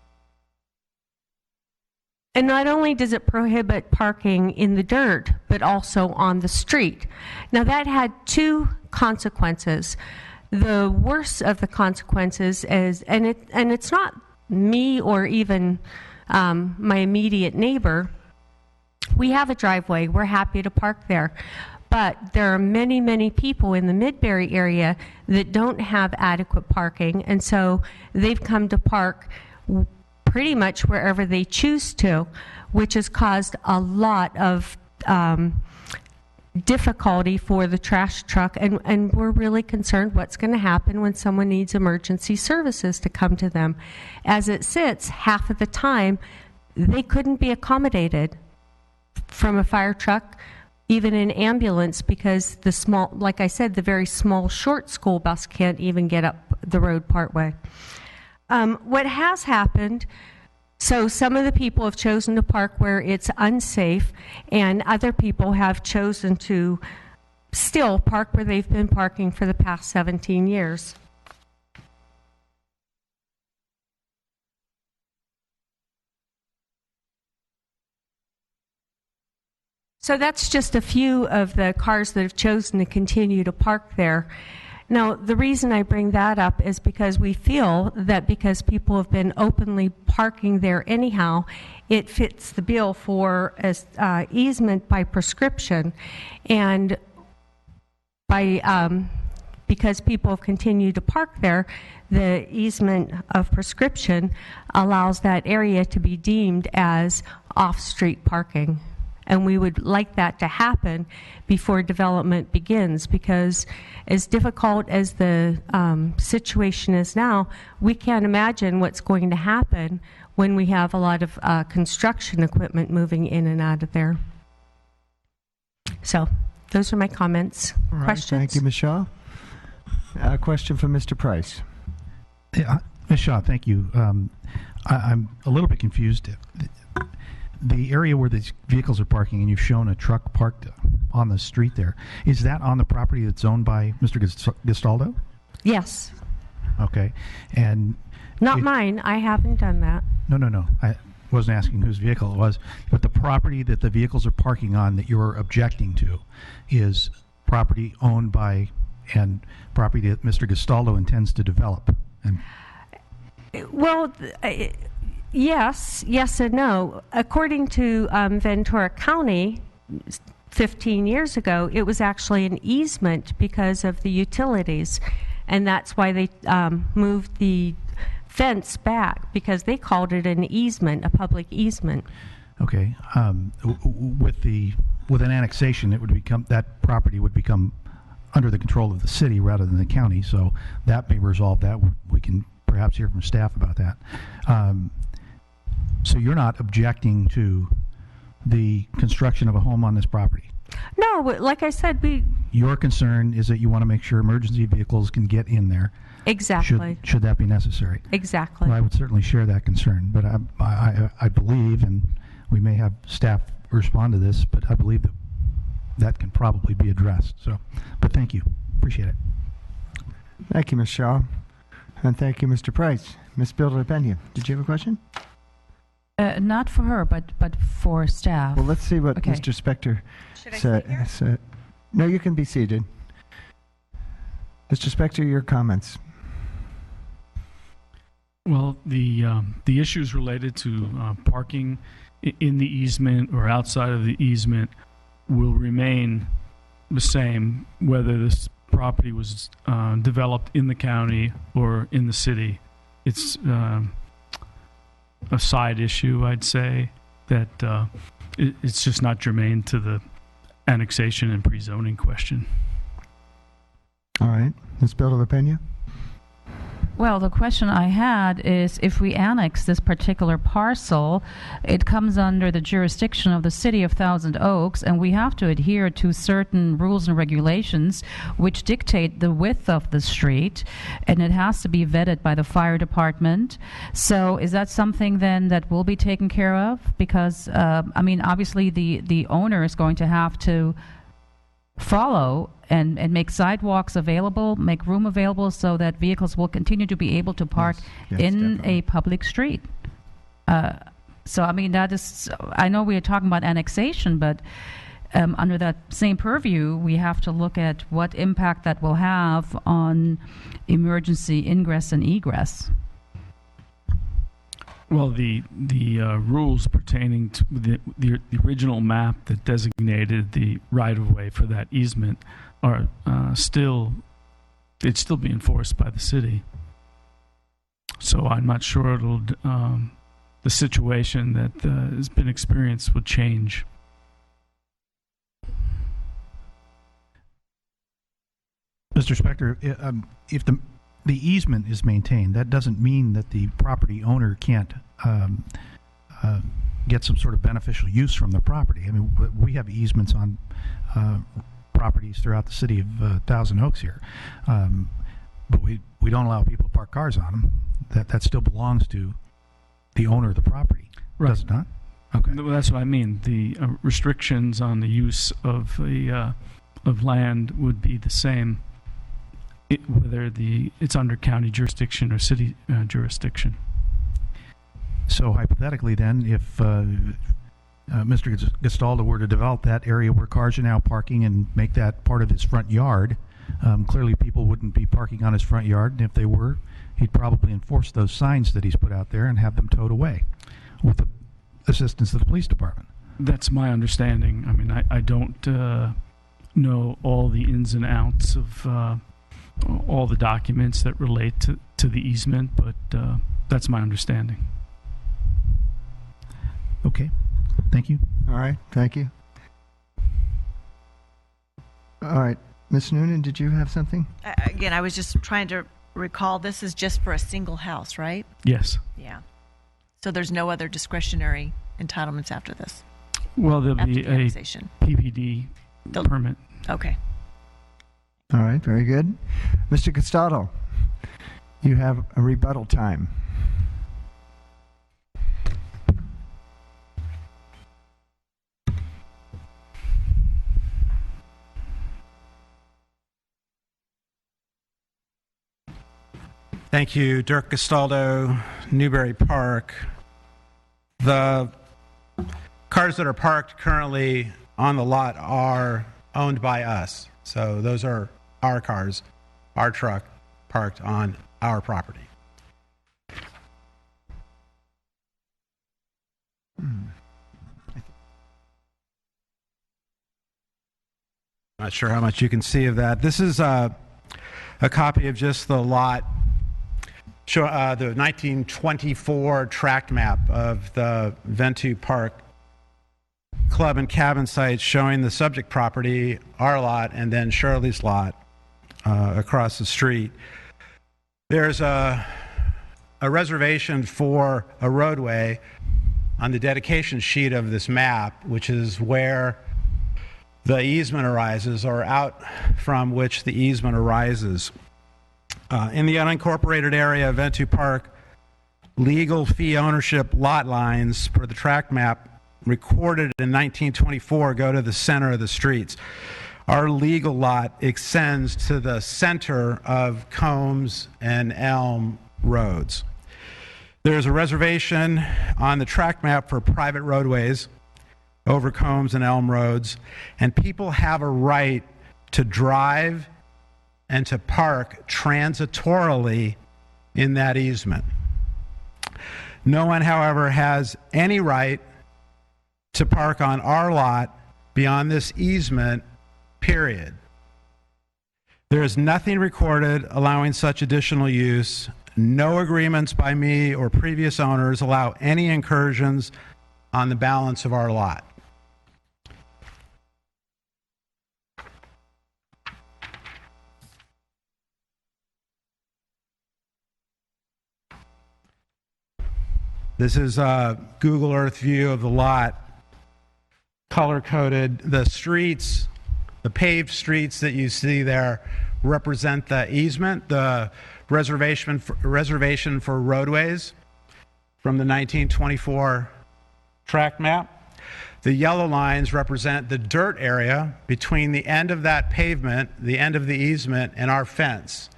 Speaker 14: And not only does it prohibit parking in the dirt, but also on the street. Now, that had 2 consequences. The worst of the consequences is, and it's not me or even my immediate neighbor, we have a driveway. We're happy to park there. But there are many, many people in the Midbury area that don't have adequate parking, and so they've come to park pretty much wherever they choose to, which has caused a lot of difficulty for the trash truck, and we're really concerned what's going to happen when someone needs emergency services to come to them. As it sits, half of the time, they couldn't be accommodated from a fire truck, even an ambulance, because the small, like I said, the very small, short school bus can't even get up the road partway. What has happened, so some of the people have chosen to park where it's unsafe, and other people have chosen to still park where they've been parking for the past 17 years. So that's just a few of the cars that have chosen to continue to park there. Now, the reason I bring that up is because we feel that because people have been openly parking there anyhow, it fits the bill for easement by prescription. And by because people have continued to park there, the easement of prescription allows that area to be deemed as off-street parking. And we would like that to happen before development begins, because as difficult as the situation is now, we can't imagine what's going to happen when we have a lot of construction equipment moving in and out of there. So those are my comments.
Speaker 1: All right,
Speaker 14: questions?
Speaker 1: thank you, Ms. Shaw. A question from Mr. Price.
Speaker 11: Yeah, Ms. Shaw, thank you. I'm a little bit confused. The area where these vehicles are parking, and you've shown a truck parked on the street there, is that on the property that's owned by Mr. Gastaldo?
Speaker 14: Yes.
Speaker 11: Okay. And
Speaker 14: not mine. I haven't done that.
Speaker 11: No. I wasn't asking whose vehicle it was, but the property that the vehicles are parking on that you're objecting to is property owned by and property that Mr. Gastaldo intends to develop. And
Speaker 14: well, yes and no. According to Ventura County, 15 years ago, it was actually an easement because of the utilities, and that's why they moved the fence back, because they called it an easement, a public easement.
Speaker 11: Okay. With an annexation, it would become, that property would become under the control of the city rather than the county. So that may resolve that. We can perhaps hear from staff about that. So you're not objecting to the construction of a home on this property?
Speaker 14: No, like I said,
Speaker 11: Your concern is that you want to make sure emergency vehicles can get in there.
Speaker 14: Exactly.
Speaker 11: Should that be necessary?
Speaker 14: Exactly.
Speaker 11: Well, I would certainly share that concern, but I believe, and we may have staff respond to this, but I believe that can probably be addressed. So, but thank you. Appreciate it.
Speaker 1: Thank you, Ms. Shaw. And thank you, Mr. Price. Ms. Bilder-Pena, did you have a question?
Speaker 18: Not for her, but for staff.
Speaker 1: Well, let's see what
Speaker 18: Okay.
Speaker 1: Mr. Spector
Speaker 18: Should I
Speaker 1: said. No, you can be seated. Mr. Spector, your comments.
Speaker 12: Well, the issues related to parking in the easement or outside of the easement will remain the same whether this property was developed in the county or in the city. It's a side issue, I'd say, that it's just not germane to the annexation and pre-zoning question.
Speaker 1: All right. Ms. Bilder-Pena?
Speaker 18: Well, the question I had is, if we annex this particular parcel, it comes under the jurisdiction of the city of Thousand Oaks, and we have to adhere to certain rules and regulations which dictate the width of the street, and it has to be vetted by the fire department. So is that something then that will be taken care of? Because, I mean, obviously the owner is going to have to follow and make sidewalks available, make room available so that vehicles will continue to be able to park
Speaker 1: Yes,
Speaker 18: in
Speaker 1: definitely.
Speaker 18: a public street. So, I mean, that is, I know we are talking about annexation, but under that same purview, we have to look at what impact that will have on emergency ingress and egress.
Speaker 12: Well, the rules pertaining to the original map that designated the right-of-way for that easement are they'd still be enforced by the city. So I'm not sure it'll the situation that has been experienced would change.
Speaker 11: Mr. Spector, if the easement is maintained, that doesn't mean that the property owner can't get some sort of beneficial use from the property. I mean, we have easements on properties throughout the city of Thousand Oaks here, but we don't allow people to park cars on them. That still belongs to the owner of the property,
Speaker 12: right.
Speaker 11: Does it not? Okay.
Speaker 12: Well, that's what I mean. The restrictions on the use of of land would be the same, whether it's under county jurisdiction or city jurisdiction.
Speaker 11: So hypothetically, then, if Mr. Gastaldo were to develop that area where cars are now parking and make that part of his front yard, clearly people wouldn't be parking on his front yard, and if they were, he'd probably enforce those signs that he's put out there and have them towed away with the assistance of the police department.
Speaker 12: That's my understanding. I mean, I don't know all the ins and outs of all the documents that relate to the easement, but that's my understanding.
Speaker 11: Okay. Thank you.
Speaker 1: All right. Thank you. All right. Ms. Noonan, did you have something?
Speaker 15: Again, I was just trying to recall, this is just for a single house, right?
Speaker 12: Yes.
Speaker 15: Yeah. So there's no other discretionary entitlements after this?
Speaker 12: Well, there'll
Speaker 15: After
Speaker 12: be
Speaker 15: the
Speaker 12: a
Speaker 15: annexation.
Speaker 12: PPD permit.
Speaker 15: Okay.
Speaker 1: All right. Very good. Mr. Castaldo, you have a rebuttal time.
Speaker 13: Thank you, Dirk Castaldo, Newbury Park. The cars that are parked currently on the lot are owned by us. So those are our cars, our truck, parked on our property. Not sure how much you can see of that. This is a copy of just the lot, the 1924 tract map of the Ventura Park Club and Cabin site, showing the subject property, our lot, and then Shirley's lot across the street. There's a reservation for a roadway on the dedication sheet of this map, which is where the easement arises, or out from which the easement arises. In the unincorporated area of Ventura Park, legal fee ownership lot lines for the tract map recorded in 1924 go to the center of the streets. Our legal lot extends to the center of Combs and Elm roads. There's a reservation on the tract map for private roadways over Combs and Elm roads, and people have a right to drive and to park transitorily in that easement. No one, however, has any right to park on our lot beyond this easement, period. There is nothing recorded allowing such additional use. No agreements by me or previous owners allow any incursions on the balance of our lot. This is a Google Earth view of the lot, color-coded. The streets, the paved streets that you see there represent the easement, the reservation for roadways from the 1924 tract map. The yellow lines represent the dirt area between the end of that pavement, the end of the easement, and our fence.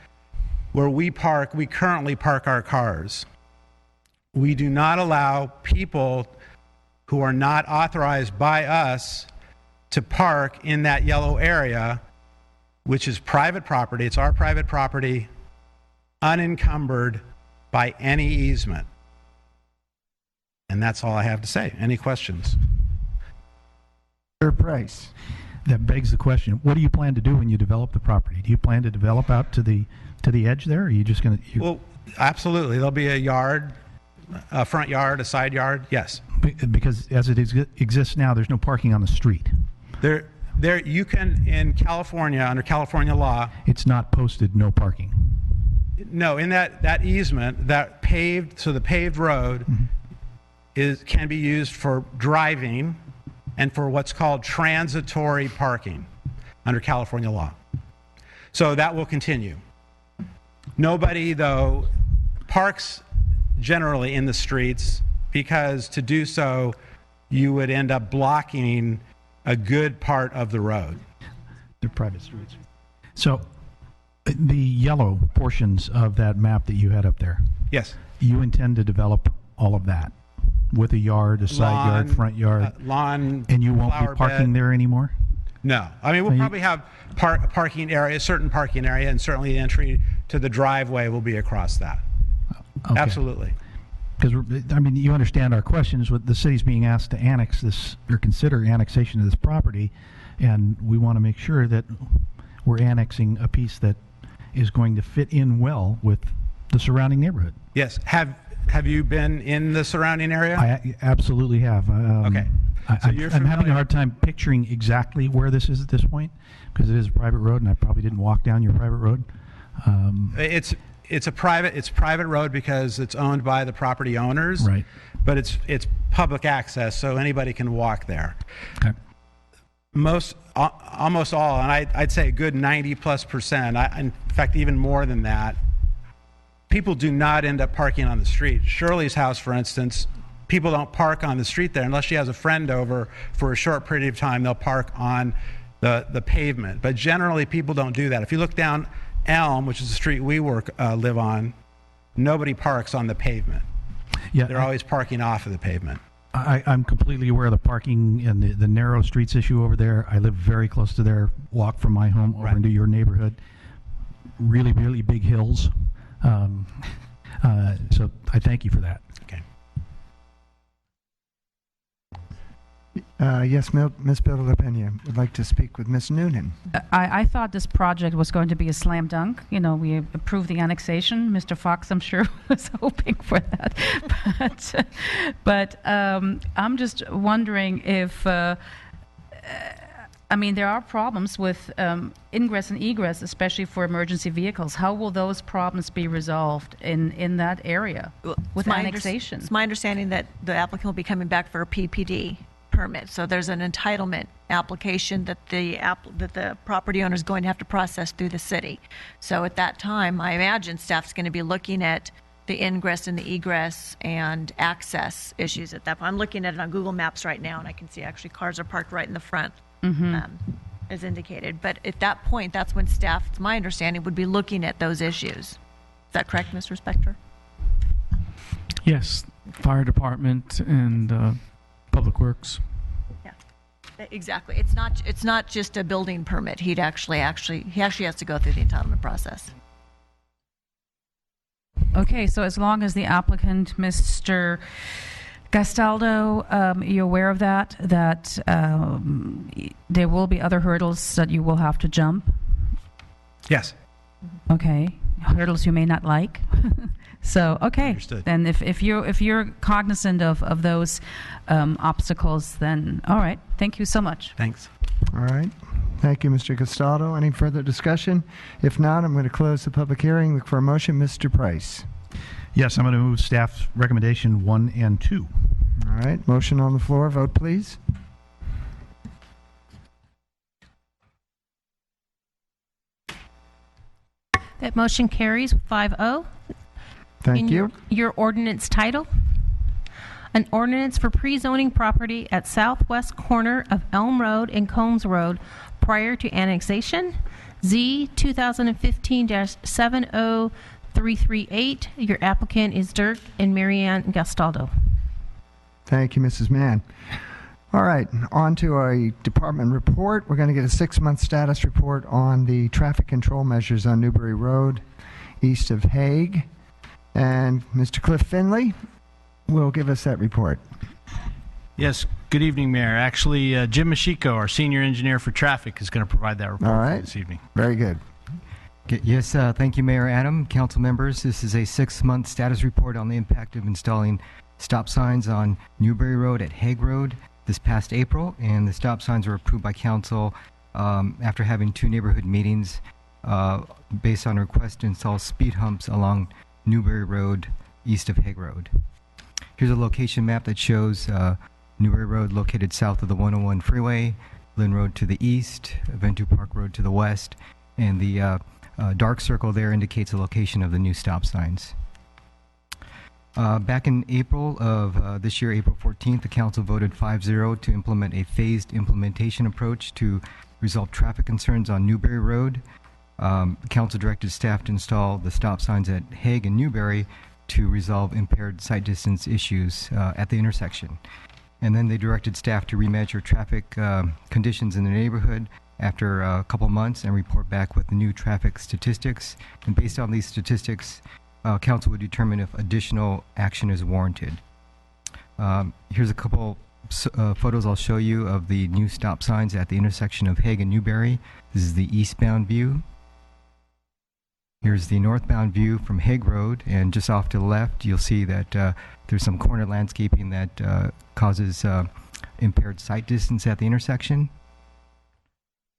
Speaker 13: Where we currently park our cars. We do not allow people who are not authorized by us to park in that yellow area, which is private property. It's our private property, unencumbered by any easement. And that's all I have to say. Any questions?
Speaker 1: Mr. Price.
Speaker 11: That begs the question: what do you plan to do when you develop the property? Do you plan to develop out to the edge there, or are you just going to?
Speaker 13: Well, absolutely. There'll be a yard, a front yard, a side yard. Yes.
Speaker 11: Because as it exists now, there's no parking on the street.
Speaker 13: There. You can, in California, under California law.
Speaker 11: It's not posted no parking.
Speaker 13: No, in that easement, that paved, so the paved road can be used for driving and for what's called transitory parking under California law. So that will continue. Nobody, though, parks generally in the streets because to do so, you would end up blocking a good part of the road.
Speaker 11: They're private streets. So the yellow portions of that map that you had up there.
Speaker 13: Yes.
Speaker 11: You intend to develop all of that with a yard, a side yard, front yard,
Speaker 13: lawn,
Speaker 11: and you won't be parking there anymore?
Speaker 13: No. I mean, we'll probably have parking area, a certain parking area, and certainly the entry to the driveway will be across that.
Speaker 11: Okay.
Speaker 13: Absolutely.
Speaker 11: Because, I mean, you understand our questions with the city's being asked to annex this or consider annexation of this property, and we want to make sure that we're annexing a piece that is going to fit in well with the surrounding neighborhood.
Speaker 13: Yes. Have you been in the surrounding area?
Speaker 11: I absolutely have.
Speaker 13: Okay. So
Speaker 11: I'm having a hard time picturing exactly where this is at this point because it is a private road, and I probably didn't walk down your private road.
Speaker 13: It's private road because it's owned by the property owners.
Speaker 11: Right.
Speaker 13: But it's public access, so anybody can walk there.
Speaker 11: Okay.
Speaker 13: Almost all, and I'd say a good 90+%. In fact, even more than that. People do not end up parking on the street. Shirley's house, for instance, people don't park on the street there unless she has a friend over for a short period of time. They'll park on the pavement. But generally, people don't do that. If you look down Elm, which is the street we live on, nobody parks on the pavement.
Speaker 11: Yeah,
Speaker 13: they're always parking off of the pavement.
Speaker 11: I'm completely aware of the parking and the narrow streets issue over there. I live very close to there. Walk from my home over into your neighborhood. Really, really big hills. So I thank you for that.
Speaker 13: Okay.
Speaker 1: Yes, Ms. Bilderlepena would like to speak with Ms. Noonan.
Speaker 18: I thought this project was going to be a slam dunk. You know, we approved the annexation. Mr. Fox, I'm sure, was hoping for that. But I'm just wondering if, I mean, there are problems with ingress and egress, especially for emergency vehicles. How will those problems be resolved in that area with annexation?
Speaker 15: It's my understanding that the applicant will be coming back for a PPD permit. So there's an entitlement application that the property owner is going to have to process through the city. So at that time, I imagine staff's going to be looking at the ingress and the egress and access issues at that point. I'm looking at it on Google Maps right now, and I can see actually cars are parked right in the front. As indicated. But at that point, that's when staff, it's my understanding, would be looking at those issues. Is that correct, Mr. Spector?
Speaker 12: Yes, fire department and public works.
Speaker 15: Yeah, exactly. It's not just a building permit. He actually has to go through the entitlement process.
Speaker 18: Okay, so as long as the applicant, Mr. Gastaldo, you're aware of that there will be other hurdles that you will have to jump?
Speaker 13: Yes.
Speaker 18: Okay, hurdles you may not like. So, okay.
Speaker 13: Understood.
Speaker 18: Then if you're cognizant of those obstacles, then all right. Thank you so much.
Speaker 13: Thanks.
Speaker 1: All right. Thank you, Mr. Castaldo. Any further discussion? If not, I'm going to close the public hearing. Look for a motion. Mr. Price.
Speaker 11: Yes, I'm going to move staff's recommendation 1 and 2.
Speaker 1: All right. Motion on the floor. Vote, please.
Speaker 3: That motion carries 5-0.
Speaker 1: Thank you.
Speaker 3: Your ordinance title. An ordinance for pre-zoning property at southwest corner of Elm Road and Combs Road prior to annexation. Z 2015-70338. Your applicant is Dirk and Marianne Gastaldo.
Speaker 1: Thank you, Mrs. Mann. All right, on to a department report. We're going to get a 6-month status report on the traffic control measures on Newbury Road, east of Hague. And Mr. Cliff Finley will give us that report.
Speaker 16: Yes, good evening, Mayor. Actually, Jim Mashiko, our senior engineer for traffic, is going to provide that report
Speaker 1: All
Speaker 16: for you
Speaker 1: right.
Speaker 16: this evening.
Speaker 1: Very good.
Speaker 17: Yes, thank you, Mayor Adam, council members. This is a 6-month status report on the impact of installing stop signs on Newberry Road at Hague Road this past April, and the stop signs were approved by council after having 2 neighborhood meetings based on a request to install speed humps along Newberry Road east of Hague Road. Here's a location map that shows Newberry Road located south of the 101 freeway, Lynn Road to the east, Ventura Park Road to the west, and the dark circle there indicates the location of the new stop signs. Back in April of this year, April 14th, the council voted 5-0 to implement a phased implementation approach to resolve traffic concerns on Newberry Road. Council directed staff to install the stop signs at Hague and Newberry to resolve impaired sight distance issues at the intersection. And then they directed staff to remeasure traffic conditions in the neighborhood after a couple months and report back with the new traffic statistics. And based on these statistics, council would determine if additional action is warranted. Here's a couple photos I'll show you of the new stop signs at the intersection of Hague and Newberry. This is the eastbound view. Here's the northbound view from Hague Road, and just off to the left, you'll see that there's some corner landscaping that causes impaired sight distance at the intersection.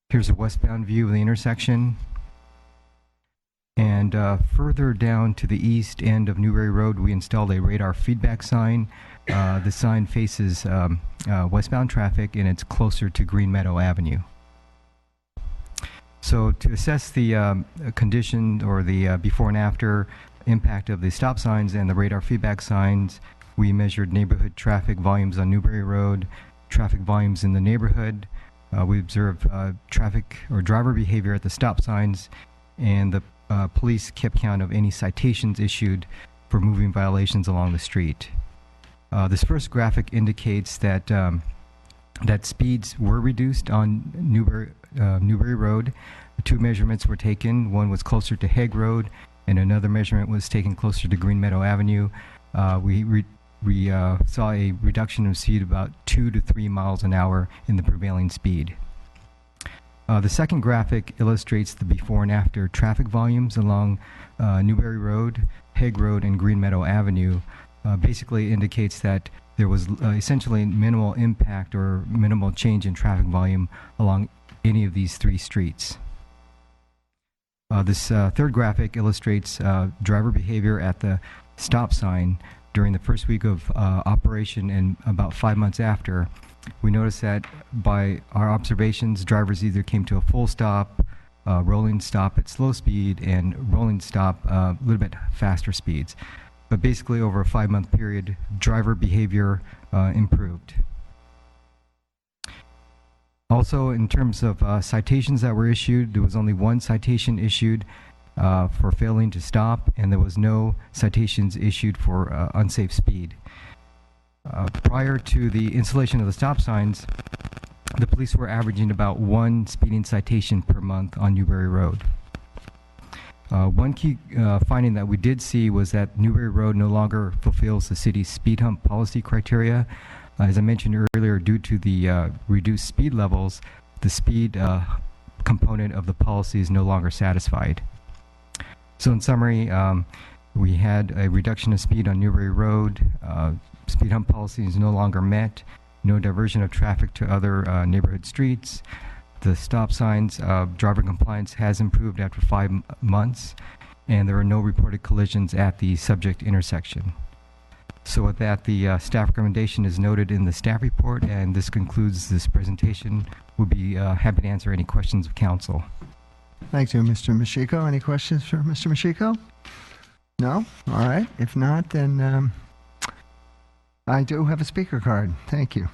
Speaker 17: Here's a westbound view of the intersection. And further down to the east end of Newberry Road, we installed a radar feedback sign. The sign faces westbound traffic, and it's closer to Green Meadow Avenue. So to assess the condition or the before and after impact of the stop signs and the radar feedback signs, we measured neighborhood traffic volumes on Newberry Road, traffic volumes in the neighborhood. We observed traffic or driver behavior at the stop signs, and the police kept count of any citations issued for moving violations along the street. This first graphic indicates that that speeds were reduced on Newberry Road. 2 measurements were taken. One was closer to Hague Road, and another measurement was taken closer to Green Meadow Avenue. We saw a reduction of speed about 2 to 3 miles an hour in the prevailing speed. The second graphic illustrates the before and after traffic volumes along Newberry Road, Hague Road, and Green Meadow Avenue. Basically indicates that there was essentially minimal impact or minimal change in traffic volume along any of these 3 streets. This third graphic illustrates driver behavior at the stop sign during the first week of operation and about 5 months after. We noticed that by our observations, drivers either came to a full stop, rolling stop at slow speed, and rolling stop a little bit faster speeds. But basically over a 5-month period, driver behavior improved. Also, in terms of citations that were issued, there was only 1 citation issued for failing to stop, and there was no citations issued for unsafe speed. Prior to the installation of the stop signs, the police were averaging about 1 speeding citation per month on Newberry Road. One key finding that we did see was that Newberry Road no longer fulfills the city's speed hump policy criteria. As I mentioned earlier, due to the reduced speed levels, the speed component of the policy is no longer satisfied. So in summary, we had a reduction of speed on Newberry Road. Speed hump policy is no longer met. No diversion of traffic to other neighborhood streets. The stop signs, driver compliance has improved after 5 months, and there are no reported collisions at the subject intersection. So with that, the staff recommendation is noted in the staff report, and this concludes this presentation. We'll be happy to answer any questions of council.
Speaker 1: Thank you, Mr. Mashiko. Any questions for Mr. Mashiko? No? All right. If not, then I do have a speaker card. Thank you.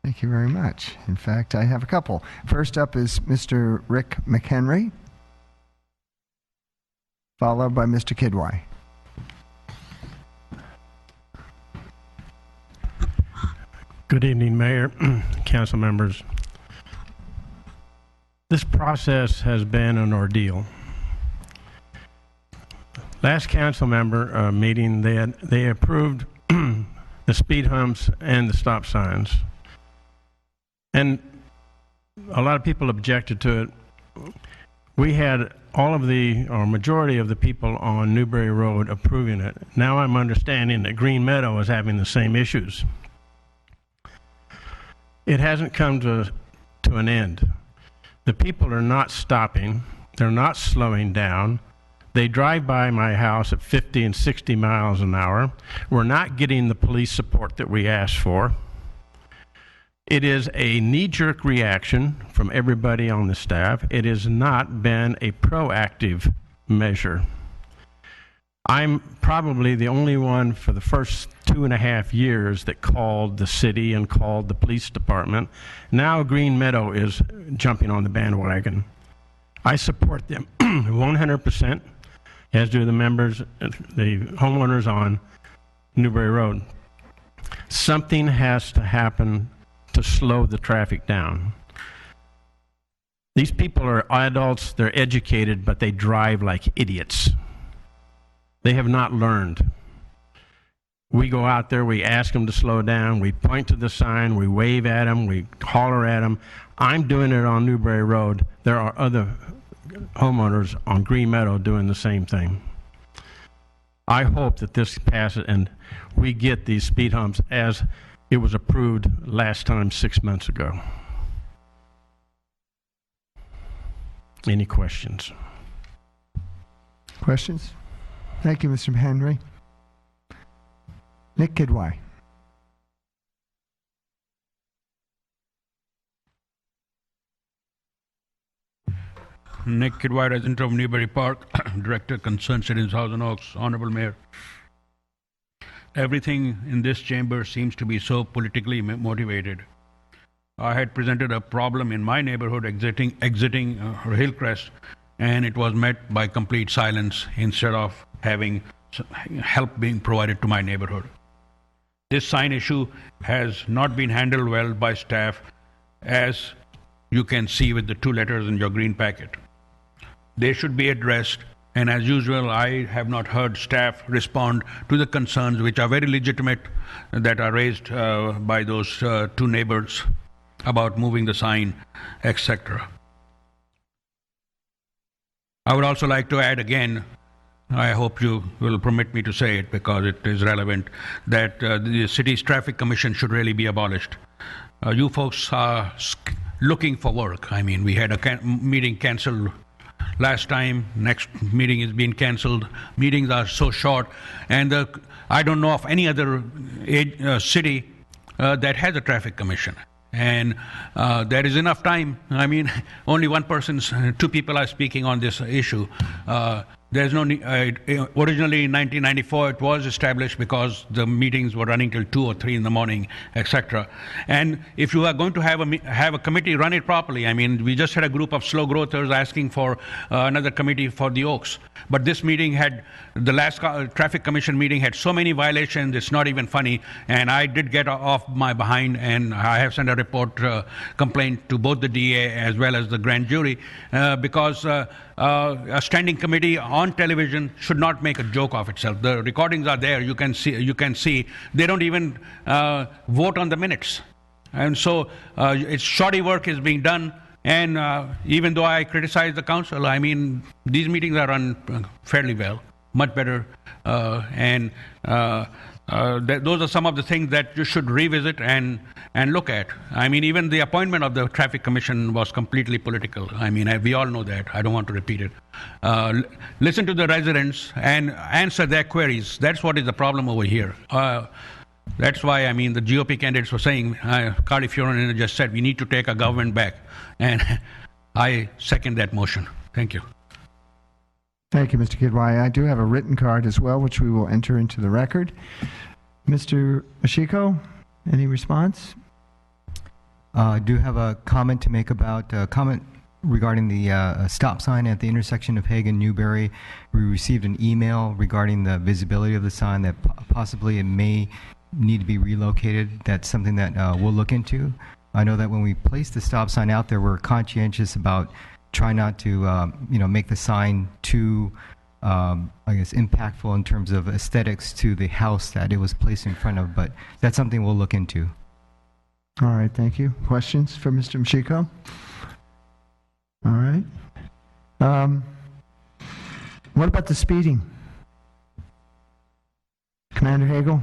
Speaker 1: Thank you very much. In fact, I have a couple. First up is Mr. Rick McHenry, followed by Mr. Kidwai.
Speaker 23: Good evening, Mayor, council members. This process has been an ordeal. last council member meeting, they approved the speed humps and the stop signs. And a lot of people objected to it. We had all of or majority of the people on Newberry Road approving it. Now I'm understanding that Green Meadow is having the same issues. It hasn't come to an end. The people are not stopping. They're not slowing down. They drive by my house at 50 and 60 miles an hour. We're not getting the police support that we asked for. It is a knee-jerk reaction from everybody on the staff. It has not been a proactive measure. I'm probably the only one for the first 2.5 years that called the city and called the police department. Now Green Meadow is jumping on the bandwagon. I support them 100%, as do the members, the homeowners on Newberry Road. Something has to happen to slow the traffic down. These people are adults, they're educated, but they drive like idiots. They have not learned. We go out there, we ask them to slow down, we point to the sign, we wave at them, we holler at them. I'm doing it on Newberry Road. There are other homeowners on Green Meadow doing the same thing. I hope that this passes and we get these speed humps as it was approved last time 6 months ago. Any questions?
Speaker 1: Questions? Thank you, Mr. Henry. Nick Kidwai.
Speaker 21: Nick Kidwai, resident of Newberry Park, Director, Concerned Citizens, Thousand Oaks. Honorable Mayor, everything in this chamber seems to be so politically motivated. I had presented a problem in my neighborhood exiting Hillcrest, and it was met by complete silence instead of having help being provided to my neighborhood. This sign issue has not been handled well by staff, as you can see with the 2 letters in your green packet. They should be addressed, and as usual, I have not heard staff respond to the concerns, which are very legitimate, that are raised by those 2 neighbors about moving the sign, etc. I would also like to add again, I hope you will permit me to say it because it is relevant, that the city's traffic commission should really be abolished. You folks are looking for work. I mean, we had a meeting canceled last time. Next meeting is being canceled. Meetings are so short, and I don't know of any other city that has a traffic commission. And there is enough time. I mean, only 2 people are speaking on this issue. There's no originally in 1994 it was established because the meetings were running till 2 or 3 in the morning, etc. And if you are going to have a committee, run it properly. I mean, we just had a group of slow growthers asking for another committee for the Oaks. But this meeting the last traffic commission meeting had so many violations, it's not even funny. And I did get off my behind, and I have sent a report complaint to both the DA as well as the grand jury because a standing committee on television should not make a joke of itself. The recordings are there. You can see they don't even vote on the minutes, and so it's shoddy work is being done. And even though I criticize the council, I mean, these meetings are run fairly well, much better, and those are some of the things that you should revisit and look at. I mean, even the appointment of the traffic commission was completely political. I mean, we all know that. I don't want to repeat it. Listen to the residents and answer their queries. That's what is the problem over here. That's why, I mean, the GOP candidates were saying, Carly Fiorina just said, we need to take our government back. And I second that motion. Thank you.
Speaker 1: Thank you, Mr. Kidwai. I do have a written card as well, which we will enter into the record. Mr. Mashiko, any response?
Speaker 17: I do have a comment to make about comment regarding the stop sign at the intersection of Hagen and Newberry. We received an email regarding the visibility of the sign that possibly it may need to be relocated. That's something that we'll look into. I know that when we placed the stop sign out there, we're conscientious about trying not to make the sign too I guess, impactful in terms of aesthetics to the house that it was placed in front of, but that's something we'll look into.
Speaker 1: All right, thank you. Questions for Mr. Machiko? All right. What about the speeding? Commander Hagel?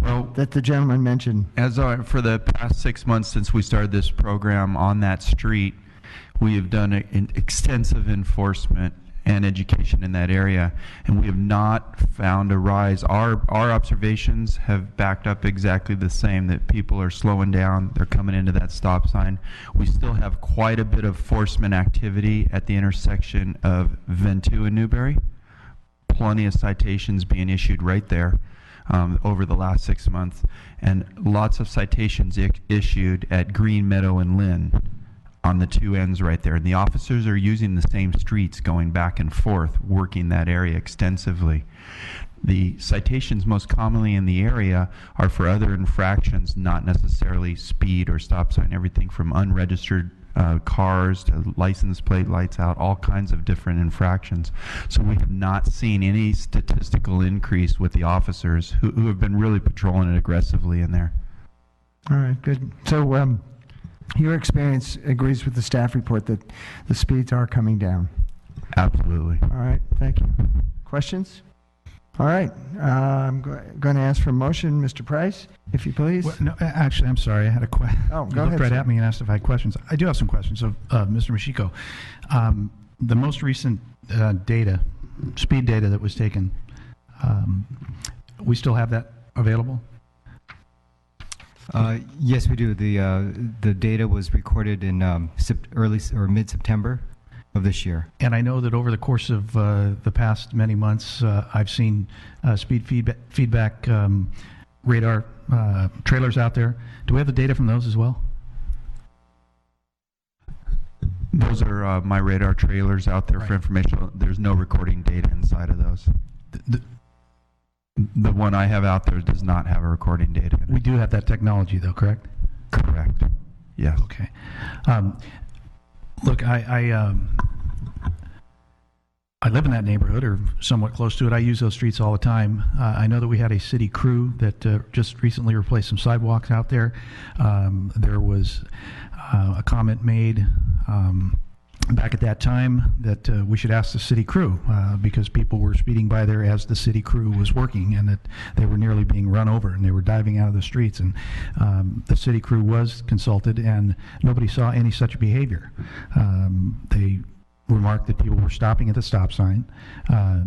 Speaker 2: Well,
Speaker 1: that the gentleman mentioned.
Speaker 2: For the past 6 months since we started this program on that street, we have done an extensive enforcement and education in that area, and we have not found a rise. Our observations have backed up exactly the same, that people are slowing down, they're coming into that stop sign. We still have quite a bit of enforcement activity at the intersection of Ventura and Newberry. Plenty of citations being issued right there over the last 6 months, and lots of citations issued at Green Meadow and Lynn on the two ends right there. And the officers are using the same streets going back and forth, working that area extensively. The citations most commonly in the area are for other infractions, not necessarily speed or stop sign, everything from unregistered cars to license plate lights out, all kinds of different infractions. So we have not seen any statistical increase with the officers who have been really patrolling it aggressively in there.
Speaker 1: All right, good. So your experience agrees with the staff report that the speeds are coming down?
Speaker 2: Absolutely.
Speaker 1: All right, thank you. Questions? All right, I'm going to ask for a motion. Mr. Price, if you please.
Speaker 11: Well, no, actually, I'm sorry. I had a question.
Speaker 1: Oh,
Speaker 11: You
Speaker 1: go
Speaker 11: looked
Speaker 1: ahead,
Speaker 11: right
Speaker 1: sir.
Speaker 11: at me and asked if I had questions. I do have some questions of Mr. Machiko. The most recent data, speed data that was taken, we still have that available?
Speaker 17: Yes, we do. The data was recorded in early or mid-September of this year.
Speaker 11: And I know that over the course of the past many months, I've seen speed feedback radar trailers out there. Do we have the data from those as well?
Speaker 2: Those are my radar trailers out there for information. There's no recording data inside of those. The one I have out there does not have a recording data in it.
Speaker 11: We do have that technology, though, correct?
Speaker 2: Correct. Yes.
Speaker 11: Okay. Look, I live in that neighborhood, or somewhat close to it. I use those streets all the time. I know that we had a city crew that just recently replaced some sidewalks out there. There was a comment made back at that time that we should ask the city crew because people were speeding by there as the city crew was working, and that they were nearly being run over and they were diving out of the streets. And the city crew was consulted, and nobody saw any such behavior. They remarked that people were stopping at the stop sign. I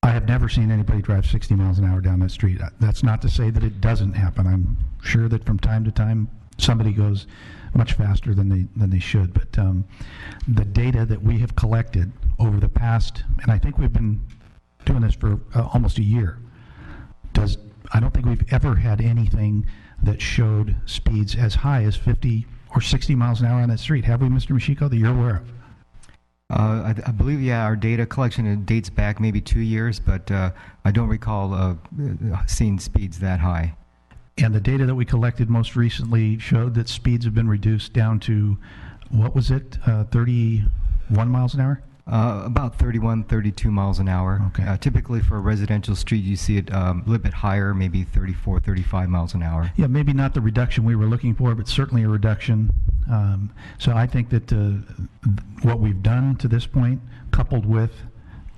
Speaker 11: have never seen anybody drive 60 miles an hour down that street. That's not to say that it doesn't happen. I'm sure that from time to time somebody goes much faster than they should. But the data that we have collected over the past, and I think we've been doing this for almost a year, I don't think we've ever had anything that showed speeds as high as 50 or 60 miles an hour on that street. Have we, Mr. Machiko, that you're aware of?
Speaker 17: I believe, yeah, our data collection dates back maybe 2 years, but I don't recall seeing speeds that high.
Speaker 11: And the data that we collected most recently showed that speeds have been reduced down to, what was it, 31 miles an hour?
Speaker 17: About 31, 32 miles an hour.
Speaker 11: Okay.
Speaker 17: Typically for a residential street, you see it a little bit higher, maybe 34, 35 miles an hour.
Speaker 11: Yeah, maybe not the reduction we were looking for, but certainly a reduction. So I think that what we've done to this point, coupled with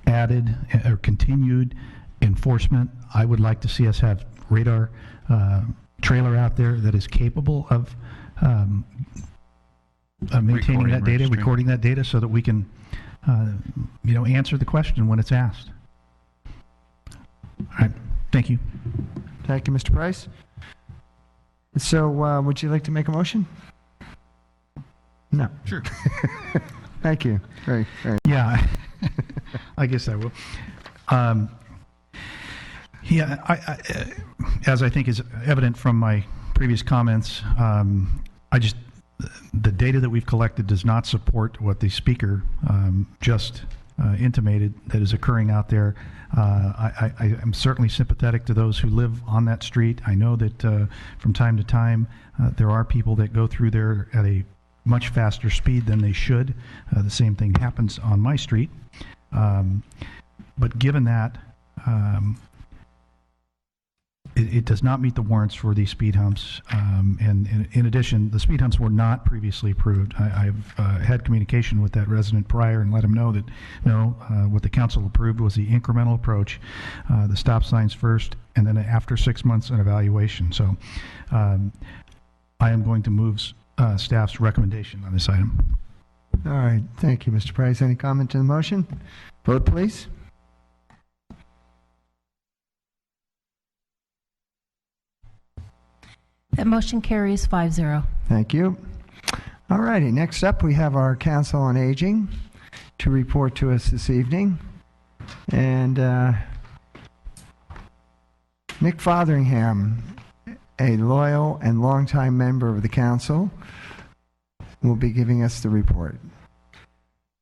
Speaker 11: added or continued enforcement, I would like to see us have radar trailer out there that is capable of maintaining that data, recording that data, so that we can answer the question when it's asked. All right. Thank you.
Speaker 1: Thank you, Mr. Price. So, would you like to make a motion? No.
Speaker 11: Sure.
Speaker 1: Thank you. Very.
Speaker 11: Yeah, I guess I will. As I think is evident from my previous comments, the data that we've collected does not support what the speaker just intimated that is occurring out there. I am certainly sympathetic to those who live on that street. I know that from time to time there are people that go through there at a much faster speed than they should. The same thing happens on my street. But given that, it does not meet the warrants for these speed humps. And in addition, the speed humps were not previously approved. I've had communication with that resident prior and let him know that, no, what the council approved was the incremental approach, the stop signs first, and then after 6 months, an evaluation. So I am going to move staff's recommendation on this item.
Speaker 1: All right. Thank you, Mr. Price. Any comment to the motion? Vote, please.
Speaker 3: That motion carries 5-0.
Speaker 1: Thank you. All righty. Next up, we have our Council on Aging to report to us this evening. And Nick Fotheringham, a loyal and longtime member of the council, will be giving us the report.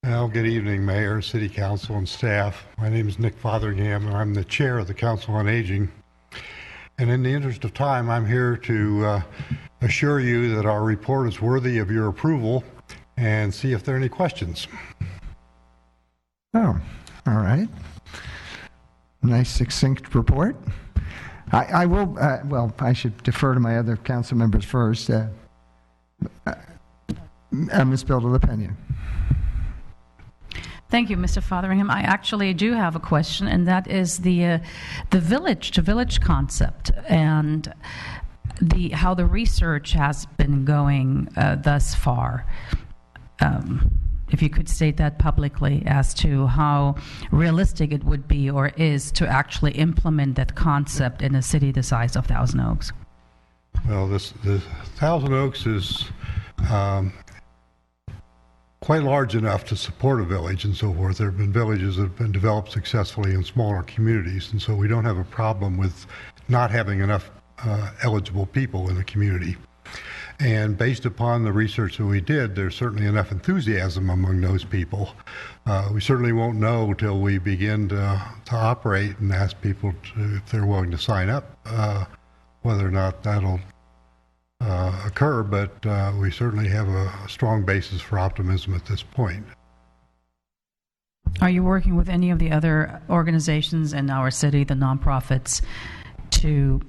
Speaker 19: Well, good evening, Mayor, City Council, and staff. My name is Nick Fotheringham, and I'm the chair of the Council on Aging. And in the interest of time, I'm here to assure you that our report is worthy of your approval and see if there are any questions.
Speaker 1: Oh, all right. Nice, succinct report. I will, well, I should defer to my other council members first. Ms. Bilda LaPena.
Speaker 18: Thank you, Mr. Fotheringham. I actually do have a question, and that is the village-to-village concept and how the research has been going thus far. If you could state that publicly as to how realistic it would be or is to actually implement that concept in a city the size of Thousand Oaks.
Speaker 19: Well, the Thousand Oaks is quite large enough to support a village and so forth. There have been villages that have been developed successfully in smaller communities, and so we don't have a problem with not having enough eligible people in the community. And based upon the research that we did, there's certainly enough enthusiasm among those people. We certainly won't know till we begin to operate and ask people if they're willing to sign up, whether or not that'll occur, but we certainly have a strong basis for optimism at this point.
Speaker 18: Are you working with any of the other organizations in our city, the nonprofits, to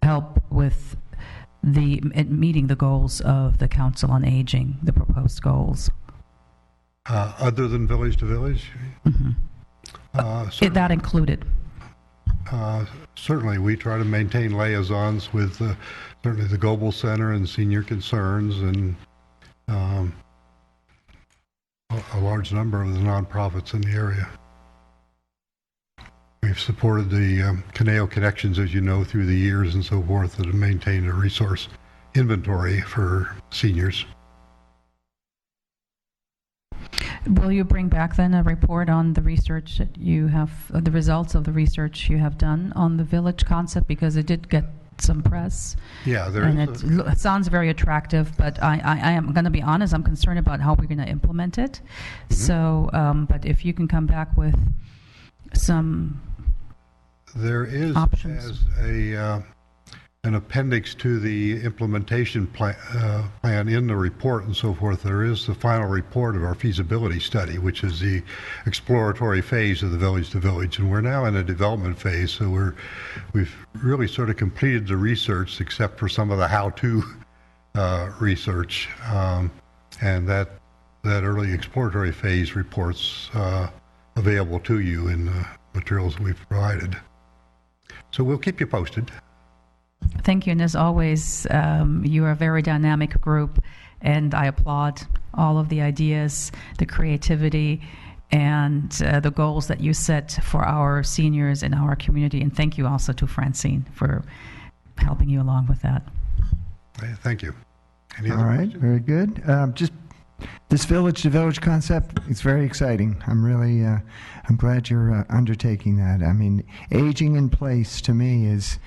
Speaker 18: help with meeting the goals of the Council on Aging, the proposed goals?
Speaker 19: Other than village to village?
Speaker 18: Mm-hmm. That included?
Speaker 19: Certainly, we try to maintain liaisons with certainly the Global Center and Senior Concerns and a large number of the nonprofits in the area. We've supported the Canal Connections, as you know, through the years and so forth, that have maintained a resource inventory for seniors.
Speaker 18: Will you bring back then a report on the research that you have, the results of the research you have done on the village concept? Because it did get some press.
Speaker 19: Yeah, there
Speaker 18: and
Speaker 19: is.
Speaker 18: It sounds very attractive, but I am going to be honest, I'm concerned about how we're going to implement it. Mm-hmm. So, but if you can come back with some
Speaker 19: there is
Speaker 18: options.
Speaker 19: As an appendix to the implementation plan in the report and so forth, there is the final report of our feasibility study, which is the exploratory phase of the village to village, and we're now in a development phase. So we've really sort of completed the research, except for some of the how-to research, and that early exploratory phase reports available to you in the materials we've provided. So we'll keep you posted.
Speaker 18: Thank you, and as always, you are a very dynamic group, and I applaud all of the ideas, the creativity, and the goals that you set for our seniors in our community. And thank you also to Francine for helping you along with that.
Speaker 19: Thank you. Any
Speaker 1: All
Speaker 19: other
Speaker 1: right,
Speaker 19: questions?
Speaker 1: very good. Just this village-to-village concept, it's very exciting. I'm really, I'm glad you're undertaking that. I mean, aging in place to me is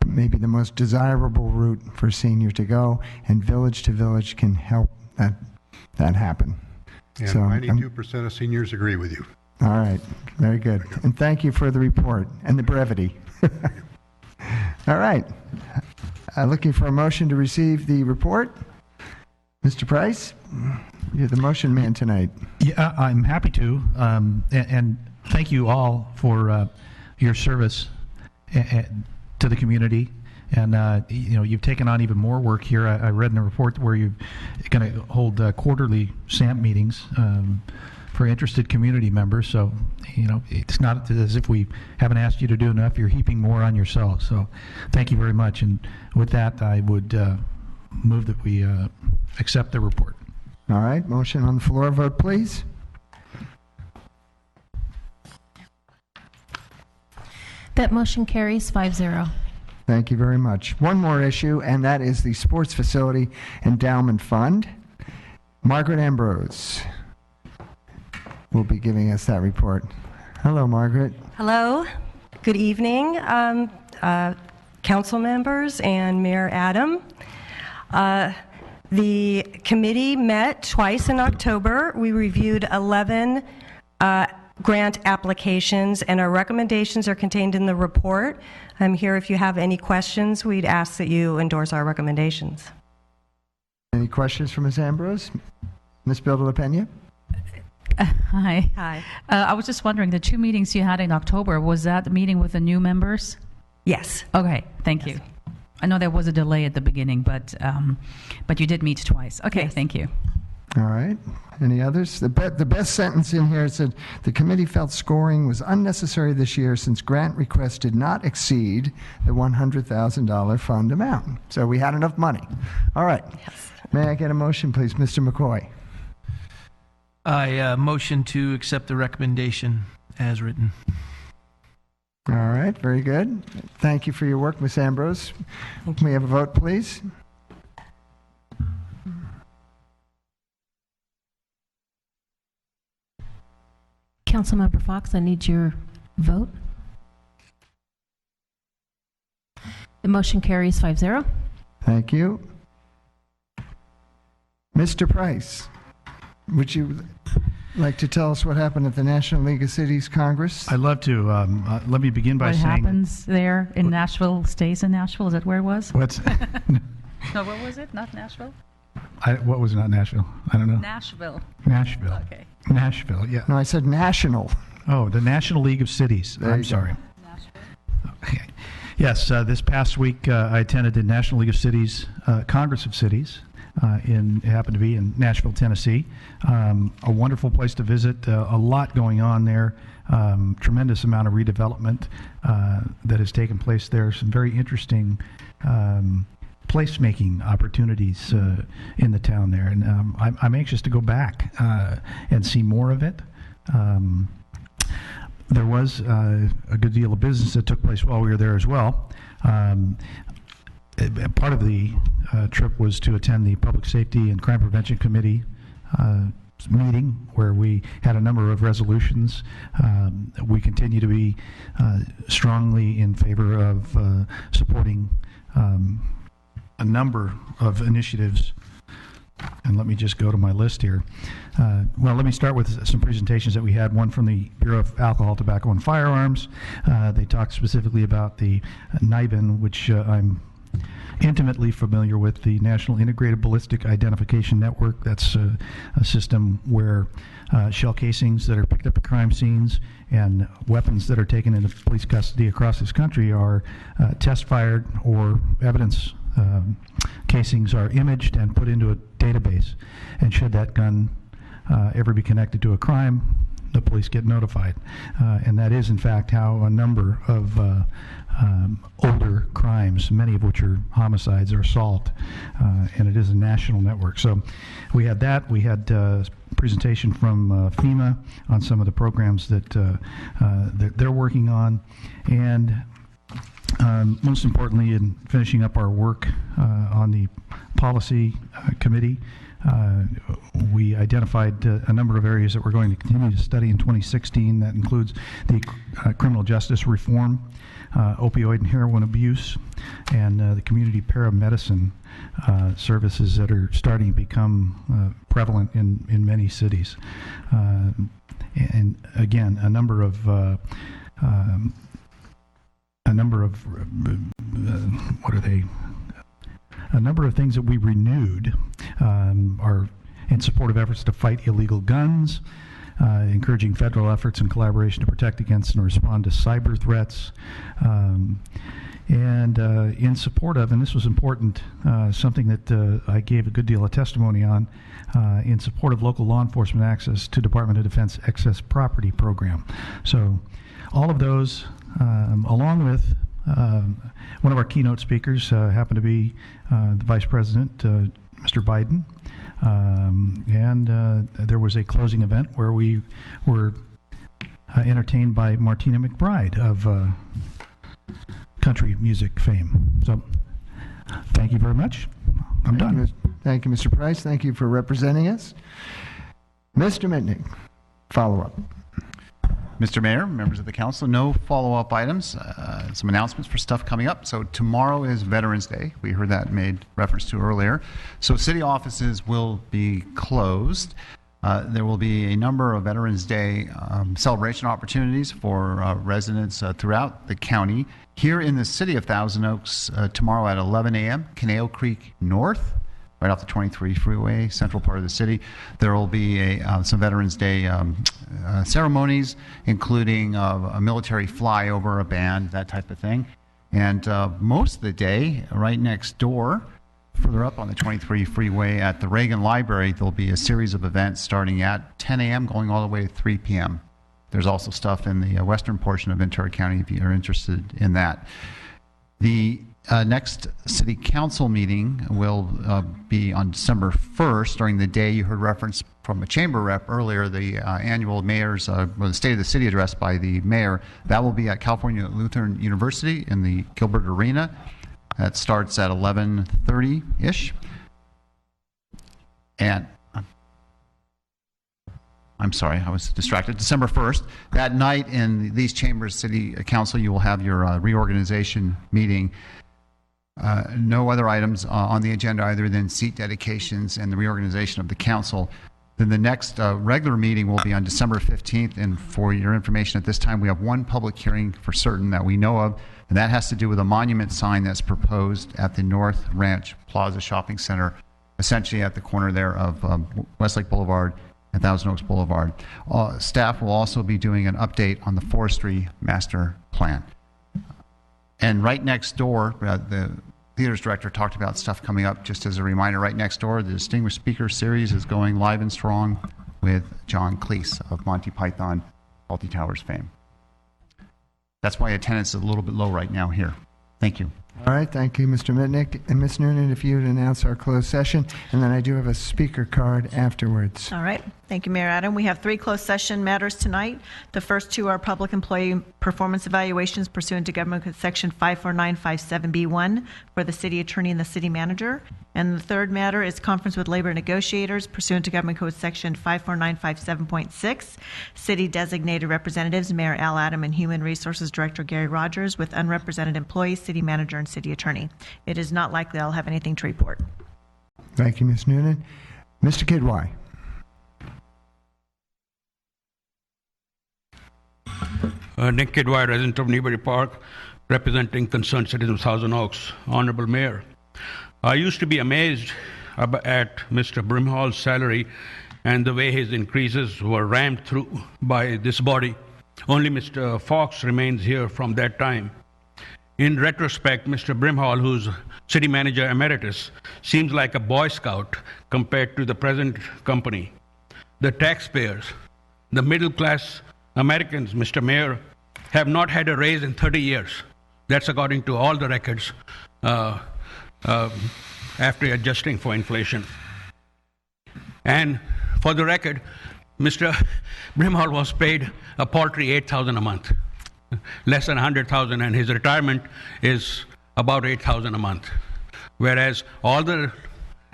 Speaker 1: maybe the most desirable route for senior to go, and village to village can help that happen.
Speaker 19: And
Speaker 1: So,
Speaker 19: 92% of seniors agree with you.
Speaker 1: All right, very good. And thank you for the report and the brevity. All right, looking for a motion to receive the report. Mr. Price? You're the motion man tonight.
Speaker 11: Yeah, I'm happy to, and thank you all for your service to the community. And you've taken on even more work here. I read in the report where you're going to hold quarterly SAMP meetings for interested community members. So, it's not as if we haven't asked you to do enough. You're heaping more on yourselves. So, thank you very much. And with that, I would move that we accept the report.
Speaker 1: All right, motion on the floor. Vote, please.
Speaker 3: That motion carries 5-0.
Speaker 1: Thank you very much. One more issue, and that is the Sports Facility Endowment Fund. Margaret Ambrose will be giving us that report. Hello, Margaret.
Speaker 8: Hello. Good evening, council members and Mayor Adam. The committee met twice in October. We reviewed 11 grant applications, and our recommendations are contained in the report. I'm here if you have any questions. We'd ask that you endorse our recommendations.
Speaker 1: Any questions for Ms. Ambrose? Ms. Bilda La Pena?
Speaker 18: Hi.
Speaker 8: Hi.
Speaker 18: I was just wondering, the 2 meetings you had in October, was that the meeting with the new members?
Speaker 8: Yes.
Speaker 18: Okay, thank you. I know there was a delay at the beginning, but you did meet twice. Okay,
Speaker 8: Yes.
Speaker 18: Thank you.
Speaker 1: All right. Any others? The best sentence in here said, the committee felt scoring was unnecessary this year since grant requests did not exceed the $100,000 fund amount. So we had enough money. All right.
Speaker 8: Yes.
Speaker 1: May I get a motion, please? Mr. McCoy.
Speaker 10: I motion to accept the recommendation as written.
Speaker 1: All right. Very good. Thank you for your work, Ms. Ambrose. Can we have a vote, please?
Speaker 3: Councilmember Fox, I need your vote. The motion carries 5-0.
Speaker 1: Thank you. Mr. Price, would you like to tell us what happened at the National League of Cities Congress?
Speaker 11: I'd love to. Let me begin by
Speaker 18: What
Speaker 11: saying...
Speaker 18: happens there in Nashville stays in Nashville? Is that where it was?
Speaker 11: What's...
Speaker 18: No, what was it? Not Nashville?
Speaker 11: what was not Nashville? I don't know.
Speaker 18: Nashville.
Speaker 11: Nashville.
Speaker 18: Okay.
Speaker 11: Nashville, yeah.
Speaker 1: No, I said national.
Speaker 11: Oh, the National League of Cities.
Speaker 1: There
Speaker 11: I'm
Speaker 1: you go.
Speaker 11: sorry. Okay. Yes, this past week I attended the National League of Cities Congress of Cities. It happened to be in Nashville, Tennessee. A wonderful place to visit. A lot going on there. Tremendous amount of redevelopment that has taken place there. Some very interesting placemaking opportunities in the town there, and I'm anxious to go back and see more of it. There was a good deal of business that took place while we were there as well. Part of the trip was to attend the Public Safety and Crime Prevention Committee meeting, where we had a number of resolutions. We continue to be strongly in favor of supporting a number of initiatives. And let me just go to my list here. Well, let me start with some presentations that we had. One from the Bureau of Alcohol, Tobacco, and Firearms. They talked specifically about the NIBIN, which I'm intimately familiar with, the National Integrated Ballistic Identification Network. That's a system where shell casings that are picked up at crime scenes and weapons that are taken into police custody across this country are test-fired, or evidence casings are imaged and put into a database. And should that gun ever be connected to a crime, the police get notified. And that is, in fact, how a number of older crimes, many of which are homicides, are solved. And it is a national network. So we had that. We had a presentation from FEMA on some of the programs that they're working on. And most importantly, in finishing up our work on the policy committee, we identified a number of areas that we're going to continue to study in 2016. That includes the criminal justice reform, opioid and heroin abuse, and the community paramedicine services that are starting to become prevalent in many cities. And again, a number of what are they? A number of things that we renewed are in support of efforts to fight illegal guns, encouraging federal efforts and collaboration to protect against and respond to cyber threats, and in support of, and this was important, something that I gave a good deal of testimony on, in support of local law enforcement access to Department of Defense excess property program. So all of those, along with one of our keynote speakers happened to be the Vice President, Mr. Biden, and there was a closing event where we were entertained by Martina McBride of country music fame. So thank you very much. I'm done.
Speaker 1: Thank you, Mr. Price. Thank you for representing us. Mr. Mitnick, follow-up.
Speaker 9: Mr. Mayor, members of the council, no follow-up items. Some announcements for stuff coming up. So tomorrow is Veterans Day. We heard that made reference to earlier. So city offices will be closed. There will be a number of Veterans Day celebration opportunities for residents throughout the county. Here in the city of Thousand Oaks, tomorrow at 11 a.m., Canale Creek North, right off the 23 freeway, central part of the city. There will be some Veterans Day ceremonies, including a military flyover, a band, that type of thing. And most of the day, right next door, further up on the 23 freeway at the Reagan Library, there'll be a series of events starting at 10 a.m. going all the way to 3 p.m. There's also stuff in the western portion of Ventura County if you are interested in that. The next city council meeting will be on December 1st. During the day, you heard reference from a chamber rep earlier, the annual mayor's, the State of the City address by the mayor. That will be at California Lutheran University in the Gilbert Arena. That starts at 11:30-ish. And I'm sorry, I was distracted. December 1st. That night in these chambers, City Council, you will have your reorganization meeting. No other items on the agenda other than seat dedications and the reorganization of the council. Then the next regular meeting will be on December 15th. And for your information, at this time, we have one public hearing for certain that we know of, and that has to do with a monument sign that's proposed at the North Ranch Plaza Shopping Center, essentially at the corner there of Westlake Boulevard and Thousand Oaks Boulevard. Staff will also be doing an update on the forestry master plan. And right next door, the theater's director talked about stuff coming up. Just as a reminder, right next door, the Distinguished Speaker Series is going live and strong with John Cleese of Monty Python, Fawlty Towers fame. That's why attendance is a little bit low right now here. Thank you.
Speaker 1: All right, thank you, Mr. Mitnick. And Ms. Noonan, if you would announce our closed session, and then I do have a speaker card afterwards.
Speaker 15: All right. Thank you, Mayor Adam. We have 3 closed session matters tonight. The first 2 are public employee performance evaluations pursuant to Government Code Section 54957B1 for the city attorney and the city manager. And the third matter is conference with labor negotiators pursuant to Government Code Section 54957.6, city designated representatives, Mayor Al Adam and Human Resources Director Gary Rogers, with unrepresented employees, city manager, and city attorney. It is not likely I'll have anything to report.
Speaker 1: Thank you, Ms. Noonan. Mr. Kidwai.
Speaker 21: Nick Kidwai, resident of Newbury Park, representing concerned citizens of Thousand Oaks. Honorable Mayor, I used to be amazed at Mr. Brimhall's salary and the way his increases were rammed through by this body. Only Mr. Fox remains here from that time. In retrospect, Mr. Brimhall, who's city manager emeritus, seems like a Boy Scout compared to the present company. The taxpayers, the middle class Americans, Mr. Mayor, have not had a raise in 30 years. That's according to all the records after adjusting for inflation. And for the record, Mr. Brimhall was paid a paltry $8,000 a month, less than $100,000, and his retirement is about $8,000 a month. Whereas all the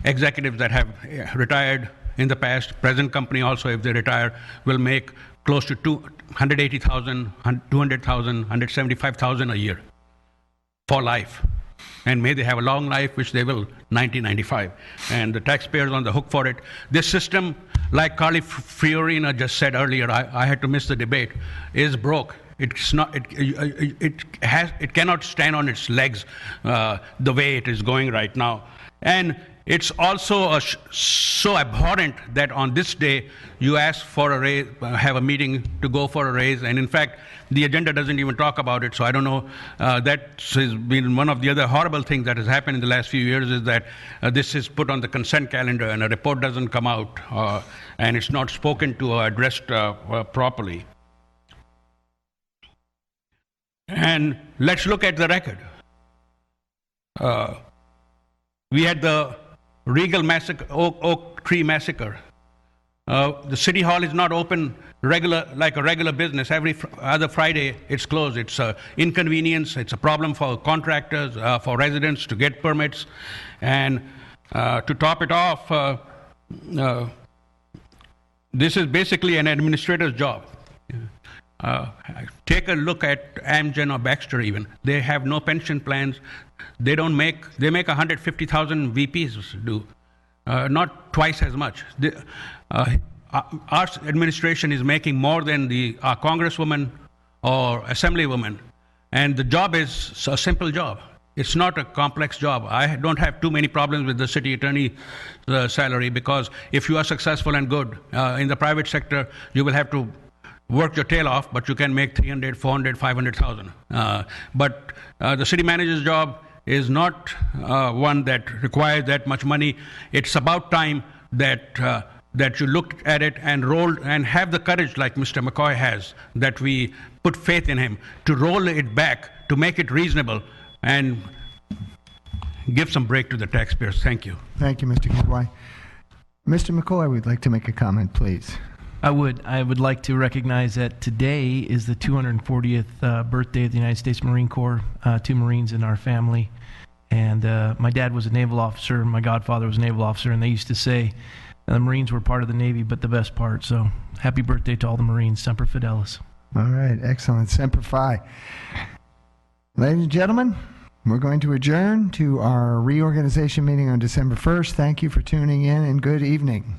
Speaker 21: executives that have retired in the past, present company also, if they retire, will make close to $180,000, $200,000, $175,000 a year for life. And may they have a long life, which they will, 95. And the taxpayers on the hook for it. This system, like Carly Fiorina just said earlier, I had to miss the debate, is broke. It's not. It cannot stand on its legs the way it is going right now. And it's also so abhorrent that on this day you ask for a raise, have a meeting to go for a raise, and in fact the agenda doesn't even talk about it. So I don't know. That has been one of the other horrible things that has happened in the last few years, is that this is put on the consent calendar and a report doesn't come out, and it's not spoken to or addressed properly. And let's look at the record. We had the Regal massacre, Oak Tree massacre. The city hall is not open like a regular business. Every other Friday it's closed. It's an inconvenience. It's a problem for contractors, for residents to get permits. And to top it off, this is basically an administrator's job. Take a look at Amgen or Baxter even. They have no pension plans. They make 150,000 VPs do, not twice as much. Our administration is making more than our congresswoman or assemblywoman, and the job is a simple job. It's not a complex job. I don't have too many problems with the city attorney's salary, because if you are successful and good in the private sector, you will have to work your tail off, but you can make 300, 400, 500,000. But the city manager's job is not one that requires that much money. It's about time that you looked at it and rolled and have the courage, like Mr. McCoy has, that we put faith in him to roll it back, to make it reasonable, and give some break to the taxpayers. Thank you.
Speaker 1: Thank you, Mr. Goodway. Mr. McCoy would like to make a comment, please.
Speaker 10: I would like to recognize that today is the 240th birthday of the United States Marine Corps. 2 Marines in our family, and my dad was a naval officer. My godfather was a naval officer, and they used to say the Marines were part of the Navy, but the best part. So, happy birthday to all the Marines. Semper Fidelis.
Speaker 1: All right, excellent. Semper Fi. Ladies and gentlemen, we're going to adjourn to our reorganization meeting on December 1st. Thank you for tuning in, and good evening.